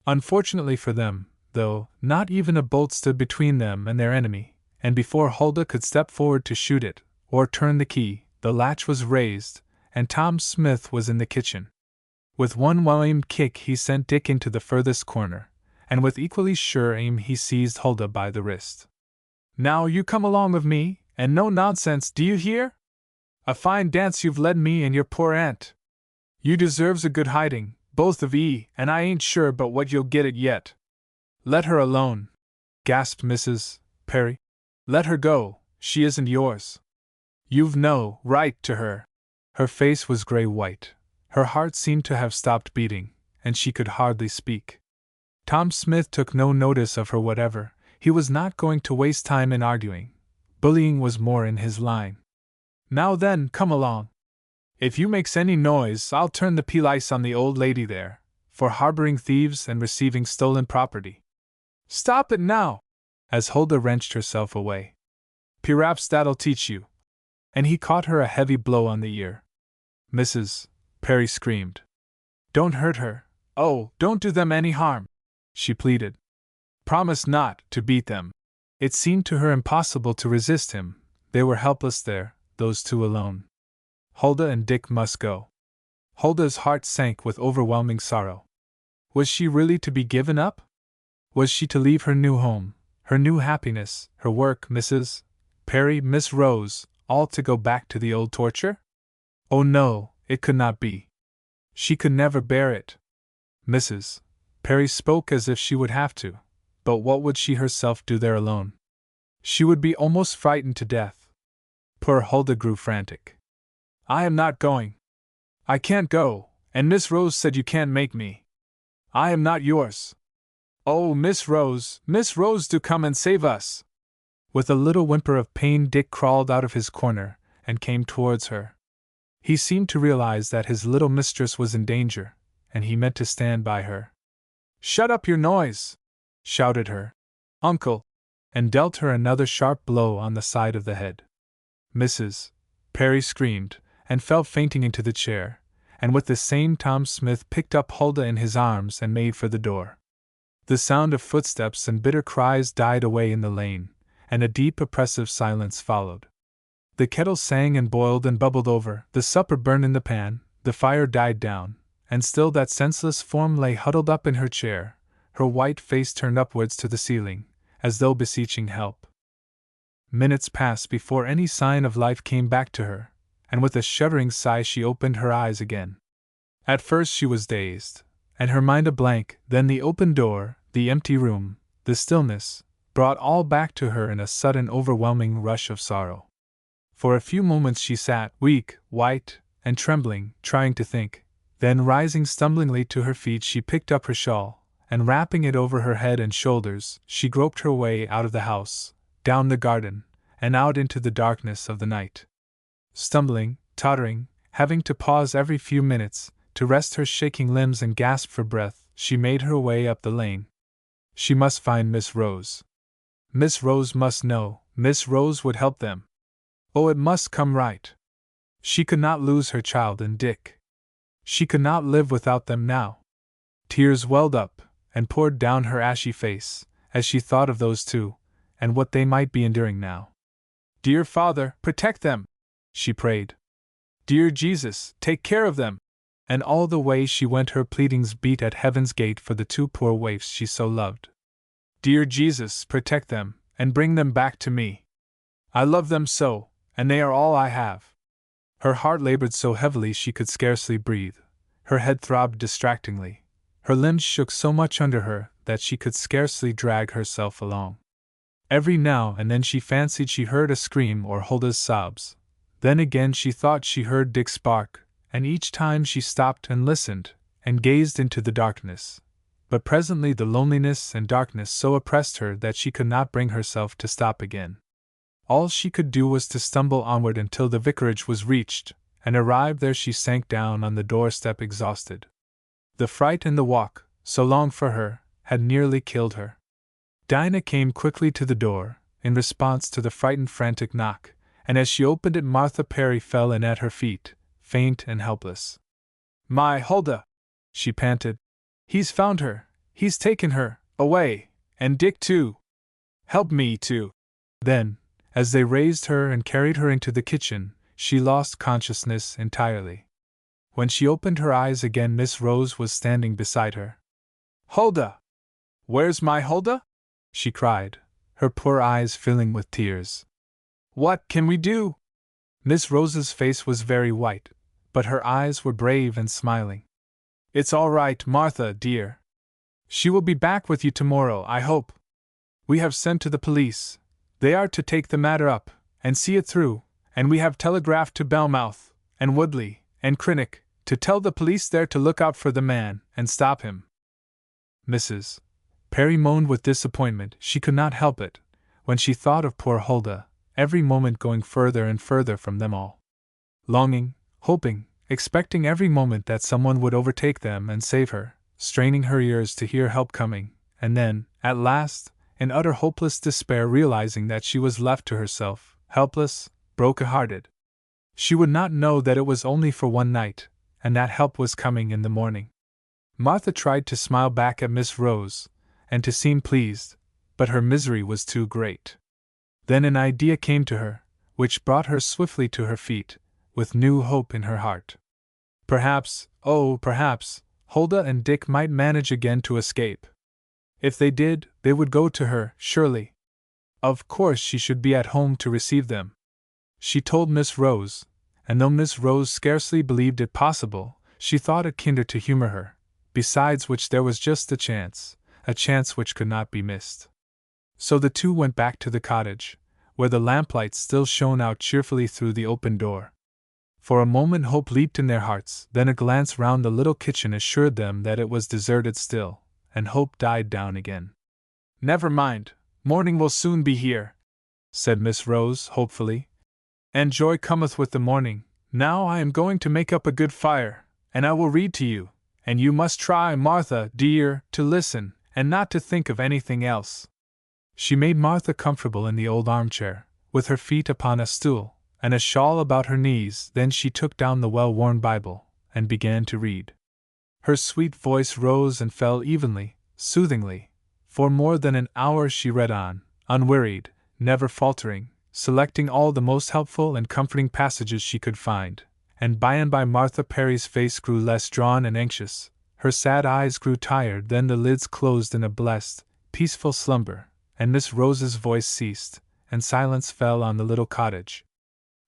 Unfortunately for them, though, not even a bolt stood between them and their enemy, and before Hulda could step forward to shoot it, or turn the key, the latch was raised, and Tom Smith was in the kitchen. With one well-aimed kick he sent Dick into the furthest corner, and with equally sure aim he seized Hulda by the wrist. "Now you come along with me, and no nonsense, do you hear? A fine dance you've led me and your poor aunt. You deserves a good hiding, both of ye, and I ain't sure but what you'll get it yet." "Let her alone," gasped Mrs. Perry. "Let her go, she isn't yours. You've no right to her." Her face was gray-white, her heart seemed to have stopped beating, and she could hardly speak. Tom Smith took no notice of her whatever. He was not going to waste time in arguing. Bullying was more in his line. "Now then, come along. If you makes any noise, I'll turn the police on the old lady there, for harboring thieves and receiving stolen property. Stop it now!" as Hulda wrenched herself away. "Perhaps that'll teach you." And he caught her a heavy blow on the ear. Mrs. Perry screamed. "Don't hurt her. Oh, don't do them any harm," she pleaded. "Promise not to beat them." It seemed to her impossible to resist him. They were helpless there, those two alone. Hulda and Dick must go. Hulda's heart sank with overwhelming sorrow. Was she really to be given up? Was she to leave her new home, her new happiness, her work, Mrs. Perry, Miss Rose, all to go back to the old torture? Oh no, it could not be. She could never bear it. Mrs. Perry spoke as if she would have to, but what would she herself do there alone? She would be almost frightened to death. Poor Hulda grew frantic. "I am not going. I can't go, and Miss Rose said you can't make me. I am not yours. Oh, Miss Rose, do come and save us." With a little whimper of pain, Dick crawled out of his corner and came towards her. He seemed to realize that his little mistress was in danger, and he meant to stand by her. "Shut up your noise!" shouted her uncle, and dealt her another sharp blow on the side of the head. Mrs. Perry screamed, and fell fainting into the chair, and with the same Tom Smith picked up Hulda in his arms and made for the door. The sound of footsteps and bitter cries died away in the lane, and a deep oppressive silence followed. The kettle sang and boiled and bubbled over, the supper burned in the pan, the fire died down, and still that senseless form lay huddled up in her chair, her white face turned upwards to the ceiling, as though beseeching help. Minutes passed before any sign of life came back to her, and with a shuddering sigh she opened her eyes again. At first she was dazed, and her mind a blank, then the open door, the empty room, the stillness, brought all back to her in a sudden overwhelming rush of sorrow. For a few moments she sat, weak, white, and trembling, trying to think. Then rising stumblingly to her feet she picked up her shawl, and wrapping it over her head and shoulders, she groped her way out of the house, down the garden, and out into the darkness of the night. Stumbling, tottering, having to pause every few minutes to rest her shaking limbs and gasp for breath, she made her way up the lane. She must find Miss Rose. Miss Rose must know, Miss Rose would help them. Oh, it must come right. She could not lose her child and Dick. She could not live without them now. Tears welled up and poured down her ashy face as she thought of those two, and what they might be enduring now. Dear Father, protect them, she prayed. Dear Jesus, take care of them. And all the way she went her pleadings beat at heaven's gate for the two poor waifs she so loved. Dear Jesus, protect them, and bring them back to me. I love them so, and they are all I have. Her heart labored so heavily she could scarcely breathe. Her head throbbed distractingly. Her limbs shook so much under her that she could scarcely drag herself along. Every now and then she fancied she heard a scream or Huldah's sobs. Then again she thought she heard Dick's bark, and each time she stopped and listened, and gazed into the darkness. But presently the loneliness and darkness so oppressed her that she could not bring herself to stop again. All she could do was to stumble onward until the vicarage was reached, and arrived there she sank down on the doorstep exhausted. The fright and the walk, so long for her, had nearly killed her. Dinah came quickly to the door, in response to the frightened frantic knock, and as she opened it Martha Perry fell in at her feet, faint and helpless. My Huldah! She panted. He's found her, he's taken her, away, and Dick too. Help me too. Then, as they raised her and carried her into the kitchen, she lost consciousness entirely. When she opened her eyes again Miss Rose was standing beside her. Huldah! Where's my Huldah? She cried, her poor eyes filling with tears. What can we do? Miss Rose's face was very white, but her eyes were brave and smiling. It's all right, Martha, dear. She will be back with you tomorrow, I hope. We have sent to the police. They are to take the matter up, and see it through, and we have telegraphed to Belmouth, and Woodley, and Crinick, to tell the police there to look out for the man, and stop him. Mrs. Perry moaned with disappointment. She could not help it, when she thought of poor Huldah, every moment going further and further from them all. Longing, hoping, expecting every moment that someone would overtake them and save her, straining her ears to hear help coming, and then, at last, in utter hopeless despair realizing that she was left to herself, helpless, broken-hearted. She would not know that it was only for one night, and that help was coming in the morning. Martha tried to smile back at Miss Rose, and to seem pleased, but her misery was too great. Then an idea came to her, which brought her swiftly to her feet, with new hope in her heart. Perhaps, oh, perhaps, Huldah and Dick might manage again to escape. If they did, they would go to her, surely. Of course she should be at home to receive them. She told Miss Rose, and though Miss Rose scarcely believed it possible, she thought it kinder to humor her, besides which there was just a chance which could not be missed. So the two went back to the cottage, where the lamplight still shone out cheerfully through the open door. For a moment hope leaped in their hearts, then a glance round the little kitchen assured them that it was deserted still, and hope died down again. Never mind, morning will soon be here, said Miss Rose hopefully, and joy cometh with the morning. Now I am going to make up a good fire, and I will read to you, and you must try, Martha, dear, to listen, and not to think of anything else. She made Martha comfortable in the old armchair, with her feet upon a stool, and a shawl about her knees. Then she took down the well-worn Bible, and began to read. Her sweet voice rose and fell evenly, soothingly. For more than an hour she read on, unwearied, never faltering, selecting all the most helpful and comforting passages she could find, and by Martha Perry's face grew less drawn and anxious, her sad eyes grew tired, then the lids closed in a blessed, peaceful slumber, and Miss Rose's voice ceased, and silence fell on the little cottage.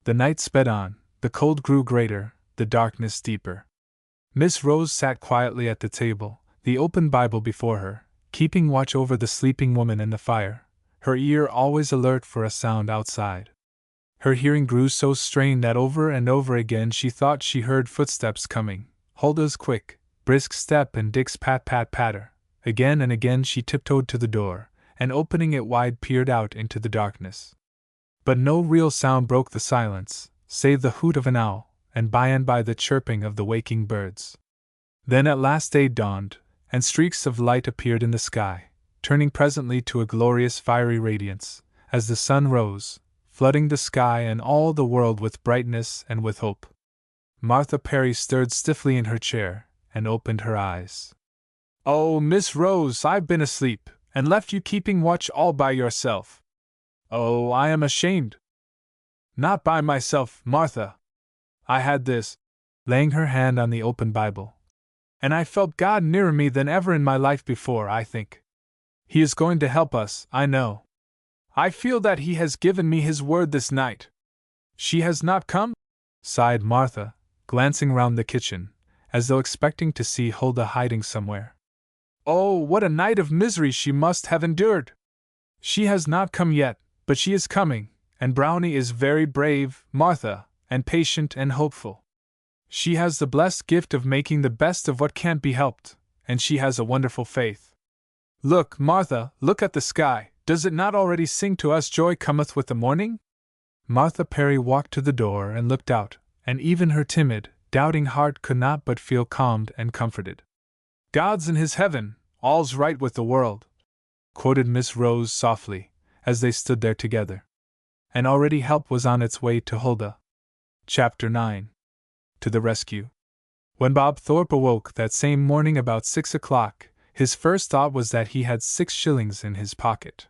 The night sped on, the cold grew greater, the darkness deeper. Miss Rose sat quietly at the table, the open Bible before her, keeping watch over the sleeping woman and the fire, her ear always alert for a sound outside. Her hearing grew so strained that over and over again she thought she heard footsteps coming, Huldah's quick, brisk step and Dick's pat-pat-patter. Again and again she tiptoed to the door, and opening it wide peered out into the darkness. But no real sound broke the silence, save the hoot of an owl, and by the chirping of the waking birds. Then at last day dawned, and streaks of light appeared in the sky, turning presently to a glorious fiery radiance, as the sun rose, flooding the sky and all the world with brightness and with hope. Martha Perry stirred stiffly in her chair, and opened her eyes. "Oh, Miss Rose, I've been asleep, and left you keeping watch all by yourself. Oh, I am ashamed." "Not by myself, Martha. I had this," laying her hand on the open Bible, "and I felt God nearer me than ever in my life before, I think. He is going to help us, I know. I feel that He has given me His word this night." "She has not come?" sighed Martha, glancing round the kitchen, as though expecting to see Huldah hiding somewhere. "Oh, what a night of misery she must have endured!" "She has not come yet, but she is coming, and Brownie is very brave, Martha, and patient and hopeful. She has the blessed gift of making the best of what can't be helped, and she has a wonderful faith. Look, Martha, look at the sky, does it not already sing to us joy cometh with the morning?" Martha Perry walked to the door and looked out, and even her timid, doubting heart could not but feel calmed and comforted. "God's in His heaven, all's right with the world," quoted Miss Rose softly, as they stood there together. And already help was on its way to Huldah. Chapter 9. To the Rescue. When Bob Thorpe awoke that same morning about 6 o'clock, his first thought was that he had 6 shillings in his pocket.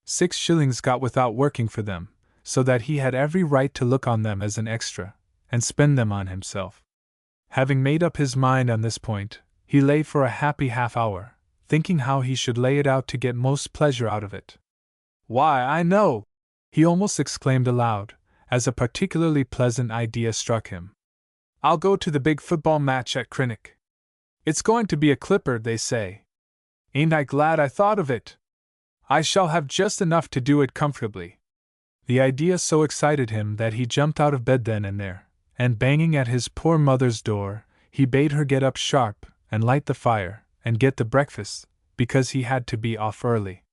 6 shillings got without working for them, so that he had every right to look on them as an extra, and spend them on himself. Having made up his mind on this point, he lay for a happy half-hour, thinking how he should lay it out to get most pleasure out of it. "Why, I know!" he almost exclaimed aloud, as a particularly pleasant idea struck him. "I'll go to the big football match at Crinic. It's going to be a clipper, they say. Ain't I glad I thought of it? I shall have just enough to do it comfortably." The idea so excited him that he jumped out of bed then and there, and banging at his poor mother's door, he bade her get up sharp, and light the fire, and get the breakfast, because he had to be off early.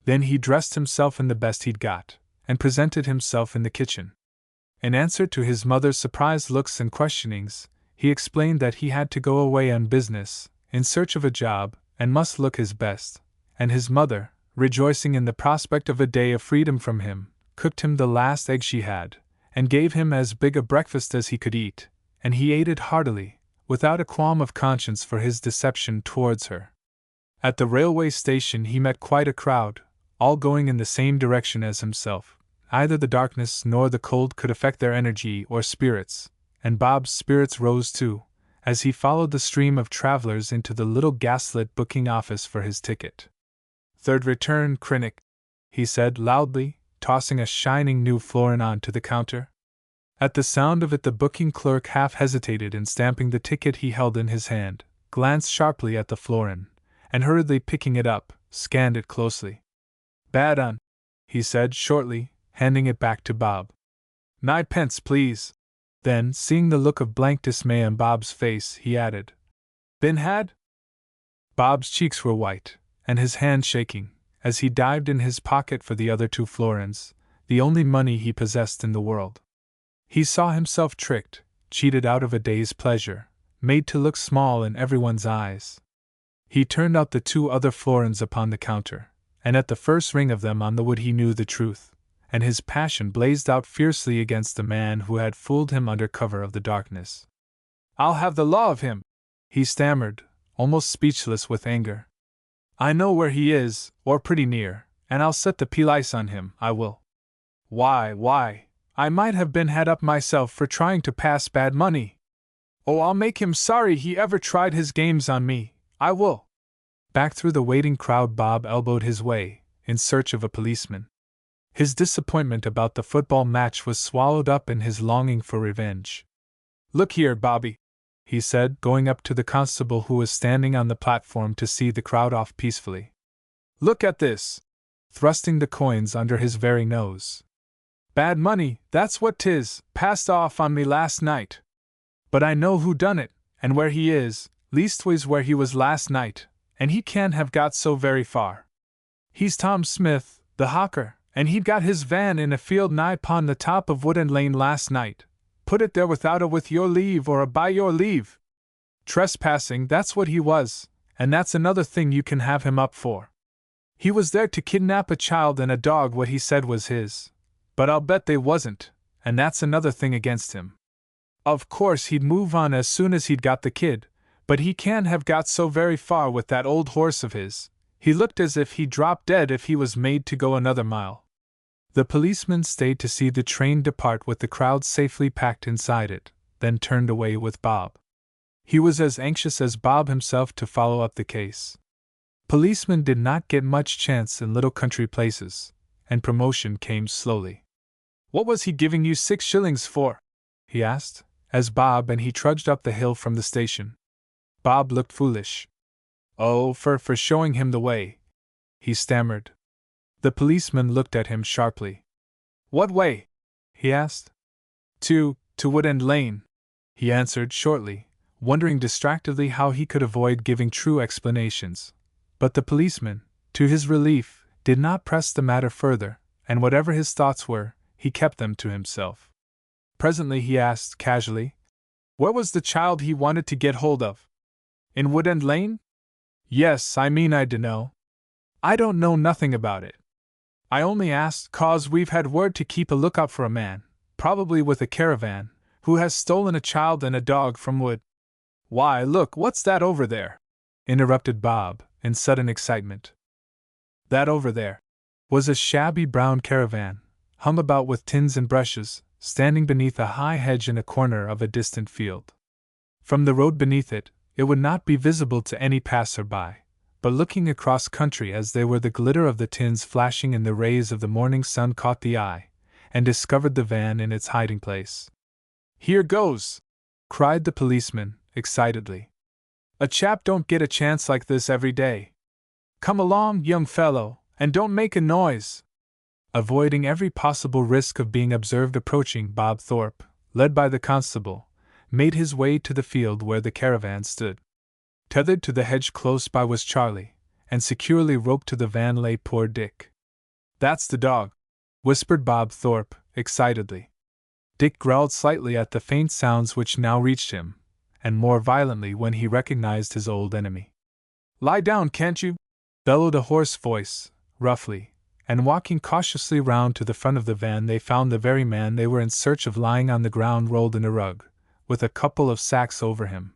Then he dressed himself in the best he'd got, and presented himself in the kitchen. In answer to his mother's surprised looks and questionings, he explained that he had to go away on business, in search of a job, and must look his best, and his mother, rejoicing in the prospect of a day of freedom from him, cooked him the last egg she had, and gave him as big a breakfast as he could eat, and he ate it heartily, without a qualm of conscience for his deception towards her. At the railway station he met quite a crowd, all going in the same direction as himself. Neither the darkness nor the cold could affect their energy or spirits, and Bob's spirits rose too, as he followed the stream of travelers into the little gaslit booking office for his ticket. "Third return, Crinic," he said loudly, tossing a shining new florin on to the counter. At the sound of it the booking clerk half hesitated in stamping the ticket he held in his hand, glanced sharply at the florin, and hurriedly picking it up, scanned it closely. "Bad un," he said shortly, handing it back to Bob. "9d, please." Then, seeing the look of blank dismay on Bob's face, he added, "Been had?" Bob's cheeks were white, and his hand shaking, as he dived in his pocket for the other 2 florins, the only money he possessed in the world. He saw himself tricked, cheated out of a day's pleasure, made to look small in everyone's eyes. He turned out the 2 other florins upon the counter, and at the first ring of them on the wood he knew the truth, and his passion blazed out fiercely against the man who had fooled him under cover of the darkness. "I'll have the law of him," he stammered, almost speechless with anger. "I know where he is, or pretty near, and I'll set the police on him, I will. Why, I might have been had up myself for trying to pass bad money. Oh, I'll make him sorry he ever tried his games on me, I will." Back through the waiting crowd Bob elbowed his way, in search of a policeman. His disappointment about the football match was swallowed up in his longing for revenge. "Look here, Bobby," he said, going up to the constable who was standing on the platform to see the crowd off peacefully. "Look at this," thrusting the coins under his very nose. "Bad money, that's what 'tis, passed off on me last night. But I know who done it, and where he is, leastways where he was last night, and he can't have got so very far. He's Tom Smith, the hawker, and he'd got his van in a field nigh upon the top of Woodend Lane last night, Put it there without a with your leave or a by your leave. Trespassing, that's what he was, and that's another thing you can have him up for. He was there to kidnap a child and a dog what he said was his. But I'll bet they wasn't, and that's another thing against him. Of course he'd move on as soon as he'd got the kid, but he can't have got so very far with that old horse of his. He looked as if he'd drop dead if he was made to go another mile. The policeman stayed to see the train depart with the crowd safely packed inside it, then turned away with Bob. He was as anxious as Bob himself to follow up the case. Policemen did not get much chance in little country places, and promotion came slowly. What was he giving you 6 shillings for? He asked, as Bob and he trudged up the hill from the station. Bob looked foolish. Oh, for showing him the way, he stammered. The policeman looked at him sharply. What way? He asked. To Woodend Lane, he answered shortly, wondering distractedly how he could avoid giving true explanations. But the policeman, to his relief, did not press the matter further, and whatever his thoughts were, he kept them to himself. Presently he asked casually, where was the child he wanted to get hold of? In Woodend Lane? Yes, I mean I dunno. I don't know nothing about it. I only asked 'cause we've had word to keep a lookout for a man, probably with a caravan, who has stolen a child and a dog from Wood. Why, look, what's that over there? Interrupted Bob, in sudden excitement. That over there was a shabby brown caravan, hung about with tins and brushes, standing beneath a high hedge in a corner of a distant field. From the road beneath it, it would not be visible to any passer-by, but looking across country as they were, the glitter of the tins flashing in the rays of the morning sun caught the eye, and discovered the van in its hiding place. Here goes! Cried the policeman, excitedly. A chap don't get a chance like this every day. Come along, young fellow, and don't make a noise. Avoiding every possible risk of being observed approaching, Bob Thorpe, led by the constable, made his way to the field where the caravan stood. Tethered to the hedge close by was Charlie, and securely roped to the van lay poor Dick. That's the dog, whispered Bob Thorpe, excitedly. Dick growled slightly at the faint sounds which now reached him, and more violently when he recognized his old enemy. Lie down, can't you? Bellowed a hoarse voice, roughly, and walking cautiously round to the front of the van they found the very man they were in search of lying on the ground rolled in a rug, with a couple of sacks over him.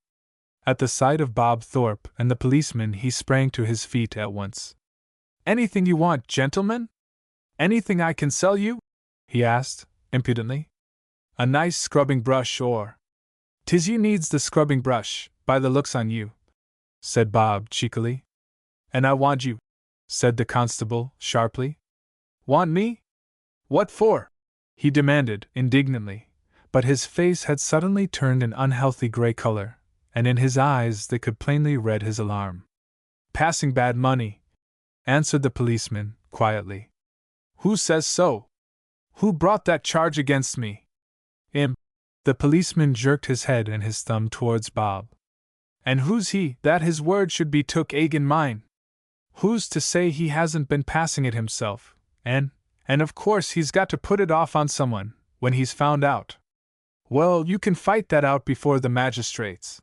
At the sight of Bob Thorpe and the policeman he sprang to his feet at once. Anything you want, gentlemen? Anything I can sell you? He asked, impudently. A nice scrubbing brush or... 'Tis you needs the scrubbing brush, by the looks on you, said Bob cheekily. And I want you, said the constable, sharply. Want me? What for? He demanded, indignantly, but his face had suddenly turned an unhealthy gray color, and in his eyes they could plainly read his alarm. Passing bad money, answered the policeman, quietly. Who says so? Who brought that charge against me? The policeman jerked his head and his thumb towards Bob. And who's he, that his word should be took agin mine? Who's to say he hasn't been passing it himself, and of course he's got to put it off on someone, when he's found out. Well, you can fight that out before the magistrates.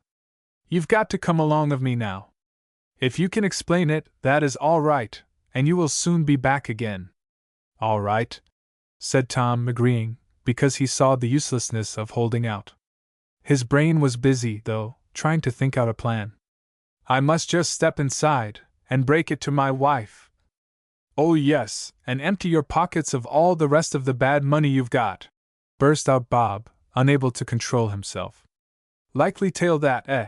You've got to come along of me now. If you can explain it, that is all right, and you will soon be back again. All right, said Tom, agreeing, because he saw the uselessness of holding out. His brain was busy, though, trying to think out a plan. I must just step inside, and break it to my wife. Oh yes, and empty your pockets of all the rest of the bad money you've got, burst out Bob, unable to control himself. Likely tale that, eh?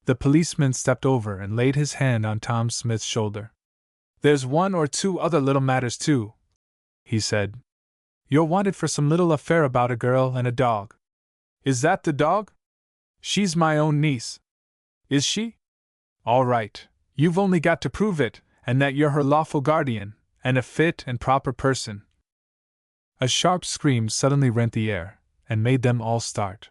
The policeman stepped over and laid his hand on Tom Smith's shoulder. There's one or two other little matters too, he said. You're wanted for some little affair about a girl and a dog. Is that the dog? She's my own niece. Is she? All right, you've only got to prove it, and that you're her lawful guardian, and a fit and proper person. A sharp scream suddenly rent the air, and made them all start.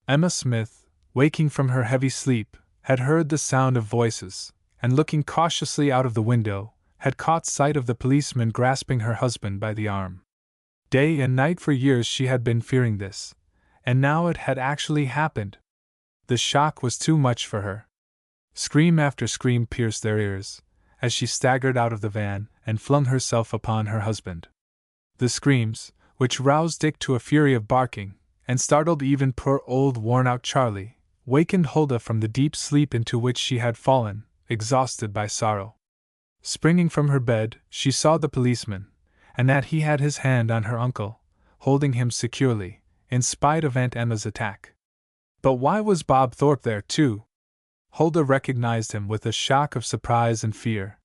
Emma Smith, waking from her heavy sleep, had heard the sound of voices, and looking cautiously out of the window, had caught sight of the policeman grasping her husband by the arm. Day and night for years she had been fearing this, and now it had actually happened. The shock was too much for her. Scream after scream pierced their ears, as she staggered out of the van and flung herself upon her husband. The screams, which roused Dick to a fury of barking, and startled even poor old worn-out Charlie, wakened Huldah from the deep sleep into which she had fallen, exhausted by sorrow. Springing from her bed, she saw the policeman, and that he had his hand on her uncle, holding him securely, in spite of Aunt Emma's attack. But why was Bob Thorpe there, too? Huldah recognized him with a shock of surprise and fear.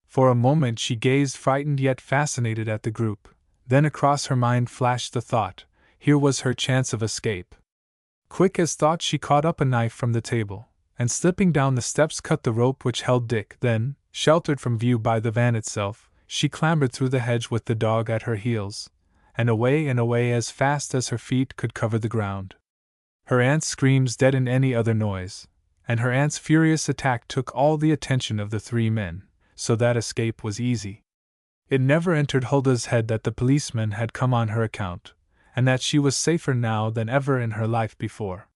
For a moment she gazed frightened yet fascinated at the group, then across her mind flashed the thought, here was her chance of escape. Quick as thought she caught up a knife from the table, and slipping down the steps cut the rope which held Dick. Then, sheltered from view by the van itself, she clambered through the hedge with the dog at her heels, and away as fast as her feet could cover the ground. Her aunt's screams deadened any other noise, and her aunt's furious attack took all the attention of the three men, so that escape was easy. It never entered Huldah's head that the policeman had come on her account, and that she was safer now than ever in her life before.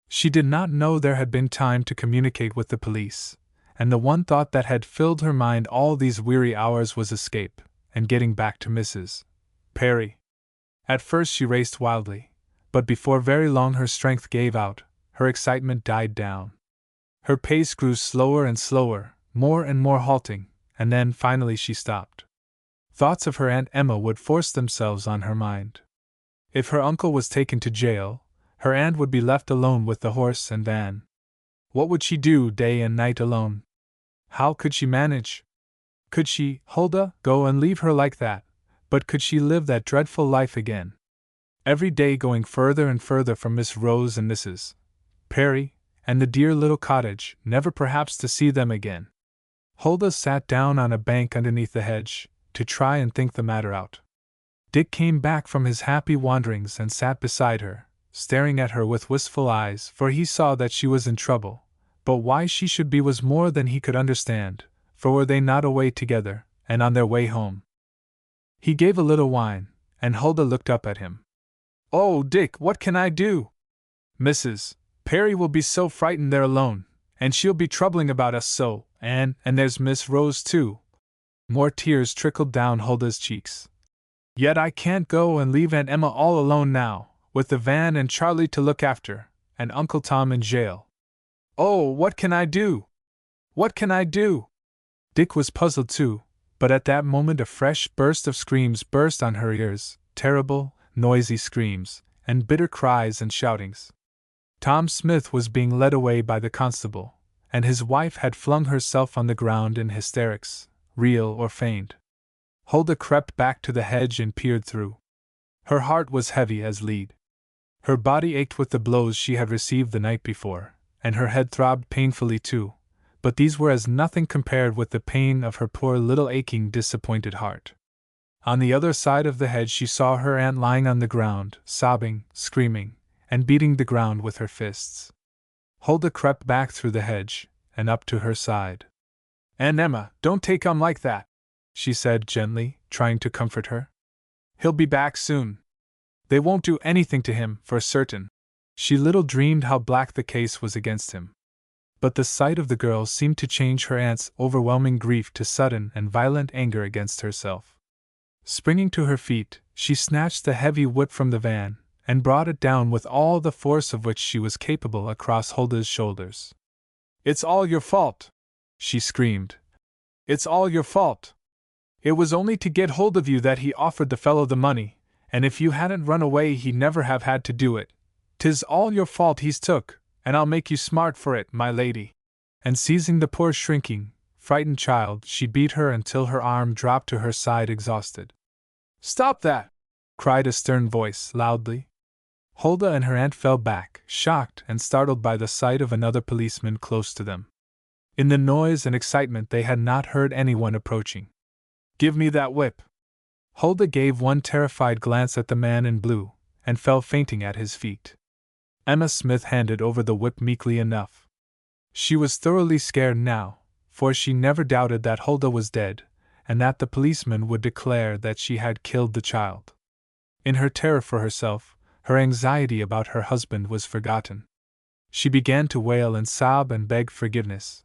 She did not know there had been time to communicate with the police, and the one thought that had filled her mind all these weary hours was escape, and getting back to Mrs. Perry. At first she raced wildly, but before very long her strength gave out, her excitement died down. Her pace grew slower and slower, more and more halting, and then finally she stopped. Thoughts of her Aunt Emma would force themselves on her mind. If her uncle was taken to jail, her aunt would be left alone with the horse and van. What would she do day and night alone? How could she manage? Could she, Huldah, go and leave her like that? But could she live that dreadful life again? Every day going further and further from Miss Rose and Mrs. Perry, and the dear little cottage, never perhaps to see them again. Huldah sat down on a bank underneath the hedge, to try and think the matter out. Dick came back from his happy wanderings and sat beside her, staring at her with wistful eyes, for he saw that she was in trouble, but why she should be was more than he could understand, for were they not away together, and on their way home? He gave a little whine, and Huldah looked up at him. "Oh, Dick, what can I do? Mrs. Perry will be so frightened they're alone, and she'll be troubling about us so, and there's Miss Rose too." More tears trickled down Huldah's cheeks. "Yet I can't go and leave Aunt Emma all alone now, with the van and Charlie to look after, and Uncle Tom in jail. Oh, what can I do? What can I do?" Dick was puzzled too, but at that moment a fresh burst of screams burst on her ears, terrible, noisy screams, and bitter cries and shoutings. Tom Smith was being led away by the constable, and his wife had flung herself on the ground in hysterics, real or feigned. Huldah crept back to the hedge and peered through. Her heart was heavy as lead. Her body ached with the blows she had received the night before, and her head throbbed painfully too, but these were as nothing compared with the pain of her poor little aching, disappointed heart. On the other side of the hedge she saw her aunt lying on the ground, sobbing, screaming, and beating the ground with her fists. Huldah crept back through the hedge, and up to her side. "Aunt Emma, don't take on like that," she said gently, trying to comfort her. "He'll be back soon. They won't do anything to him, for certain." She little dreamed how black the case was against him. But the sight of the girl seemed to change her aunt's overwhelming grief to sudden and violent anger against herself. Springing to her feet, she snatched the heavy whip from the van, and brought it down with all the force of which she was capable across Huldah's shoulders. "It's all your fault!" she screamed. "It's all your fault! It was only to get hold of you that he offered the fellow the money, and if you hadn't run away he'd never have had to do it. 'Tis all your fault he's took, and I'll make you smart for it, my lady." And seizing the poor shrinking, frightened child, she beat her until her arm dropped to her side exhausted. "Stop that!" cried a stern voice, loudly. Huldah and her aunt fell back, shocked and startled by the sight of another policeman close to them. In the noise and excitement they had not heard anyone approaching. "Give me that whip!" Huldah gave one terrified glance at the man in blue, and fell fainting at his feet. Emma Smith handed over the whip meekly enough. She was thoroughly scared now, for she never doubted that Huldah was dead, and that the policeman would declare that she had killed the child. In her terror for herself, Her anxiety about her husband was forgotten. She began to wail and sob and beg forgiveness.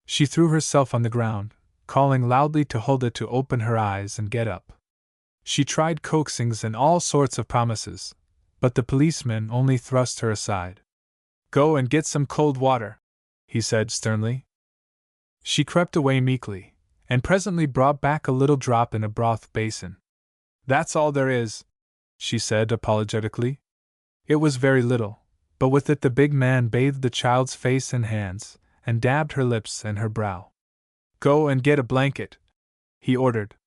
She threw herself on the ground, calling loudly to Huldah to open her eyes and get up. She tried coaxings and all sorts of promises, but the policeman only thrust her aside. "Go and get some cold water," he said sternly. She crept away meekly, and presently brought back a little drop in a broth basin. "That's all there is," she said apologetically. It was very little, but with it the big man bathed the child's face and hands, and dabbed her lips and her brow. "Go and get a blanket," he ordered.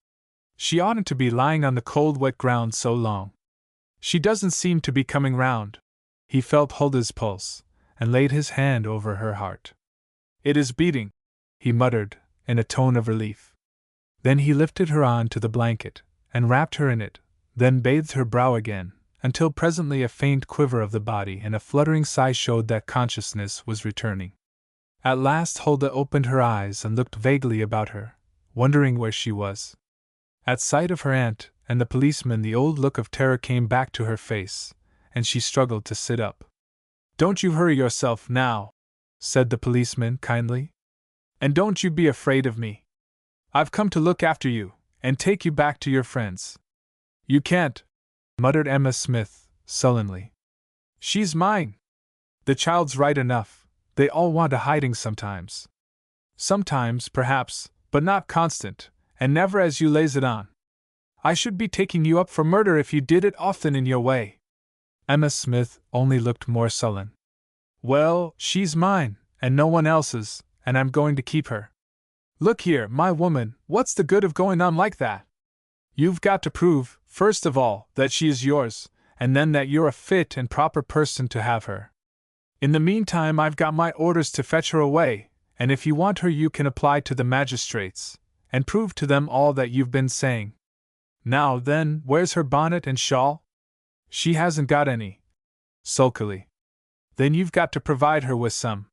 "She oughtn't to be lying on the cold wet ground so long. She doesn't seem to be coming round." He felt Huldah's pulse, and laid his hand over her heart. "It is beating," he muttered, in a tone of relief. Then he lifted her on to the blanket, and wrapped her in it, then bathed her brow again, until presently a faint quiver of the body and a fluttering sigh showed that consciousness was returning. At last Huldah opened her eyes and looked vaguely about her, wondering where she was. At sight of her aunt and the policeman the old look of terror came back to her face, and she struggled to sit up. "Don't you hurry yourself now," said the policeman kindly. "And don't you be afraid of me. I've come to look after you, and take you back to your friends." "You can't," muttered Emma Smith, sullenly. "She's mine. The child's right enough, they all want a hiding sometimes. Sometimes, perhaps, but not constant, and never as you lays it on. I should be taking you up for murder if you did it often in your way." Emma Smith only looked more sullen. "Well, she's mine, and no one else's, and I'm going to keep her. Look here, my woman, what's the good of going on like that? You've got to prove, first of all, that she is yours, and then that you're a fit and proper person to have her. In the meantime I've got my orders to fetch her away, and if you want her you can apply to the magistrates, and prove to them all that you've been saying. Now then, where's her bonnet and shawl?" "She hasn't got any," sulkily. "Then you've got to provide her with some.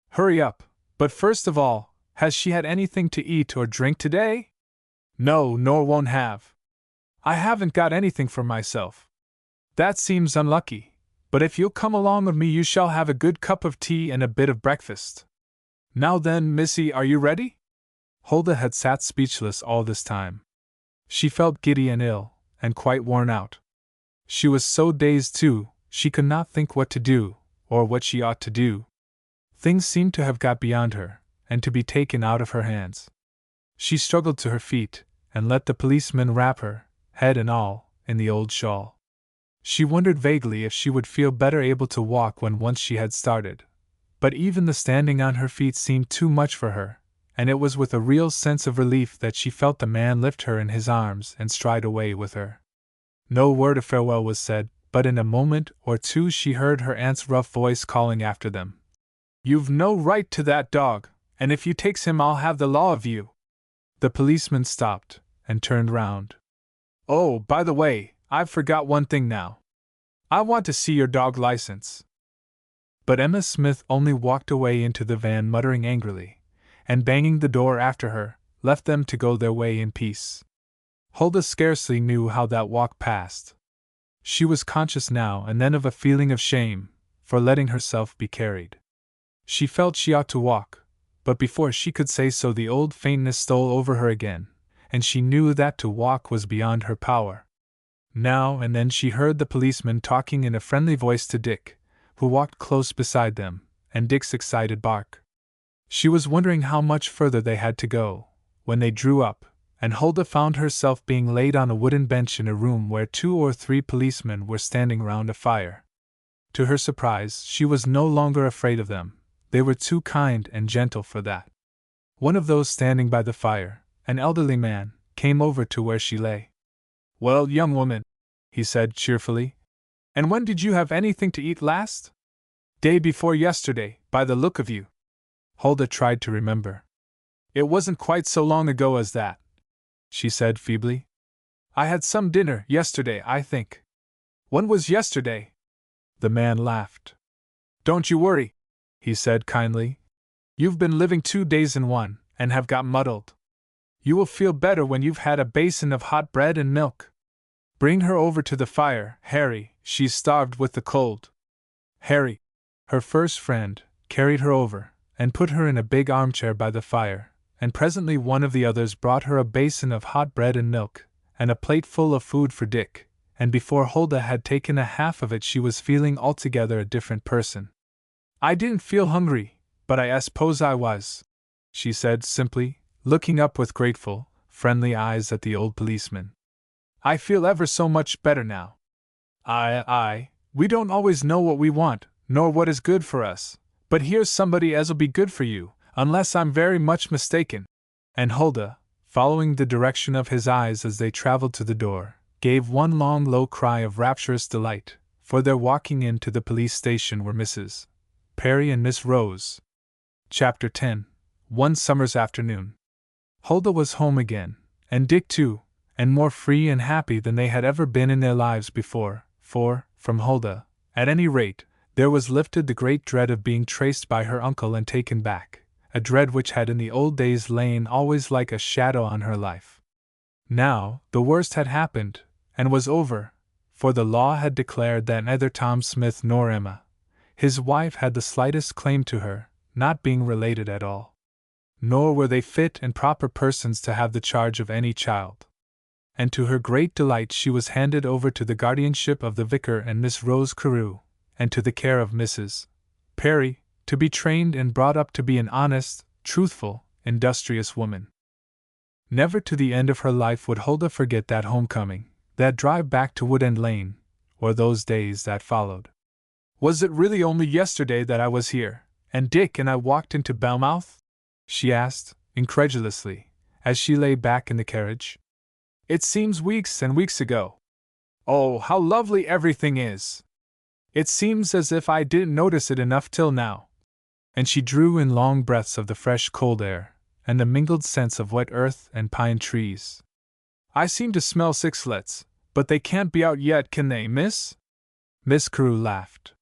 Hurry up, but first of all, has she had anything to eat or drink today?" "No, nor won't have." "I haven't got anything for myself." "That seems unlucky, but if you'll come along with me you shall have a good cup of tea and a bit of breakfast. Now then, missy, are you ready?" Huldah had sat speechless all this time. She felt giddy and ill, and quite worn out. She was so dazed, too, she could not think what to do, or what she ought to do. Things seemed to have got beyond her, and to be taken out of her hands. She struggled to her feet, and let the policeman wrap her, head and all, in the old shawl. She wondered vaguely if she would feel better able to walk when once she had started. But even the standing on her feet seemed too much for her, and it was with a real sense of relief that she felt the man lift her in his arms and stride away with her. No word of farewell was said, but in a moment or two she heard her aunt's rough voice calling after them. "You've no right to that dog, and if you takes him I'll have the law of you." The policeman stopped, and turned round. "Oh, by the way, I've forgot one thing now. I want to see your dog license." But Emma Smith only walked away into the van muttering angrily, and banging the door after her, left them to go their way in peace. Huldah scarcely knew how that walk passed. She was conscious now and then of a feeling of shame for letting herself be carried. She felt she ought to walk, but before she could say so the old faintness stole over her again, and she knew that to walk was beyond her power. Now and then she heard the policeman talking in a friendly voice to Dick, who walked close beside them, and Dick's excited bark. She was wondering how much further they had to go, when they drew up, and Huldah found herself being laid on a wooden bench in a room where 2 or 3 policemen were standing round a fire. To her surprise, she was no longer afraid of them. They were too kind and gentle for that. One of those standing by the fire, an elderly man, came over to where she lay. "Well, young woman," he said cheerfully, "and when did you have anything to eat last?" "Day before yesterday, by the look of you." Huldah tried to remember. "It wasn't quite so long ago as that," she said feebly. "I had some dinner yesterday, I think." "When was yesterday?" The man laughed. "Don't you worry," he said kindly. "You've been living 2 days in one, and have got muddled. You will feel better when you've had a basin of hot bread and milk. Bring her over to the fire, Harry, she's starved with the cold. Harry, her first friend, carried her over, and put her in a big armchair by the fire, and presently one of the others brought her a basin of hot bread and milk, and a plate full of food for Dick, and before Huldah had taken a half of it she was feeling altogether a different person. "I didn't feel hungry, but I suppose I was," she said simply, looking up with grateful, friendly eyes at the old policeman. "I feel ever so much better now. We don't always know what we want, nor what is good for us, but here's somebody as'll be good for you, unless I'm very much mistaken." And Huldah, following the direction of his eyes as they traveled to the door, gave one long low cry of rapturous delight, for their walking into the police station were Mrs. Perry and Miss Rose. Chapter 10. One summer's afternoon. Huldah was home again, and Dick too, and more free and happy than they had ever been in their lives before, for, from Huldah, at any rate, there was lifted the great dread of being traced by her uncle and taken back, a dread which had in the old days lain always like a shadow on her life. Now, the worst had happened, and was over, for the law had declared that neither Tom Smith nor Emma, his wife, had the slightest claim to her, not being related at all. Nor were they fit and proper persons to have the charge of any child. And to her great delight she was handed over to the guardianship of the vicar and Miss Rose Carew, and to the care of Mrs. Perry, to be trained and brought up to be an honest, truthful, industrious woman. Never to the end of her life would Huldah forget that homecoming, that drive back to Woodend Lane, or those days that followed. "Was it really only yesterday that I was here, and Dick and I walked into Belmouth?" she asked, incredulously, as she lay back in the carriage. "It seems weeks and weeks ago. Oh, how lovely everything is! It seems as if I didn't notice it enough till now." And she drew in long breaths of the fresh cold air, and the mingled scents of wet earth and pine trees. "I seem to smell sixlets, but they can't be out yet, can they, miss?" Miss Carew laughed.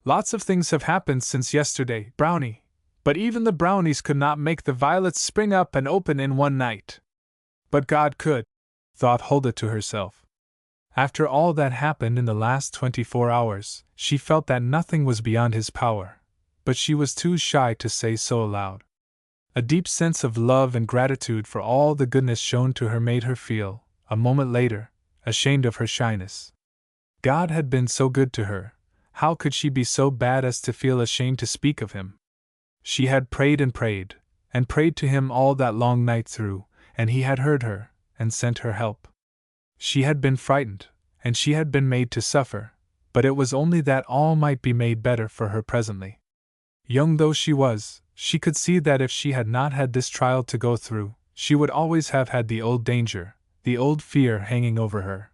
"Lots of things have happened since yesterday, Brownie, but even the brownies could not make the violets spring up and open in one night." But God could, thought Huldah to herself. After all that happened in the last 24 hours, she felt that nothing was beyond His power, but she was too shy to say so aloud. A deep sense of love and gratitude for all the goodness shown to her made her feel, a moment later, ashamed of her shyness. God had been so good to her, how could she be so bad as to feel ashamed to speak of Him? She had prayed and prayed, and prayed to Him all that long night through, and He had heard her, and sent her help. She had been frightened, and she had been made to suffer, but it was only that all might be made better for her presently. Young though she was, she could see that if she had not had this trial to go through, she would always have had the old danger, the old fear hanging over her.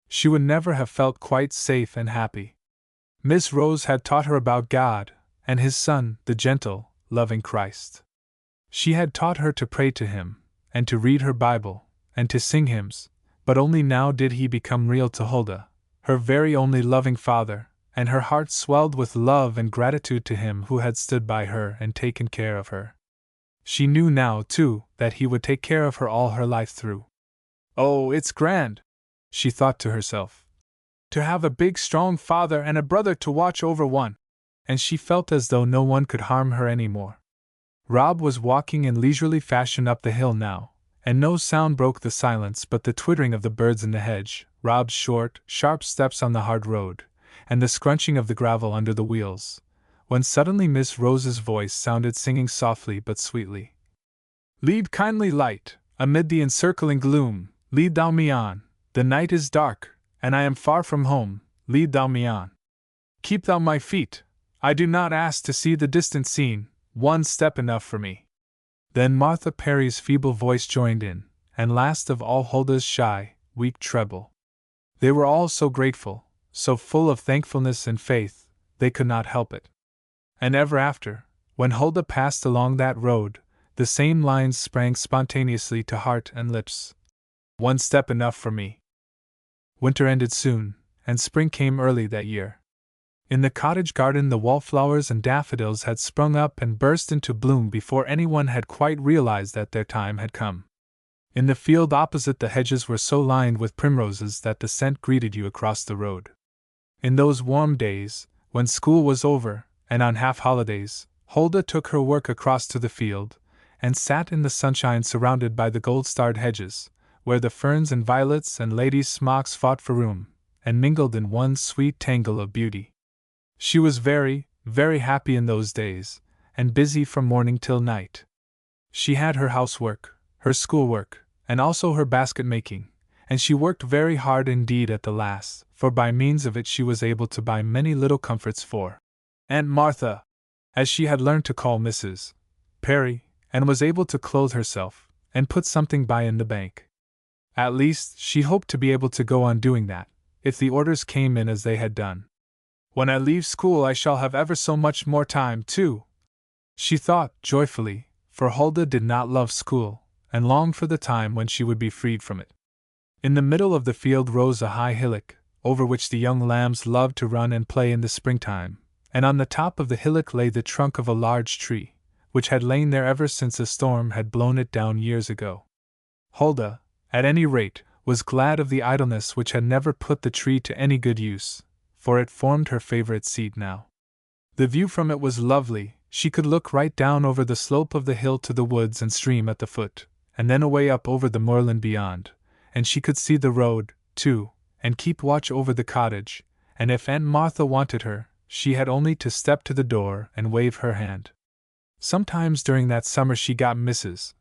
She would never have felt quite safe and happy. Miss Rose had taught her about God, and His Son, the gentle, loving Christ. She had taught her to pray to Him, and to read her Bible, and to sing hymns, but only now did He become real to Huldah, her very only loving Father, and her heart swelled with love and gratitude to Him who had stood by her and taken care of her. She knew now, too, that He would take care of her all her life through. "Oh, it's grand," she thought to herself, "to have a big strong father and a brother to watch over one," and she felt as though no one could harm her any more. Rob was walking in leisurely fashion up the hill now, and no sound broke the silence but the twittering of the birds in the hedge, Rob's short, sharp steps on the hard road, and the scrunching of the gravel under the wheels, when suddenly Miss Rose's voice sounded singing softly but sweetly. "Lead, kindly light, amid the encircling gloom, lead thou me on. The night is dark, and I am far from home, lead thou me on. Keep thou my feet, I do not ask to see the distant scene, one step enough for me." Then Martha Perry's feeble voice joined in, and last of all Huldah's shy, weak treble. They were all so grateful, so full of thankfulness and faith, they could not help it. And ever after, when Huldah passed along that road, the same lines sprang spontaneously to heart and lips. "One step enough for me." Winter ended soon, and spring came early that year. In the cottage garden the wallflowers and daffodils had sprung up and burst into bloom before anyone had quite realized that their time had come. In the field opposite the hedges were so lined with primroses that the scent greeted you across the road. In those warm days, when school was over, and on half-holidays, Huldah took her work across to the field, and sat in the sunshine surrounded by the gold-starred hedges, where the ferns and violets and ladies' smocks fought for room, and mingled in one sweet tangle of beauty. She was very, very happy in those days, and busy from morning till night. She had her housework, her schoolwork, and also her basket-making, and she worked very hard indeed at the last, for by means of it she was able to buy many little comforts for Aunt Martha, as she had learned to call Mrs. Perry, and was able to clothe herself, and put something by in the bank. At least, she hoped to be able to go on doing that, if the orders came in as they had done. When I leave school I shall have ever so much more time, too, she thought joyfully, for Huldah did not love school, and longed for the time when she would be freed from it. In the middle of the field rose a high hillock, over which the young lambs loved to run and play in the springtime, and on the top of the hillock lay the trunk of a large tree, which had lain there ever since a storm had blown it down years ago. Huldah, at any rate, was glad of the idleness which had never put the tree to any good use, for it formed her favorite seat now. The view from it was lovely. She could look right down over the slope of the hill to the woods and stream at the foot, and then away up over the moorland beyond, and she could see the road, too, and keep watch over the cottage, and if Aunt Martha wanted her, she had only to step to the door and wave her hand. Sometimes during that summer she got Mrs.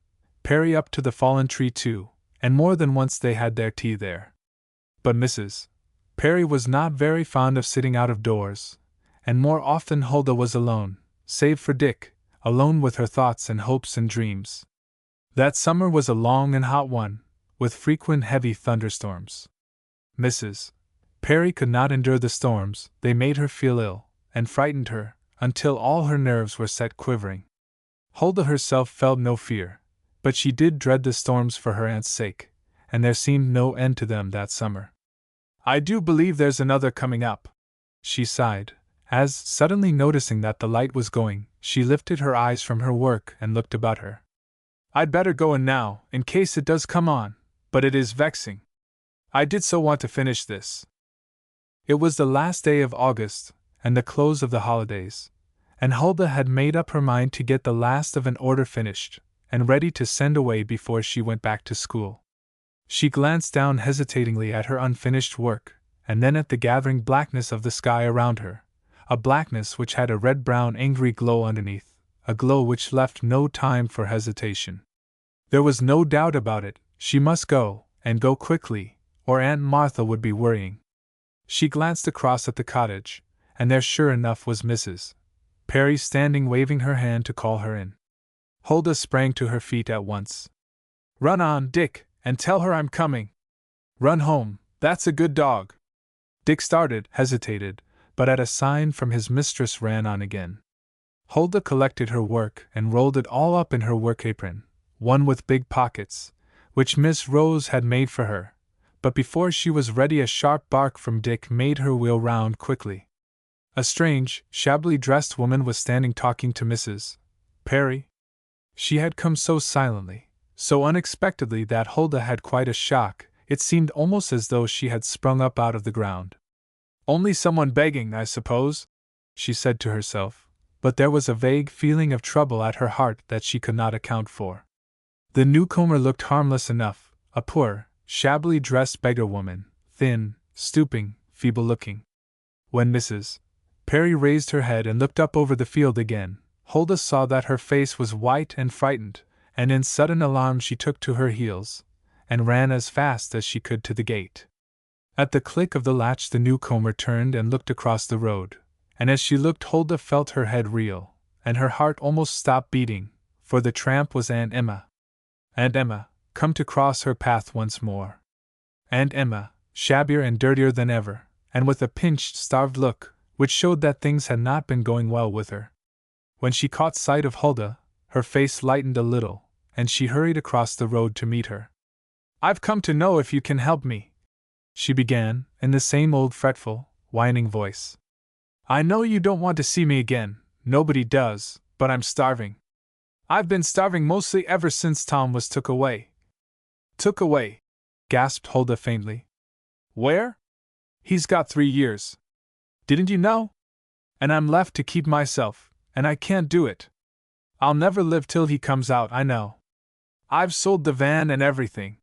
Perry up to the fallen tree too, and more than once they had their tea there. But Mrs. Perry was not very fond of sitting out of doors, and more often Huldah was alone, save for Dick, alone with her thoughts and hopes and dreams. That summer was a long and hot one, with frequent heavy thunderstorms. Mrs. Perry could not endure the storms, they made her feel ill, and frightened her, until all her nerves were set quivering. Huldah herself felt no fear, but she did dread the storms for her aunt's sake, and there seemed no end to them that summer. "I do believe there's another coming up," she sighed, as, suddenly noticing that the light was going, she lifted her eyes from her work and looked about her. "I'd better go in now, in case it does come on, but it is vexing. I did so want to finish this." It was the last day of August, and the close of the holidays, and Huldah had made up her mind to get the last of an order finished, and ready to send away before she went back to school. She glanced down hesitatingly at her unfinished work, and then at the gathering blackness of the sky around her, a blackness which had a red-brown angry glow underneath, a glow which left no time for hesitation. There was no doubt about it, she must go, and go quickly, or Aunt Martha would be worrying. She glanced across at the cottage, and there sure enough was Mrs. Perry standing waving her hand to call her in. Huldah sprang to her feet at once. "Run on, Dick, and tell her I'm coming. Run home, that's a good dog." Dick started, hesitated, but at a sign from his mistress ran on again. Huldah collected her work and rolled it all up in her work apron, one with big pockets, which Miss Rose had made for her, but before she was ready a sharp bark from Dick made her wheel round quickly. A strange, shabbily dressed woman was standing talking to Mrs. Perry. She had come so silently, so unexpectedly that Huldah had quite a shock. It seemed almost as though she had sprung up out of the ground. "Only someone begging, I suppose," she said to herself, but there was a vague feeling of trouble at her heart that she could not account for. The newcomer looked harmless enough, a poor, shabbily dressed beggar woman, thin, stooping, feeble-looking. When Mrs. Perry raised her head and looked up over the field again, Huldah saw that her face was white and frightened, and in sudden alarm she took to her heels, and ran as fast as she could to the gate. At the click of the latch the newcomer turned and looked across the road, and as she looked Huldah felt her head reel, and her heart almost stopped beating, for the tramp was Aunt Emma. Aunt Emma, come to cross her path once more. Aunt Emma, shabbier and dirtier than ever, and with a pinched, starved look, which showed that things had not been going well with her. When she caught sight of Huldah, her face lightened a little, and she hurried across the road to meet her. "I've come to know if you can help me," she began, in the same old fretful, whining voice. "I know you don't want to see me again, nobody does, but I'm starving. I've been starving mostly ever since Tom was took away." "Took away?" gasped Huldah faintly. "Where?" "He's got 3 years. Didn't you know? And I'm left to keep myself, and I can't do it. I'll never live till he comes out, I know. I've sold the van and everything.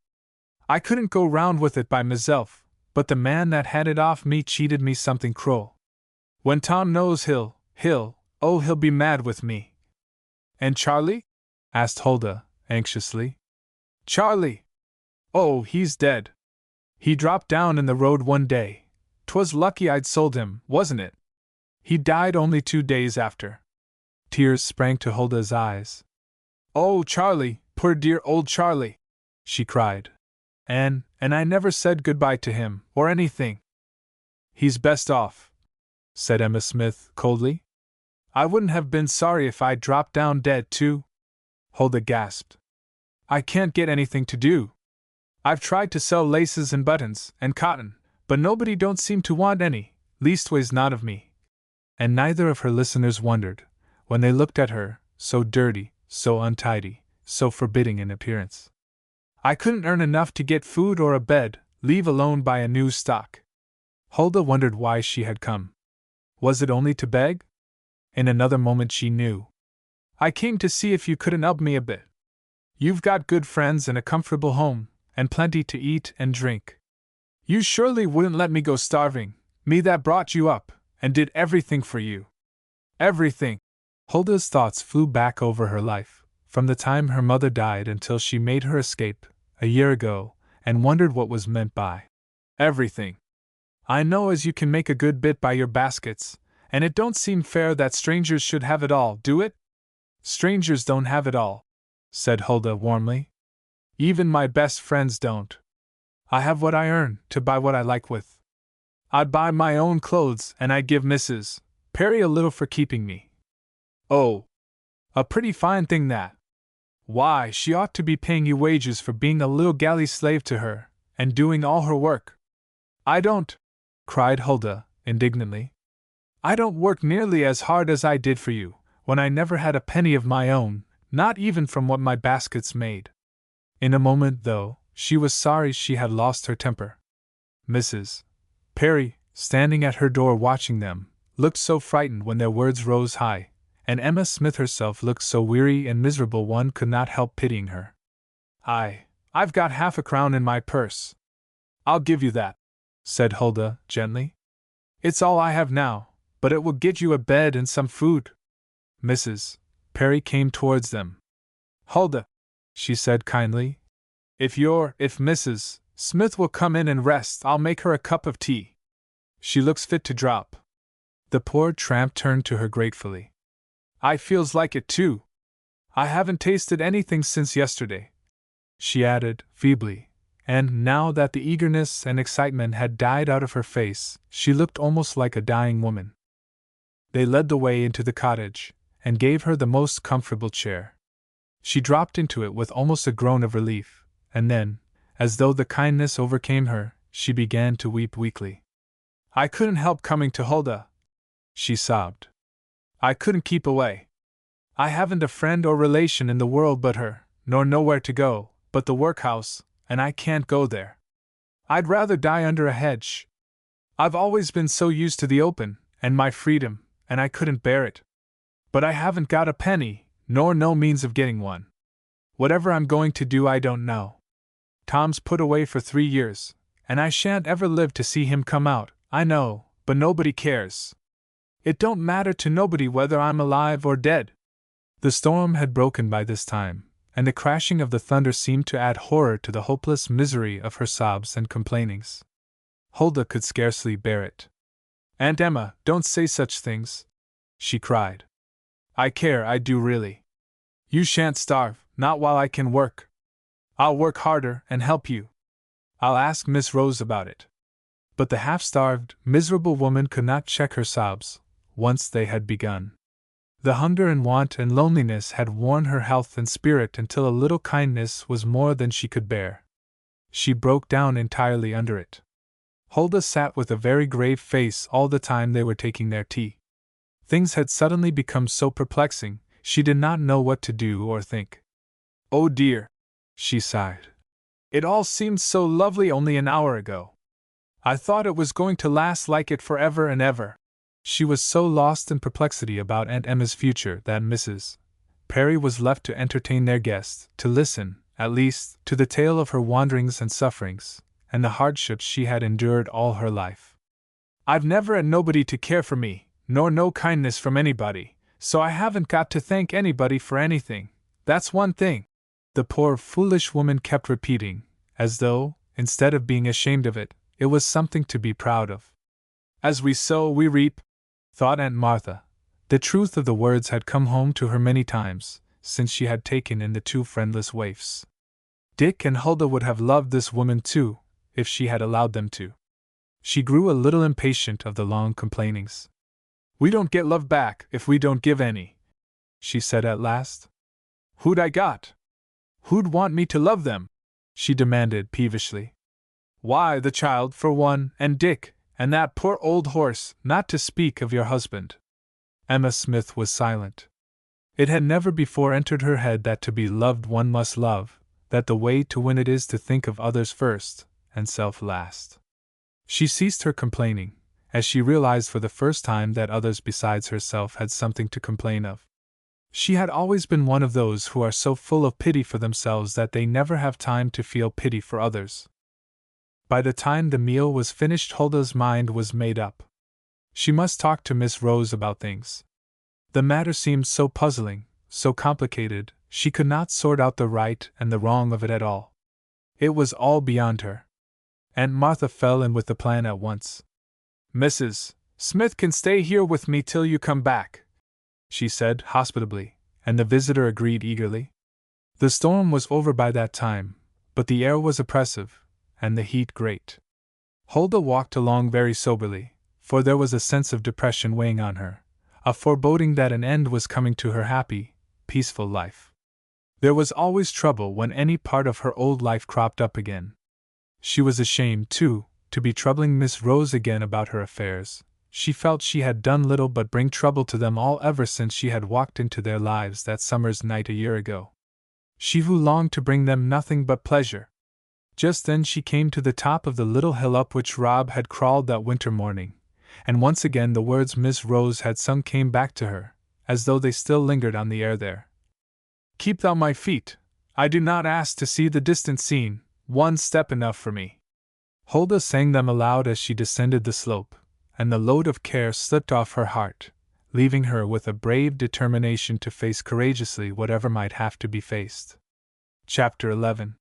I couldn't go round with it by myself, but the man that had it off me cheated me something cruel. When Tom knows he'll be mad with me. And Charlie? Asked Huldah, anxiously. Charlie! Oh, he's dead. He dropped down in the road one day. 'Twas lucky I'd sold him, wasn't it? He died only 2 days after. Tears sprang to Huldah's eyes. Oh, Charlie, poor dear old Charlie! She cried. And I never said goodbye to him, or anything. He's best off, said Emma Smith, coldly. I wouldn't have been sorry if I'd dropped down dead, too. Huldah gasped. I can't get anything to do. I've tried to sell laces and buttons, and cotton, but nobody don't seem to want any, leastways not of me. And neither of her listeners wondered, when they looked at her, so dirty, so untidy, so forbidding in appearance. I couldn't earn enough to get food or a bed, leave alone buy a new stock. Huldah wondered why she had come. Was it only to beg? In another moment she knew. I came to see if you couldn't help me a bit. You've got good friends and a comfortable home, and plenty to eat and drink. You surely wouldn't let me go starving, me that brought you up, and did everything for you. Everything. Huldah's thoughts flew back over her life, from the time her mother died until she made her escape, a year ago, and wondered what was meant by everything. I know as you can make a good bit by your baskets, and it don't seem fair that strangers should have it all, do it? Strangers don't have it all, said Huldah warmly. Even my best friends don't. I have what I earn, to buy what I like with. I'd buy my own clothes, and I'd give Mrs. Perry a little for keeping me. Oh, a pretty fine thing that. Why, she ought to be paying you wages for being a little galley slave to her, and doing all her work. I don't, cried Huldah, indignantly. I don't work nearly as hard as I did for you, when I never had a penny of my own, not even from what my baskets made. In a moment, though, she was sorry she had lost her temper. Mrs. Perry, standing at her door watching them, looked so frightened when their words rose high, and Emma Smith herself looked so weary and miserable one could not help pitying her. I've got half-a-crown in my purse. I'll give you that, said Huldah, gently. It's all I have now, but it will get you a bed and some food. Mrs. Perry came towards them. Huldah, she said kindly, if Mrs. Smith will come in and rest, I'll make her a cup of tea. She looks fit to drop. The poor tramp turned to her gratefully. I feels like it too. I haven't tasted anything since yesterday, she added, feebly, and now that the eagerness and excitement had died out of her face, she looked almost like a dying woman. They led the way into the cottage, and gave her the most comfortable chair. She dropped into it with almost a groan of relief, and then, as though the kindness overcame her, she began to weep weakly. I couldn't help coming to Huldah, she sobbed. I couldn't keep away. I haven't a friend or relation in the world but her, nor nowhere to go, but the workhouse, and I can't go there. I'd rather die under a hedge. I've always been so used to the open, and my freedom, and I couldn't bear it. But I haven't got a penny, nor no means of getting one. Whatever I'm going to do I don't know. Tom's put away for 3 years, and I shan't ever live to see him come out, I know, but nobody cares. It don't matter to nobody whether I'm alive or dead. The storm had broken by this time, and the crashing of the thunder seemed to add horror to the hopeless misery of her sobs and complainings. Huldah could scarcely bear it. Aunt Emma, don't say such things, she cried. I care, I do really. You shan't starve, not while I can work. I'll work harder and help you. I'll ask Miss Rose about it. But the half-starved, miserable woman could not check her sobs, once they had begun. The hunger and want and loneliness had worn her health and spirit until a little kindness was more than she could bear. She broke down entirely under it. Huldah sat with a very grave face all the time they were taking their tea. Things had suddenly become so perplexing, she did not know what to do or think. Oh dear, she sighed. It all seemed so lovely only an hour ago. I thought it was going to last like it forever and ever. She was so lost in perplexity about Aunt Emma's future that Mrs. Perry was left to entertain their guest, to listen, at least, to the tale of her wanderings and sufferings, and the hardships she had endured all her life. "I've never had nobody to care for me, nor no kindness from anybody, so I haven't got to thank anybody for anything. That's one thing," the poor foolish woman kept repeating, as though, instead of being ashamed of it, it was something to be proud of. "As we sow, we reap," thought Aunt Martha. The truth of the words had come home to her many times, since she had taken in the two friendless waifs. Dick and Huldah would have loved this woman too, if she had allowed them to. She grew a little impatient of the long complainings. "We don't get love back if we don't give any," she said at last. "Who'd I got? Who'd want me to love them?" she demanded peevishly. "Why, the child, for one, and Dick, and that poor old horse, not to speak of your husband." Emma Smith was silent. It had never before entered her head that to be loved one must love, that the way to win it is to think of others first, and self last. She ceased her complaining, as she realized for the first time that others besides herself had something to complain of. She had always been one of those who are so full of pity for themselves that they never have time to feel pity for others. By the time the meal was finished, Huldah's mind was made up. She must talk to Miss Rose about things. The matter seemed so puzzling, so complicated, she could not sort out the right and the wrong of it at all. It was all beyond her. Aunt Martha fell in with the plan at once. "Mrs. Smith can stay here with me till you come back," she said hospitably, and the visitor agreed eagerly. The storm was over by that time, but the air was oppressive, and the heat great. Huldah walked along very soberly, for there was a sense of depression weighing on her, a foreboding that an end was coming to her happy, peaceful life. There was always trouble when any part of her old life cropped up again. She was ashamed, too, to be troubling Miss Rose again about her affairs. She felt she had done little but bring trouble to them all ever since she had walked into their lives that summer's night a year ago. She who longed to bring them nothing but pleasure. Just then she came to the top of the little hill up which Rob had crawled that winter morning, and once again the words Miss Rose had sung came back to her, as though they still lingered on the air there. "Keep thou my feet, I do not ask to see the distant scene, one step enough for me." Huldah sang them aloud as she descended the slope, and the load of care slipped off her heart, leaving her with a brave determination to face courageously whatever might have to be faced. Chapter 11.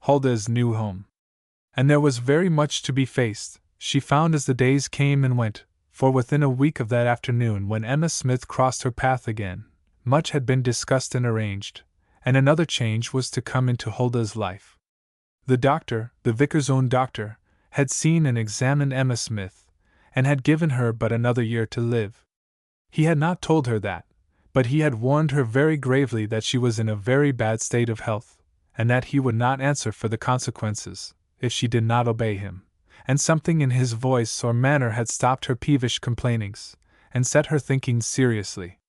Huldah's New Home. And there was very much to be faced, she found as the days came and went, for within a week of that afternoon when Emma Smith crossed her path again, much had been discussed and arranged, and another change was to come into Huldah's life. The doctor, the vicar's own doctor, had seen and examined Emma Smith, and had given her but another year to live. He had not told her that, but he had warned her very gravely that she was in a very bad state of health, and that he would not answer for the consequences, if she did not obey him, and something in his voice or manner had stopped her peevish complainings, and set her thinking seriously.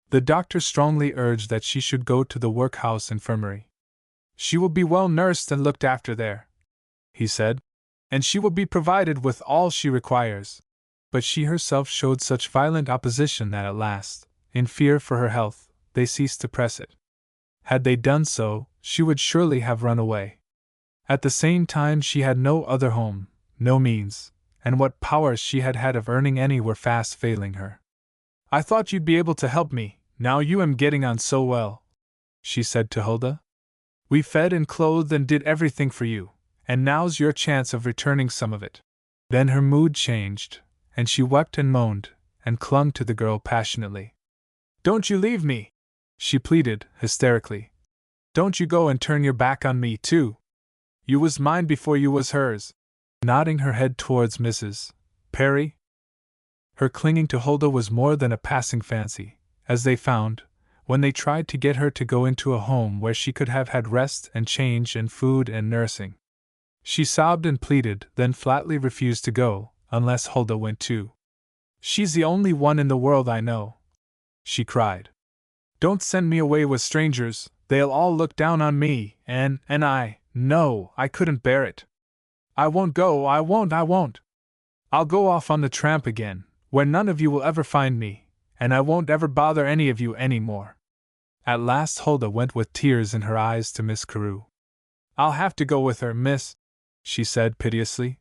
The doctor strongly urged that she should go to the workhouse infirmary. "She will be well nursed and looked after there," he said, "and she will be provided with all she requires." But she herself showed such violent opposition that at last, in fear for her health, they ceased to press it. Had they done so, she would surely have run away. At the same time she had no other home, no means, and what powers she had had of earning any were fast failing her. "I thought you'd be able to help me, now you am getting on so well," she said to Huldah. "We fed and clothed and did everything for you, and now's your chance of returning some of it." Then her mood changed, and she wept and moaned, and clung to the girl passionately. "Don't you leave me!" she pleaded, hysterically. "Don't you go and turn your back on me, too! You was mine before you was hers," nodding her head towards Mrs. Perry. Her clinging to Huldah was more than a passing fancy, as they found, when they tried to get her to go into a home where she could have had rest and change and food and nursing. She sobbed and pleaded, then flatly refused to go, unless Huldah went too. "She's the only one in the world I know," she cried. "Don't send me away with strangers, they'll all look down on me, and no, I couldn't bear it. I won't go, I won't! I'll go off on the tramp again, where none of you will ever find me, and I won't ever bother any of you any more." At last Huldah went with tears in her eyes to Miss Carew. "I'll have to go with her, miss," she said piteously.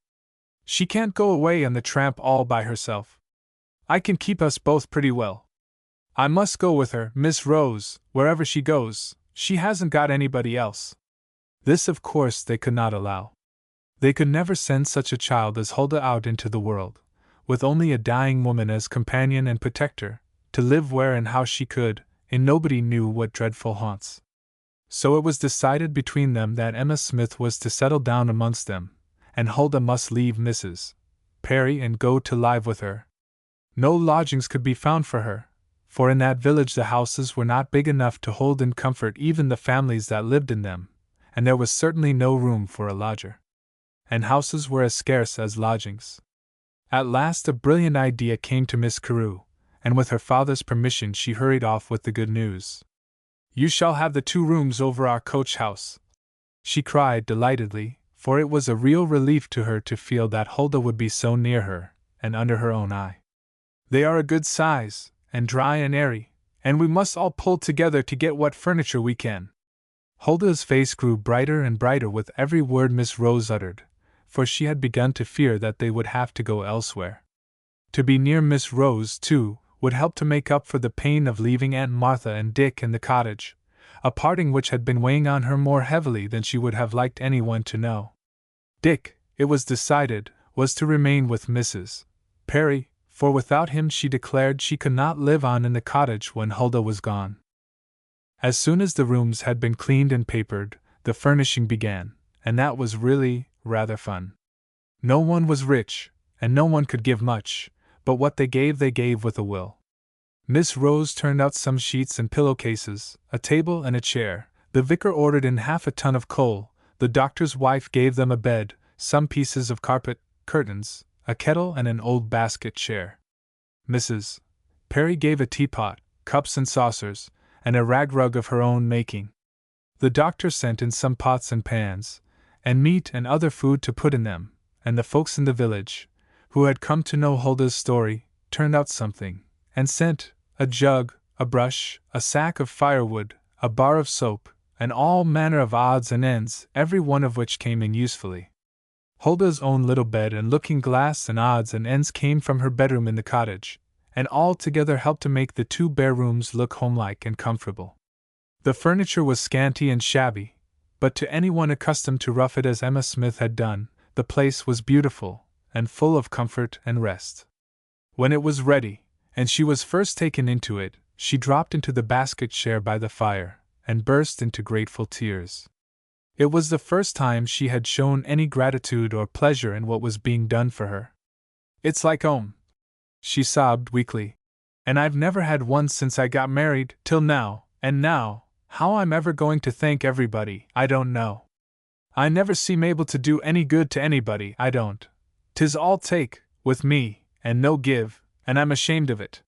"She can't go away on the tramp all by herself. I can keep us both pretty well. I must go with her, Miss Rose, wherever she goes. She hasn't got anybody else." This, of course, they could not allow. They could never send such a child as Huldah out into the world, with only a dying woman as companion and protector, to live where and how she could, in nobody knew what dreadful haunts. So it was decided between them that Emma Smith was to settle down amongst them, and Huldah must leave Mrs. Perry and go to live with her. No lodgings could be found for her, for in that village the houses were not big enough to hold in comfort even the families that lived in them, and there was certainly no room for a lodger. And houses were as scarce as lodgings. At last a brilliant idea came to Miss Carew, and with her father's permission she hurried off with the good news. "You shall have the 2 rooms over our coach house," she cried delightedly, for it was a real relief to her to feel that Huldah would be so near her, and under her own eye. "They are a good size, and dry and airy, and we must all pull together to get what furniture we can." Huldah's face grew brighter and brighter with every word Miss Rose uttered, for she had begun to fear that they would have to go elsewhere. To be near Miss Rose, too, would help to make up for the pain of leaving Aunt Martha and Dick in the cottage, a parting which had been weighing on her more heavily than she would have liked anyone to know. Dick, it was decided, was to remain with Mrs. Perry, for without him she declared she could not live on in the cottage when Huldah was gone. As soon as the rooms had been cleaned and papered, the furnishing began, and that was really rather fun. No one was rich, and no one could give much, but what they gave with a will. Miss Rose turned out some sheets and pillowcases, a table and a chair. The vicar ordered in half a ton of coal. The doctor's wife gave them a bed, some pieces of carpet, curtains, a kettle, and an old basket chair. Mrs. Perry gave a teapot, cups and saucers, and a rag rug of her own making. The doctor sent in some pots and pans, and meat and other food to put in them, and the folks in the village, who had come to know Huldah's story, turned out something, and sent a jug, a brush, a sack of firewood, a bar of soap, and all manner of odds and ends, every one of which came in usefully. Huldah's own little bed and looking-glass and odds and ends came from her bedroom in the cottage, and all together helped to make the 2 bare rooms look homelike and comfortable. The furniture was scanty and shabby, but to anyone accustomed to rough it as Emma Smith had done, the place was beautiful, and full of comfort and rest. When it was ready, and she was first taken into it, she dropped into the basket chair by the fire, and burst into grateful tears. It was the first time she had shown any gratitude or pleasure in what was being done for her. "It's like home," she sobbed weakly, "and I've never had one since I got married, till now, and now, how I'm ever going to thank everybody, I don't know. I never seem able to do any good to anybody, I don't. 'Tis all take, with me, and no give, and I'm ashamed of it."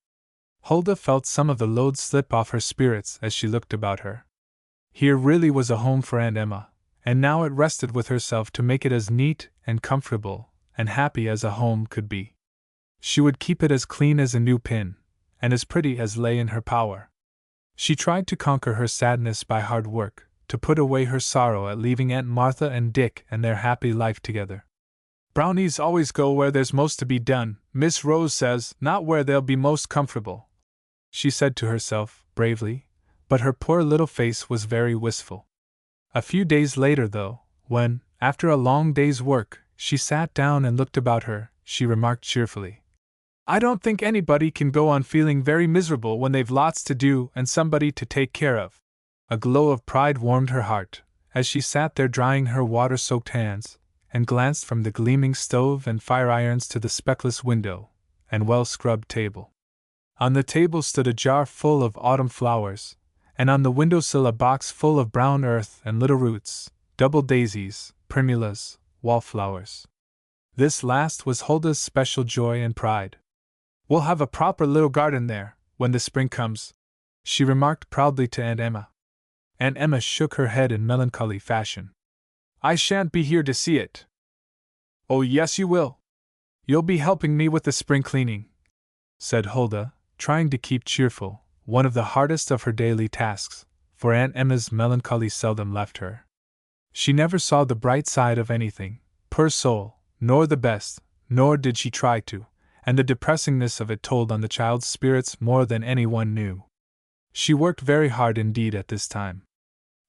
Huldah felt some of the load slip off her spirits as she looked about her. Here really was a home for Aunt Emma, and now it rested with herself to make it as neat and comfortable and happy as a home could be. She would keep it as clean as a new pin, and as pretty as lay in her power. She tried to conquer her sadness by hard work, to put away her sorrow at leaving Aunt Martha and Dick and their happy life together. "Brownies always go where there's most to be done, Miss Rose says, not where they'll be most comfortable," she said to herself, bravely, but her poor little face was very wistful. A few days later, though, when, after a long day's work, she sat down and looked about her, she remarked cheerfully, "I don't think anybody can go on feeling very miserable when they've lots to do and somebody to take care of." A glow of pride warmed her heart, as she sat there drying her water-soaked hands, and glanced from the gleaming stove and fire-irons to the speckless window and well-scrubbed table. On the table stood a jar full of autumn flowers, and on the windowsill a box full of brown earth and little roots, double daisies, primulas, wallflowers. This last was Huldah's special joy and pride. "We'll have a proper little garden there, when the spring comes," she remarked proudly to Aunt Emma. Aunt Emma shook her head in melancholy fashion. "I shan't be here to see it." "Oh, yes, you will. You'll be helping me with the spring cleaning. said Hulda, trying to keep cheerful, one of the hardest of her daily tasks, for Aunt Emma's melancholy seldom left her. She never saw the bright side of anything, poor soul, nor the best, nor did she try to, and the depressingness of it told on the child's spirits more than anyone knew. She worked very hard indeed at this time.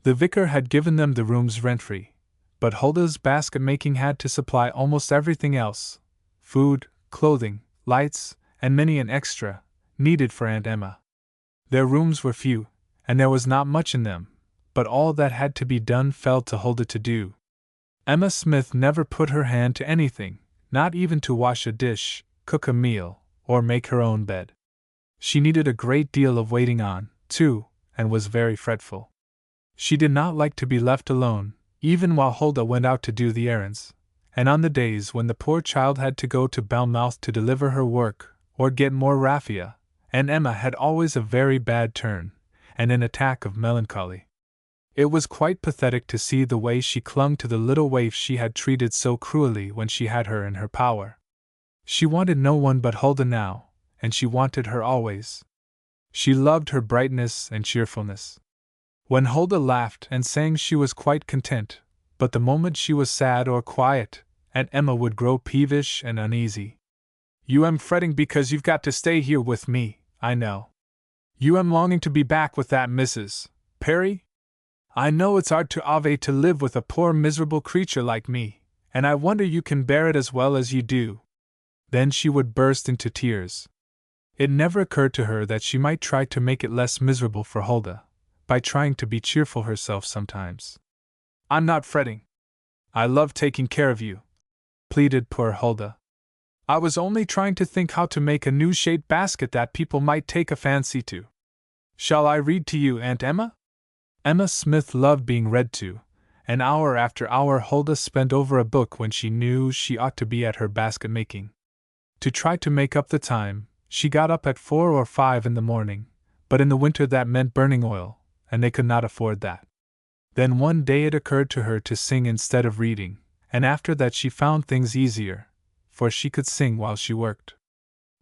The vicar had given them the rooms rent-free, but Hulda's basket-making had to supply almost everything else: food, clothing, lights, and many an extra, needed for Aunt Emma. Their rooms were few, and there was not much in them, but all that had to be done fell to Hulda to do. Emma Smith never put her hand to anything, not even to wash a dish, cook a meal, or make her own bed. She needed a great deal of waiting on, too, and was very fretful. She did not like to be left alone, even while Hulda went out to do the errands, and on the days when the poor child had to go to Belmouth to deliver her work, or get more raffia, and Emma had always a very bad turn, and an attack of melancholy. It was quite pathetic to see the way she clung to the little waif she had treated so cruelly when she had her in her power. She wanted no one but Hulda now, and she wanted her always. She loved her brightness and cheerfulness. When Hulda laughed and sang she was quite content, but the moment she was sad or quiet, Aunt Emma would grow peevish and uneasy. "You am fretting because you've got to stay here with me, I know. You am longing to be back with that Mrs. Perry? I know it's hard to Ave to live with a poor miserable creature like me, and I wonder you can bear it as well as you do." Then she would burst into tears. It never occurred to her that she might try to make it less miserable for Hulda, by trying to be cheerful herself sometimes. "I'm not fretting. I love taking care of you," pleaded poor Hulda. "I was only trying to think how to make a new shaped basket that people might take a fancy to. Shall I read to you, Aunt Emma?" Emma Smith loved being read to, and hour after hour Hulda spent over a book when she knew she ought to be at her basket making. To try to make up the time, she got up at 4 or 5 in the morning, but in the winter that meant burning oil, and they could not afford that. Then one day it occurred to her to sing instead of reading, and after that she found things easier, for she could sing while she worked.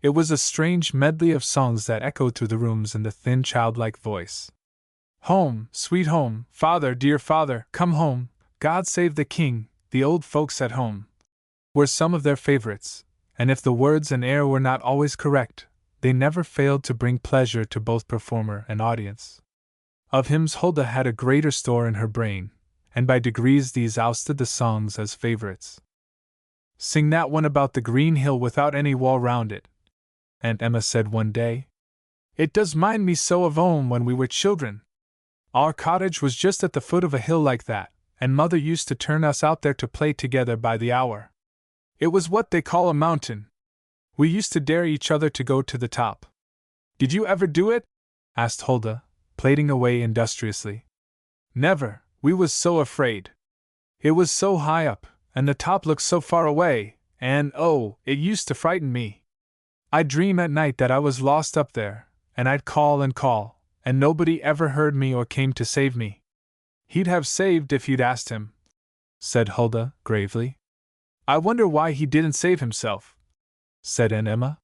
It was a strange medley of songs that echoed through the rooms in the thin childlike voice. "Home, sweet home, father, dear father, come home, God save the king, the old folks at home," were some of their favorites, and if the words and air were not always correct, they never failed to bring pleasure to both performer and audience. Of hymns Hulda had a greater store in her brain, and by degrees these ousted the songs as favorites. "Sing that one about the green hill without any wall round it," Aunt Emma said one day. "It does mind me so of 'ome when we were children. Our cottage was just at the foot of a hill like that, and Mother used to turn us out there to play together by the hour. It was what they call a mountain. We used to dare each other to go to the top. Did you ever do it?" asked Hulda, plaiting away industriously. "Never, we was so afraid. It was so high up, and the top looked so far away, and oh, it used to frighten me. I'd dream at night that I was lost up there, and I'd call and call, and nobody ever heard me or came to save me." "He'd have saved if you'd asked him," said Hulda, gravely. "I wonder why he didn't save himself," said Aunt Emma.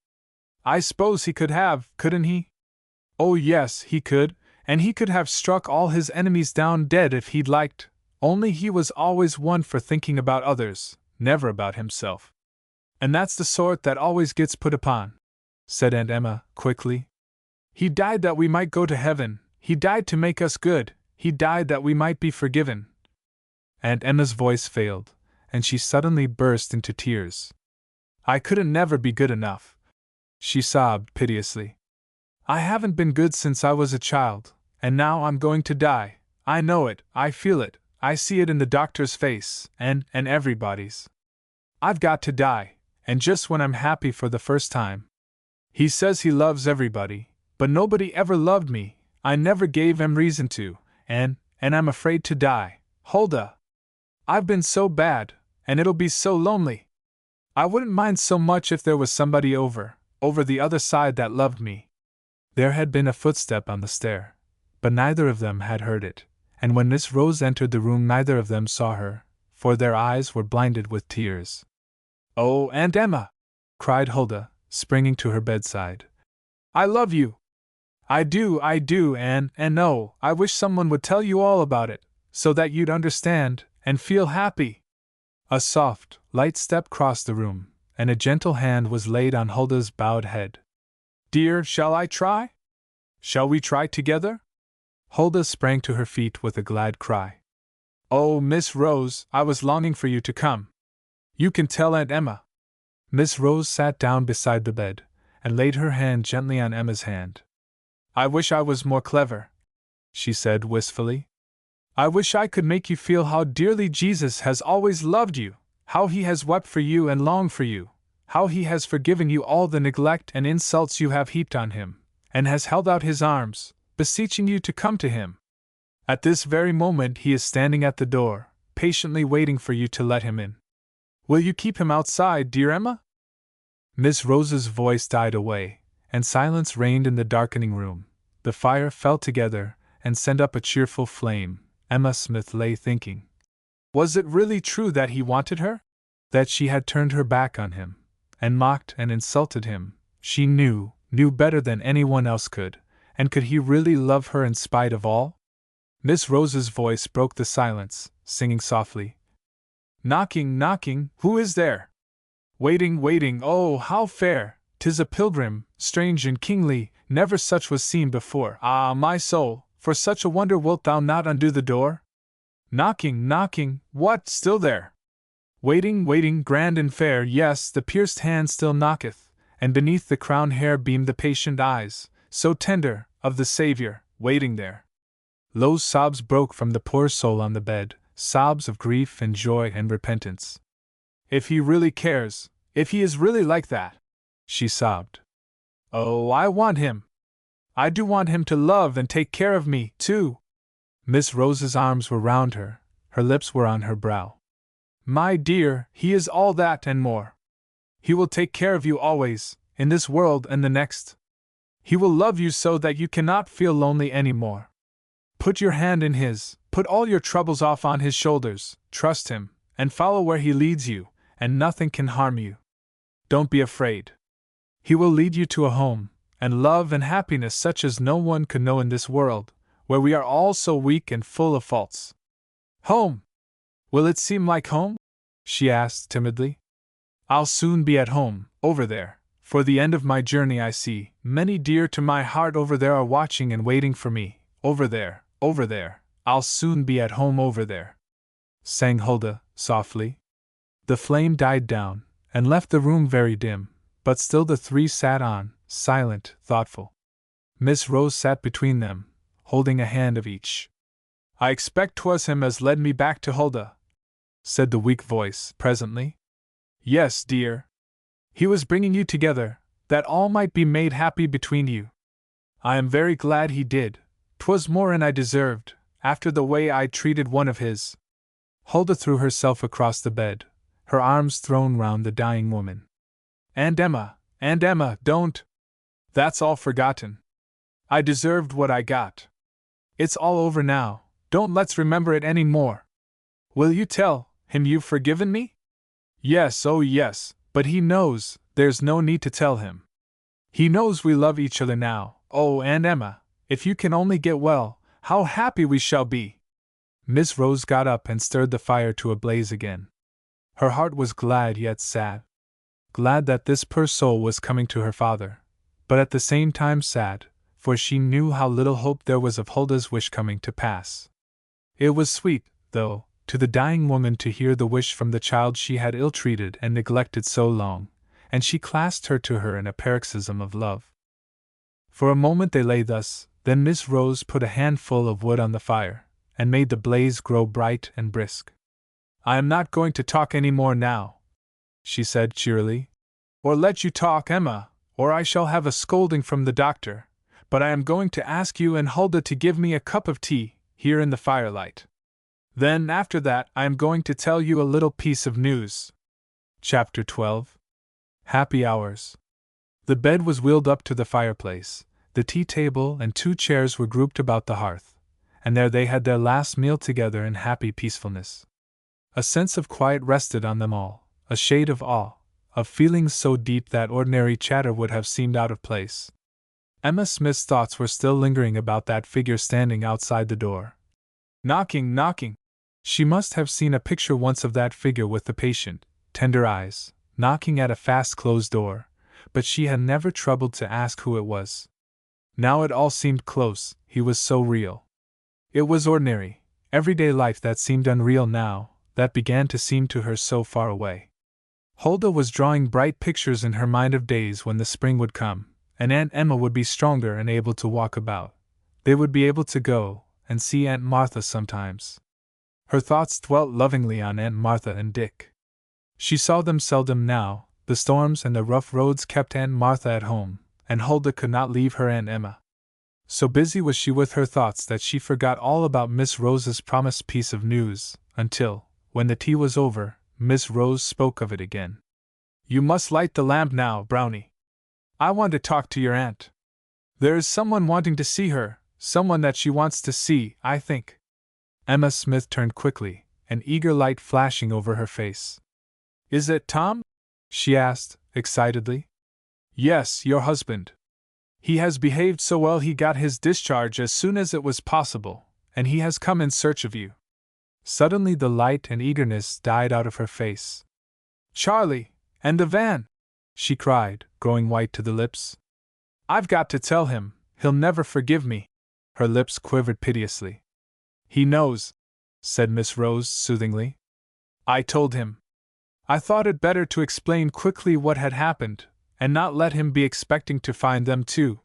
"I suppose he could have, couldn't he?" "Oh yes, he could, and he could have struck all his enemies down dead if he'd liked, only he was always one for thinking about others, never about himself. And that's the sort that always gets put upon," said Aunt Emma, quickly. "He died that we might go to heaven, he died to make us good, he died that we might be forgiven." Aunt Emma's voice failed, and she suddenly burst into tears. "I couldn't never be good enough," she sobbed piteously. "I haven't been good since I was a child, and now I'm going to die. I know it, I feel it, I see it in the doctor's face, and everybody's. I've got to die, and just when I'm happy for the first time. He says he loves everybody, but nobody ever loved me, I never gave him reason to, and I'm afraid to die, Hulda. I've been so bad, and it'll be so lonely. I wouldn't mind so much if there was somebody over the other side that loved me." There had been a footstep on the stair, but neither of them had heard it, and when Miss Rose entered the room neither of them saw her, for their eyes were blinded with tears. "Oh, Aunt Emma!" cried Hulda, springing to her bedside, I love you. I do, and no, I wish someone would tell you all about it, so that you'd understand, and feel happy. A soft, light step crossed the room, and a gentle hand was laid on Hulda's bowed head. Dear, shall I try? Shall we try together? Hulda sprang to her feet with a glad cry. Oh, Miss Rose, I was longing for you to come. You can tell Aunt Emma. Miss Rose sat down beside the bed, and laid her hand gently on Emma's hand. I wish I was more clever, she said wistfully. I wish I could make you feel how dearly Jesus has always loved you, how he has wept for you and longed for you, how he has forgiven you all the neglect and insults you have heaped on him, and has held out his arms, beseeching you to come to him. At this very moment he is standing at the door, patiently waiting for you to let him in. Will you keep him outside, dear Emma? Miss Rose's voice died away, and silence reigned in the darkening room. The fire fell together and sent up a cheerful flame. Emma Smith lay thinking. Was it really true that he wanted her? That she had turned her back on him, and mocked and insulted him? She knew better than anyone else could, and could he really love her in spite of all? Miss Rose's voice broke the silence, singing softly. Knocking, knocking, who is there? Waiting, waiting, oh, how fair! 'Tis a pilgrim, strange and kingly, never such was seen before. Ah, my soul, for such a wonder wilt thou not undo the door? Knocking, knocking, what, still there? Waiting, waiting, grand and fair, yes, the pierced hand still knocketh, and beneath the crowned hair beam the patient eyes, so tender, of the Saviour, waiting there. Low sobs broke from the poor soul on the bed, sobs of grief and joy and repentance. If he really cares, if he is really like that, she sobbed. Oh, I want him. I do want him to love and take care of me, too. Miss Rose's arms were round her, her lips were on her brow. My dear, he is all that and more. He will take care of you always, in this world and the next. He will love you so that you cannot feel lonely any more. Put your hand in his, put all your troubles off on his shoulders, trust him, and follow where he leads you, and nothing can harm you. Don't be afraid. He will lead you to a home, and love and happiness such as no one could know in this world, where we are all so weak and full of faults. Home! Will it seem like home? She asked timidly. I'll soon be at home, over there, for the end of my journey I see, many dear to my heart over there are watching and waiting for me, over there, I'll soon be at home over there, sang Hulda, softly. The flame died down, and left the room very dim, but still the three sat on, silent, thoughtful. Miss Rose sat between them, holding a hand of each. I expect 'twas him as led me back to Hulda, said the weak voice, presently. Yes, dear. He was bringing you together, that all might be made happy between you. I am very glad he did. 'Twas more than I deserved, after the way I treated one of his. Hulda threw herself across the bed, her arms thrown round the dying woman. Aunt Emma, don't! That's all forgotten. I deserved what I got. It's all over now, don't let's remember it any more. Will you tell him you've forgiven me? Yes, oh yes, but he knows, there's no need to tell him. He knows we love each other now. Oh, Aunt Emma, if you can only get well, how happy we shall be! Miss Rose got up and stirred the fire to a blaze again. Her heart was glad yet sad. Glad that this poor soul was coming to her father, but at the same time sad, for she knew how little hope there was of Hulda's wish coming to pass. It was sweet, though, to the dying woman to hear the wish from the child she had ill-treated and neglected so long, and she clasped her to her in a paroxysm of love. For a moment they lay thus, then Miss Rose put a handful of wood on the fire, and made the blaze grow bright and brisk. I am not going to talk any more now, she said cheerily. Or let you talk, Emma, or I shall have a scolding from the doctor, but I am going to ask you and Hulda to give me a cup of tea, here in the firelight. Then, after that, I am going to tell you a little piece of news. Chapter 12. Happy Hours. The bed was wheeled up to the fireplace, the tea table and 2 chairs were grouped about the hearth, and there they had their last meal together in happy peacefulness. A sense of quiet rested on them all, a shade of awe, of feelings so deep that ordinary chatter would have seemed out of place. Emma Smith's thoughts were still lingering about that figure standing outside the door. Knocking, knocking! She must have seen a picture once of that figure with the patient, tender eyes, knocking at a fast-closed door, but she had never troubled to ask who it was. Now it all seemed close, he was so real. It was ordinary, everyday life that seemed unreal now, that began to seem to her so far away. Huldah was drawing bright pictures in her mind of days when the spring would come, and Aunt Emma would be stronger and able to walk about. They would be able to go and see Aunt Martha sometimes. Her thoughts dwelt lovingly on Aunt Martha and Dick. She saw them seldom now, the storms and the rough roads kept Aunt Martha at home, and Huldah could not leave her Aunt Emma. So busy was she with her thoughts that she forgot all about Miss Rose's promised piece of news, until, when the tea was over, Miss Rose spoke of it again. "You must light the lamp now, Brownie. I want to talk to your aunt. There is someone wanting to see her, someone that she wants to see, I think." Emma Smith turned quickly, an eager light flashing over her face. "Is it Tom?" she asked, excitedly. "Yes, your husband. He has behaved so well he got his discharge as soon as it was possible, and he has come in search of you." Suddenly the light and eagerness died out of her face. "Charlie, and the van!" she cried, growing white to the lips. "I've got to tell him, he'll never forgive me." Her lips quivered piteously. "He knows," said Miss Rose soothingly. "I told him. I thought it better to explain quickly what had happened, and not let him be expecting to find them too."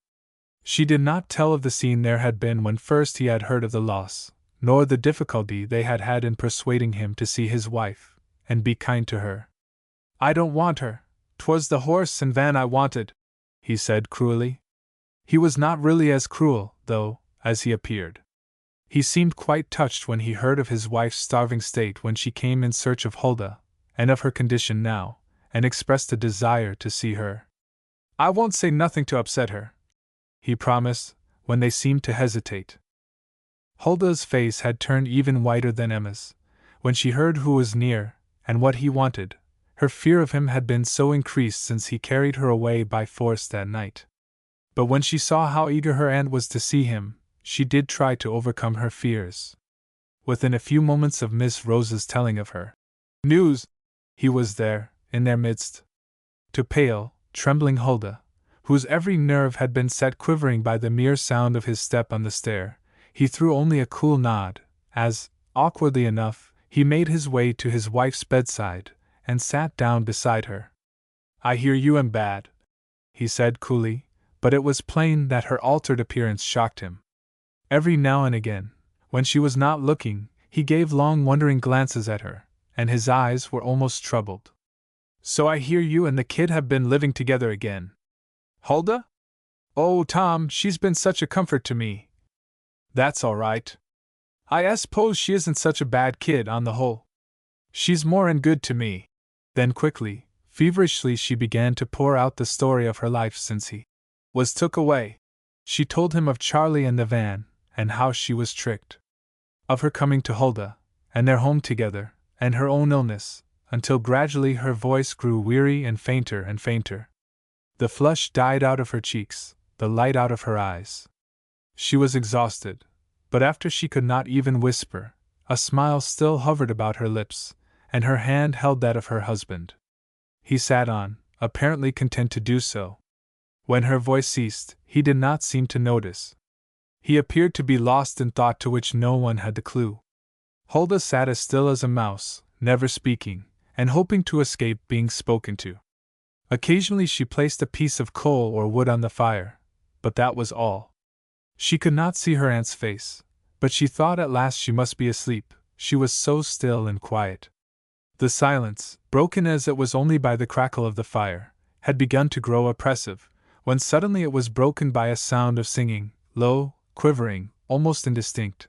She did not tell of the scene there had been when first he had heard of the loss, nor the difficulty they had had in persuading him to see his wife, and be kind to her. "I don't want her, 'twas the horse and van I wanted," he said cruelly. He was not really as cruel, though, as he appeared. He seemed quite touched when he heard of his wife's starving state when she came in search of Huldah, and of her condition now, and expressed a desire to see her. "I won't say nothing to upset her," he promised, when they seemed to hesitate. Huldah's face had turned even whiter than Emma's. When she heard who was near, and what he wanted, her fear of him had been so increased since he carried her away by force that night. But when she saw how eager her aunt was to see him, she did try to overcome her fears. Within a few moments of Miss Rose's telling of her news, he was there, in their midst. To pale, trembling Huldah, whose every nerve had been set quivering by the mere sound of his step on the stair, he threw only a cool nod, as, awkwardly enough, he made his way to his wife's bedside, and sat down beside her. "I hear you am bad," he said coolly, but it was plain that her altered appearance shocked him. Every now and again, when she was not looking, he gave long wondering glances at her, and his eyes were almost troubled. "So I hear you and the kid have been living together again. Huldah? Oh, Tom, she's been such a comfort to me." "That's all right. I suppose she isn't such a bad kid on the whole. She's more'n good to me." Then quickly, feverishly she began to pour out the story of her life since he was took away. She told him of Charlie and the van, and how she was tricked. Of her coming to Huldah, and their home together, and her own illness, until gradually her voice grew weary and fainter. The flush died out of her cheeks, the light out of her eyes. She was exhausted, but after she could not even whisper, a smile still hovered about her lips, and her hand held that of her husband. He sat on, apparently content to do so. When her voice ceased, he did not seem to notice. He appeared to be lost in thought to which no one had the clue. Huldah sat as still as a mouse, never speaking, and hoping to escape being spoken to. Occasionally she placed a piece of coal or wood on the fire, but that was all. She could not see her aunt's face, but she thought at last she must be asleep, she was so still and quiet. The silence, broken as it was only by the crackle of the fire, had begun to grow oppressive, when suddenly it was broken by a sound of singing, low, quivering, almost indistinct.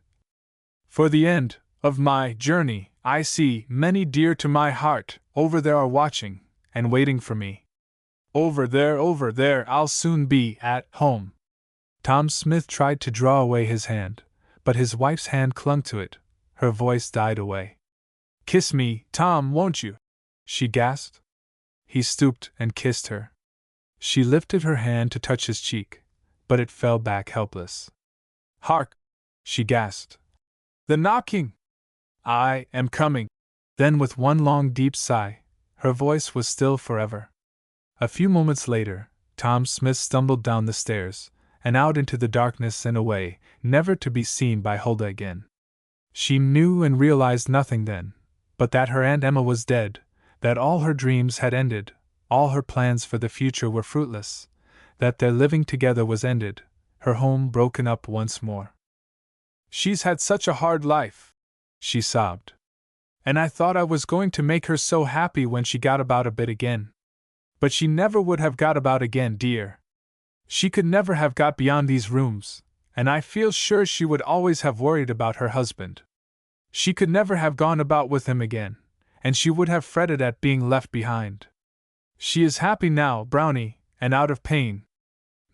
"For the end of my journey, I see many dear to my heart, over there are watching, and waiting for me. Over there, I'll soon be at home." Tom Smith tried to draw away his hand, but his wife's hand clung to it. Her voice died away. "Kiss me, Tom, won't you?" she gasped. He stooped and kissed her. She lifted her hand to touch his cheek, but it fell back helpless. "Hark!" she gasped. "The knocking! I am coming." Then, with one long deep sigh, her voice was still forever. A few moments later, Tom Smith stumbled down the stairs, and out into the darkness and away, never to be seen by Huldah again. She knew and realized nothing then, but that her Aunt Emma was dead, that all her dreams had ended, all her plans for the future were fruitless, that their living together was ended, her home broken up once more. "She's had such a hard life," she sobbed. "And I thought I was going to make her so happy when she got about a bit again. But she never would have got about again, dear. She could never have got beyond these rooms, and I feel sure she would always have worried about her husband. She could never have gone about with him again, and she would have fretted at being left behind. She is happy now, Brownie, and out of pain.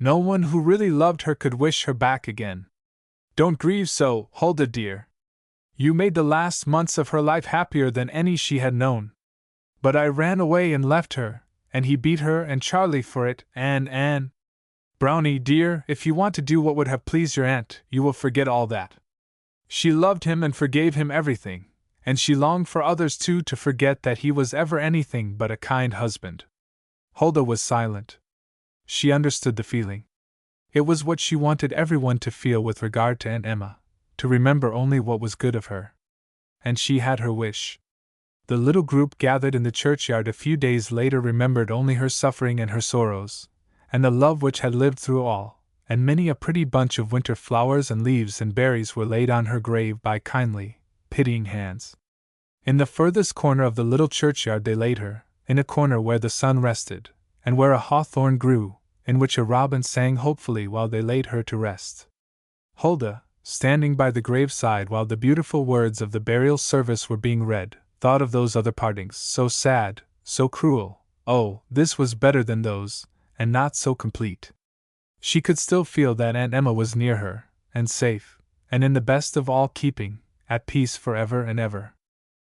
No one who really loved her could wish her back again. Don't grieve so, Huldah dear. You made the last months of her life happier than any she had known. But I ran away and left her, and he beat her and Charlie for it, and… Brownie dear, if you want to do what would have pleased your aunt, you will forget all that. She loved him and forgave him everything, and she longed for others too to forget that he was ever anything but a kind husband." Huldah was silent. She understood the feeling. It was what she wanted everyone to feel with regard to Aunt Emma, to remember only what was good of her. And she had her wish. The little group gathered in the churchyard a few days later remembered only her suffering and her sorrows, and the love which had lived through all, and many a pretty bunch of winter flowers and leaves and berries were laid on her grave by kindly, pitying hands. In the furthest corner of the little churchyard they laid her, in a corner where the sun rested, and where a hawthorn grew, in which a robin sang hopefully while they laid her to rest. Huldah, standing by the graveside while the beautiful words of the burial service were being read, thought of those other partings, so sad, so cruel. Oh, this was better than those, and not so complete. She could still feel that Aunt Emma was near her, and safe, and in the best of all keeping, at peace forever and ever.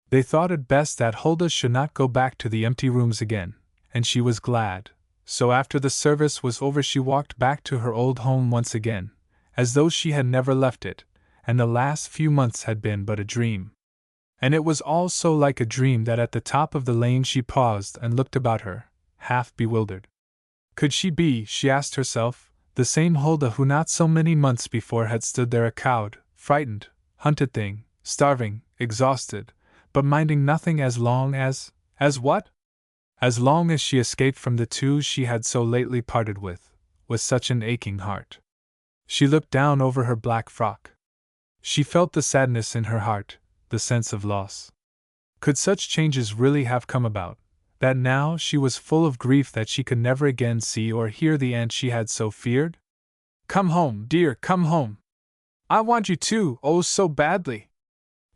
They thought it best that Huldah should not go back to the empty rooms again, and she was glad. So after the service was over she walked back to her old home once again, as though she had never left it, and the last few months had been but a dream. And it was all so like a dream that at the top of the lane she paused and looked about her, half bewildered. Could she be, she asked herself, the same Huldah who not so many months before had stood there a cowed, frightened, hunted thing, starving, exhausted, but minding nothing as long as what? As long as she escaped from the two she had so lately parted with such an aching heart. She looked down over her black frock. She felt the sadness in her heart, the sense of loss. Could such changes really have come about, that now she was full of grief that she could never again see or hear the aunt she had so feared? "Come home, dear, come home. I want you to, oh so badly."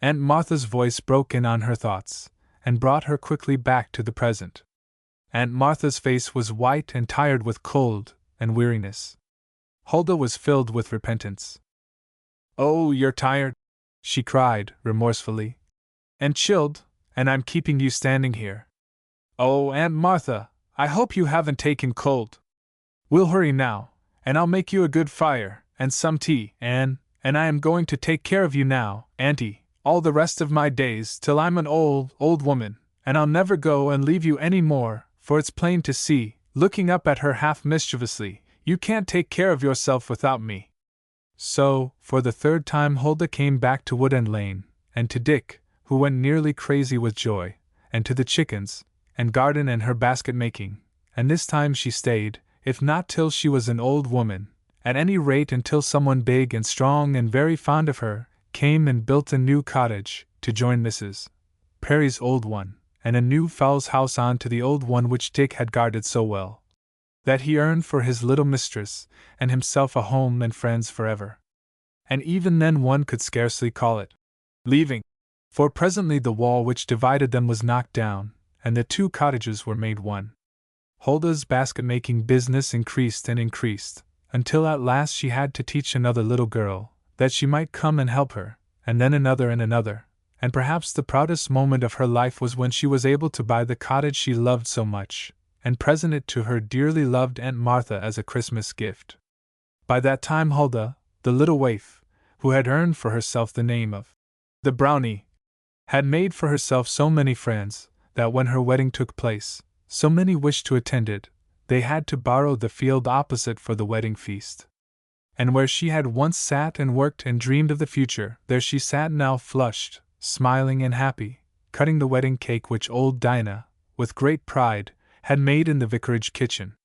Aunt Martha's voice broke in on her thoughts, and brought her quickly back to the present. Aunt Martha's face was white and tired with cold and weariness. Huldah was filled with repentance. "Oh, you're tired," she cried, remorsefully. "And chilled, and I'm keeping you standing here. Oh, Aunt Martha, I hope you haven't taken cold. We'll hurry now, and I'll make you a good fire, and some tea, and I am going to take care of you now, Auntie, all the rest of my days till I'm an old woman, and I'll never go and leave you any more, for it's plain to see," looking up at her half mischievously, "you can't take care of yourself without me." So, for the third time Huldah came back to Woodend Lane, and to Dick, who went nearly crazy with joy, and to the chickens, and garden and her basket making, and this time she stayed, if not till she was an old woman, at any rate until someone big and strong and very fond of her, came and built a new cottage, to join Mrs. Perry's old one, and a new fowl's house on to the old one which Dick had guarded so well, that he earned for his little mistress, and himself a home and friends forever. And even then one could scarcely call it leaving, for presently the wall which divided them was knocked down, and the two cottages were made one. Huldah's basket-making business increased and increased, until at last she had to teach another little girl, that she might come and help her, and then another, and perhaps the proudest moment of her life was when she was able to buy the cottage she loved so much, and present it to her dearly loved Aunt Martha as a Christmas gift. By that time Hulda, the little waif, who had earned for herself the name of the Brownie, had made for herself so many friends, that when her wedding took place, so many wished to attend it, they had to borrow the field opposite for the wedding feast. And where she had once sat and worked and dreamed of the future, there she sat now flushed, smiling and happy, cutting the wedding cake which old Dinah, with great pride, had made in the vicarage kitchen.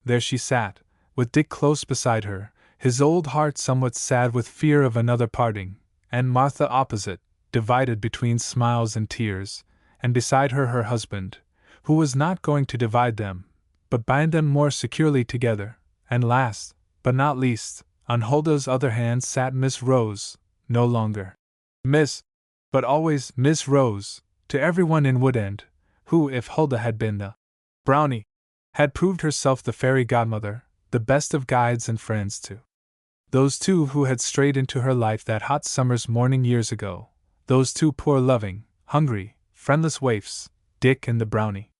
There she sat, with Dick close beside her, his old heart somewhat sad with fear of another parting, and Martha opposite, divided between smiles and tears, and beside her her husband, who was not going to divide them, but bind them more securely together, and last, but not least, on Hulda's other hand sat Miss Rose, no longer Miss, but always Miss Rose, to everyone in Woodend, who, if Hulda had been the Brownie, had proved herself the fairy godmother, the best of guides and friends to those two who had strayed into her life that hot summer's morning years ago, those two poor loving, hungry, friendless waifs, Dick and the Brownie.